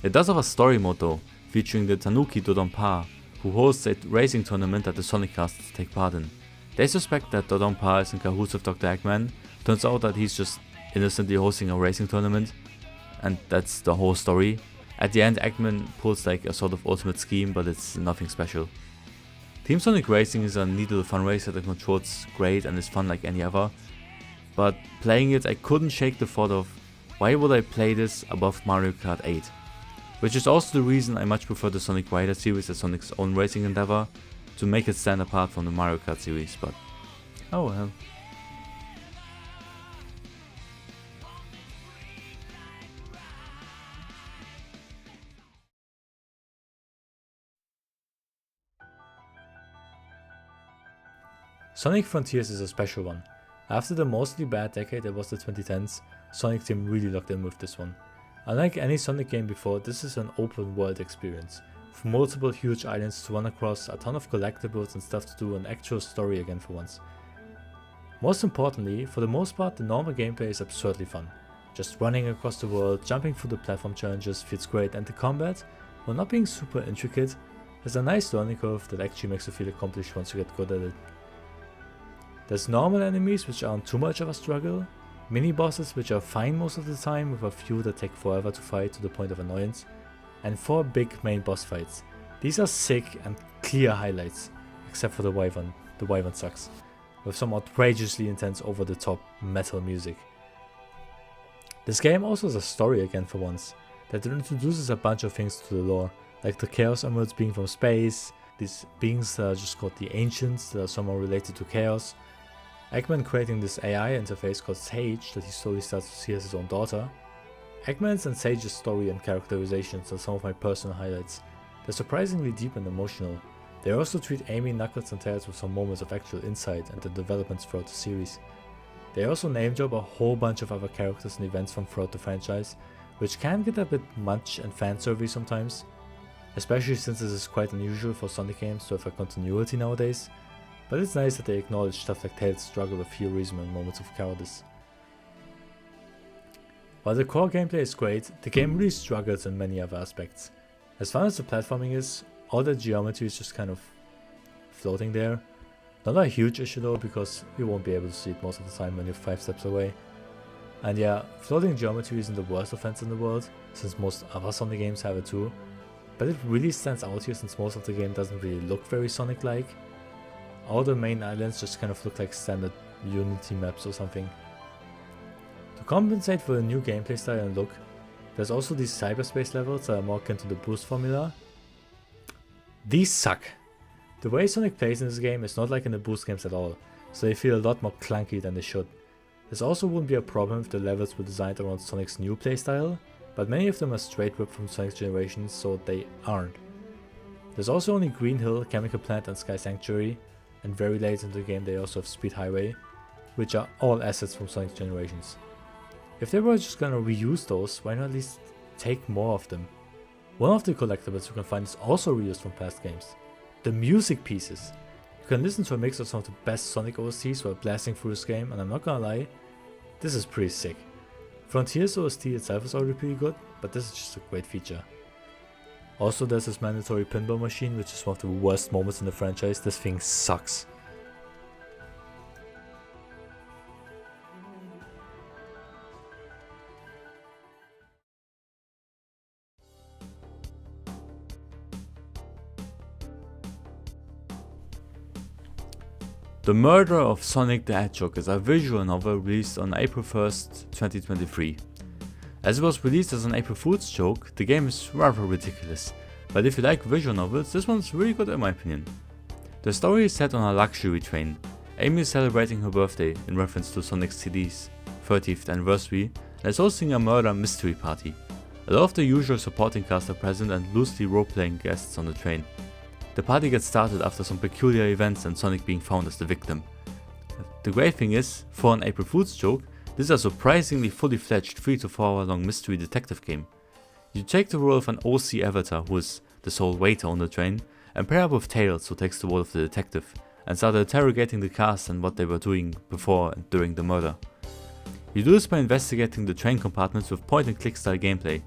It does have a story mode though, featuring the Tanuki Dodonpa, who hosts a racing tournament that the Sonic casts take part in. They suspect that Dodonpa is in cahoots with Dr. Eggman. Turns out that he's just innocently hosting a racing tournament, and that's the whole story. At the end, Eggman pulls like a sort of ultimate scheme, but it's nothing special. Team Sonic Racing is a neat little fun racer that controls great and is fun like any other, but playing it I couldn't shake the thought of why would I play this above Mario Kart 8? Which is also the reason I much prefer the Sonic Rider series as Sonic's own racing endeavor, to make it stand apart from the Mario Kart series, but oh well. Sonic Frontiers is a special one. After the mostly bad decade that was the 2010s, Sonic Team really locked in with this one. Unlike any Sonic game before, this is an open world experience, with multiple huge islands to run across, a ton of collectibles and stuff to do, an actual story again for once. Most importantly, for the most part the normal gameplay is absurdly fun. Just running across the world, jumping through the platform challenges feels great, and the combat, while not being super intricate, has a nice learning curve that actually makes you feel accomplished once you get good at it. There's normal enemies which aren't too much of a struggle, mini bosses which are fine most of the time with a few that take forever to fight to the point of annoyance, and 4 big main boss fights. These are sick and clear highlights, except for the Wyvern. The Wyvern sucks, with some outrageously intense over the top metal music. This game also has a story again for once, that introduces a bunch of things to the lore, like the Chaos Emeralds being from space, these beings that are just called the Ancients that are somehow related to Chaos, Eggman creating this AI interface called Sage that he slowly starts to see as his own daughter. Eggman's and Sage's story and characterizations are some of my personal highlights. They're surprisingly deep and emotional. They also treat Amy, Knuckles and Tails with some moments of actual insight and the developments throughout the series. They also name drop a whole bunch of other characters and events from throughout the franchise, which can get a bit much and fanservy sometimes, especially since this is quite unusual for Sonic games to have a continuity nowadays. But it's nice that they acknowledge stuff like Tails' struggle with heroism and moments of cowardice. While the core gameplay is great, the game really struggles in many other aspects. As fun as the platforming is, all the geometry is just kind of floating there. Not a huge issue though, because you won't be able to see it most of the time when you're 5 steps away. And yeah, floating geometry isn't the worst offense in the world, since most other Sonic games have it too. But it really stands out here since most of the game doesn't really look very Sonic-like. All the main islands just kind of look like standard Unity maps or something. To compensate for the new gameplay style and look, there's also these cyberspace levels that are more akin to the boost formula. These suck. The way Sonic plays in this game is not like in the boost games at all, so they feel a lot more clunky than they should. This also wouldn't be a problem if the levels were designed around Sonic's new playstyle, but many of them are straight ripped from Sonic's generation, so they aren't. There's also only Green Hill, Chemical Plant and Sky Sanctuary, and very late into the game they also have Speed Highway, which are all assets from Sonic's generations. If they were just gonna reuse those, why not at least take more of them? One of the collectibles you can find is also reused from past games. The music pieces. You can listen to a mix of some of the best Sonic OSTs while blasting through this game, and I'm not gonna lie, this is pretty sick. Frontier's OST itself is already pretty good, but this is just a great feature. Also there's this mandatory pinball machine, which is one of the worst moments in the franchise. This thing sucks. The Murder of Sonic the Hedgehog is a visual novel released on April 1st, 2023. As it was released as an April Fool's joke, the game is rather ridiculous, but if you like visual novels, this one's really good in my opinion. The story is set on a luxury train. Amy is celebrating her birthday in reference to Sonic CD's 30th anniversary and is hosting a murder mystery party. A lot of the usual supporting cast are present and loosely role-playing guests on the train. The party gets started after some peculiar events and Sonic being found as the victim. The great thing is, for an April Fool's joke, this is a surprisingly fully fledged 3 to 4 hour long mystery detective game. You take the role of an OC avatar who is the sole waiter on the train, and pair up with Tails who takes the role of the detective, and start interrogating the cast and what they were doing before and during the murder. You do this by investigating the train compartments with point and click style gameplay.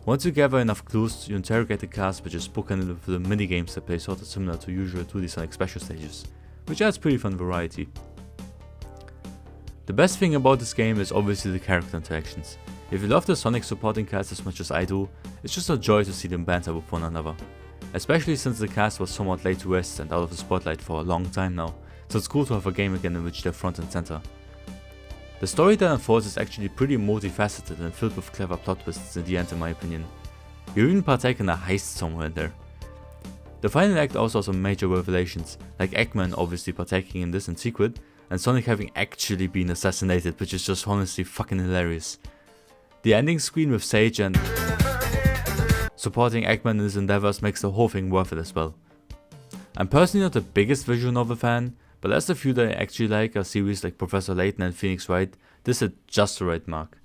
Once you gather enough clues, you interrogate the cast, which is bookended with the minigames that play sort of similar to usual 2D Sonic special stages, which adds pretty fun variety. The best thing about this game is obviously the character interactions. If you love the Sonic supporting cast as much as I do, it's just a joy to see them banter with one another. Especially since the cast was somewhat laid to rest and out of the spotlight for a long time now, so it's cool to have a game again in which they're front and center. The story that unfolds is actually pretty multifaceted and filled with clever plot twists in the end in my opinion. You even partake in a heist somewhere in there. The final act also has some major revelations, like Eggman obviously partaking in this in secret, and Sonic having actually been assassinated, which is just honestly fucking hilarious. The ending screen with Sage and supporting Eggman in his endeavors makes the whole thing worth it as well. I'm personally not the biggest visual novel fan, but as the few that I actually like are series like Professor Layton and Phoenix Wright, this hit just the right mark.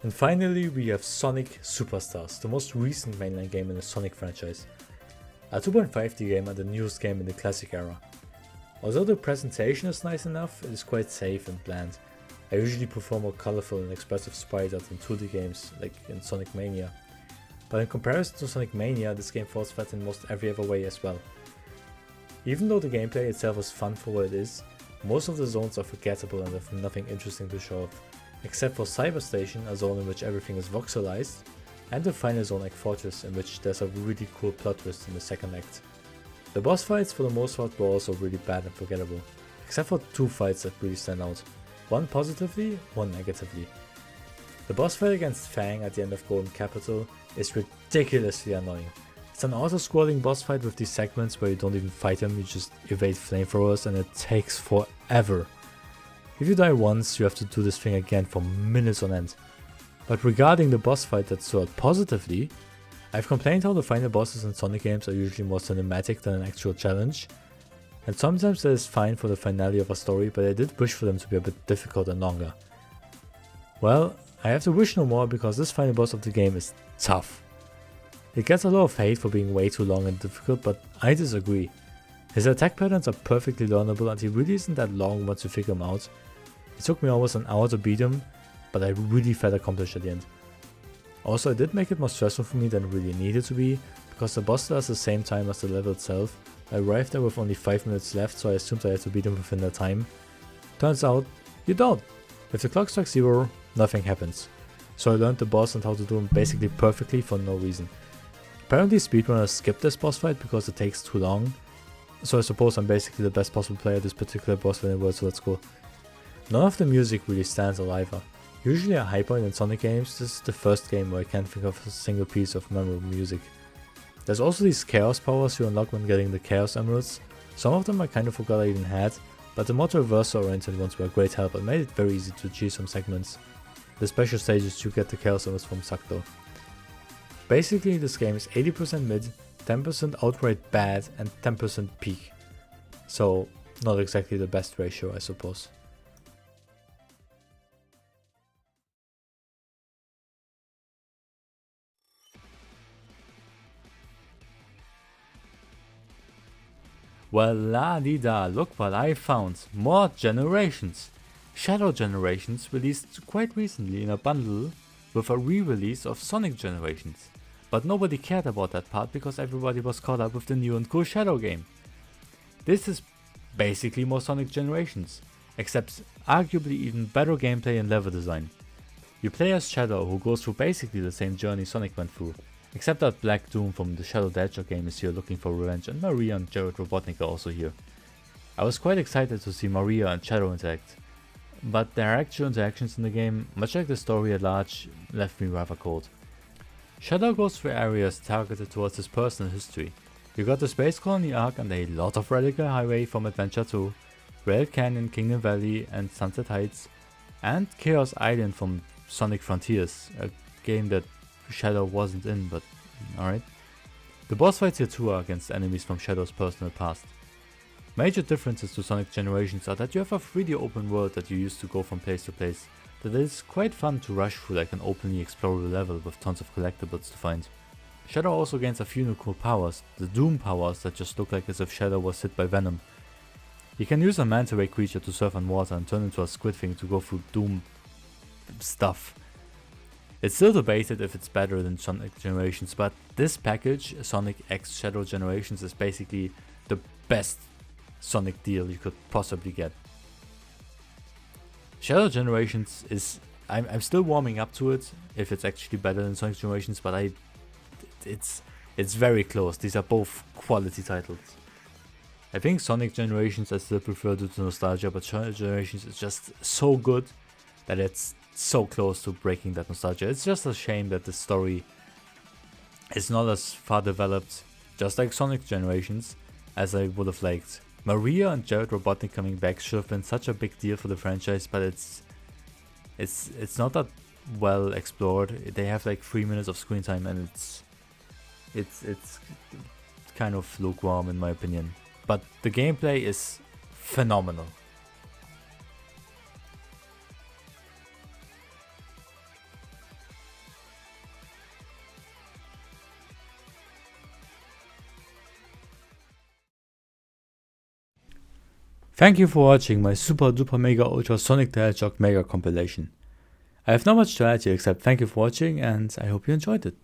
And finally we have Sonic Superstars, the most recent mainline game in the Sonic franchise. A 2.5D game and the newest game in the classic era. Although the presentation is nice enough, it is quite safe and bland. I usually prefer more colorful and expressive sprite art in 2D games, like in Sonic Mania. But in comparison to Sonic Mania, this game falls flat in most every other way as well. Even though the gameplay itself is fun for what it is, most of the zones are forgettable and have nothing interesting to show off, except for Cyber Station, a zone in which everything is voxelized, and the final zone like Fortress, in which there's a really cool plot twist in the second act. The boss fights for the most part were also really bad and forgettable, except for 2 fights that really stand out, one positively, one negatively. The boss fight against Fang at the end of Golden Capital is ridiculously annoying. It's an auto-scrolling boss fight with these segments where you don't even fight him, you just evade flamethrowers and it takes forever. If you die once, you have to do this thing again for minutes on end. But regarding the boss fight that stood out positively, I've complained how the final bosses in Sonic games are usually more cinematic than an actual challenge, and sometimes that is fine for the finale of a story, but I did wish for them to be a bit difficult and longer. Well, I have to wish no more because this final boss of the game is tough. It gets a lot of hate for being way too long and difficult, but I disagree. His attack patterns are perfectly learnable and he really isn't that long once you figure him out. It took me almost an hour to beat him, but I really felt accomplished at the end. Also, it did make it more stressful for me than it really needed to be, because the boss starts the same time as the level itself. I arrived there with only 5 minutes left, so I assumed I had to beat him within that time. Turns out, you don't. If the clock strikes 0, nothing happens. So I learned the boss and how to do him basically perfectly for no reason. Apparently speedrunners skip this boss fight because it takes too long, so I suppose I'm basically the best possible player at this particular boss in the world, so let's go. None of the music really stands out either. Usually a high point in Sonic games, this is the first game where I can't think of a single piece of memorable music. There's also these Chaos powers you unlock when getting the Chaos Emeralds. Some of them I kind of forgot I even had, but the more traversal oriented ones were a great help and made it very easy to achieve some segments. The special stages you get the Chaos Emeralds from suck though. Basically this game is 80% mid, 10% outright bad and 10% peak. So not exactly the best ratio I suppose. Well, la-di-da, look what I found. More Generations. Shadow Generations released quite recently in a bundle with a re-release of Sonic Generations. But nobody cared about that part because everybody was caught up with the new and cool Shadow game. This is basically more Sonic Generations, except arguably even better gameplay and level design. You play as Shadow, who goes through basically the same journey Sonic went through, except that Black Doom from the Shadow the Hedgehog game is here looking for revenge, and Maria and Jared Robotnik are also here. I was quite excited to see Maria and Shadow interact, but their actual interactions in the game, much like the story at large, left me rather cold. Shadow goes through areas targeted towards his personal history. You got the Space Colony arc and a lot of Radical Highway from Adventure 2, Rail Canyon, Kingdom Valley and Sunset Heights, and Chaos Island from Sonic Frontiers, a game that Shadow wasn't in, but alright. The boss fights here too are against enemies from Shadow's personal past. Major differences to Sonic Generations are that you have a 3D open world that you use to go from place to place, that is quite fun to rush through like an openly explorable level with tons of collectibles to find. Shadow also gains a few new cool powers, the Doom powers that just look like as if Shadow was hit by venom. You can use a manta ray creature to surf on water and turn into a squid thing to go through Doom stuff. It's still debated if it's better than Sonic Generations, but this package, Sonic X Shadow Generations, is basically the best Sonic deal you could possibly get. Shadow Generations is... I'm still warming up to it, if it's actually better than Sonic Generations, but it's very close. These are both quality titles. I think Sonic Generations I still prefer due to nostalgia, but Shadow Generations is just so good that it's so close to breaking that nostalgia. It's just a shame that the story is not as far developed, just like Sonic Generations, as I would have liked. Maria and Jared Robotnik coming back should have been such a big deal for the franchise, but it's not that well explored. They have like 3 minutes of screen time and it's kind of lukewarm in my opinion. But the gameplay is phenomenal. Thank you for watching my super duper mega ultra Sonic the Hedgehog mega compilation. I have not much to add here except thank you for watching and I hope you enjoyed it.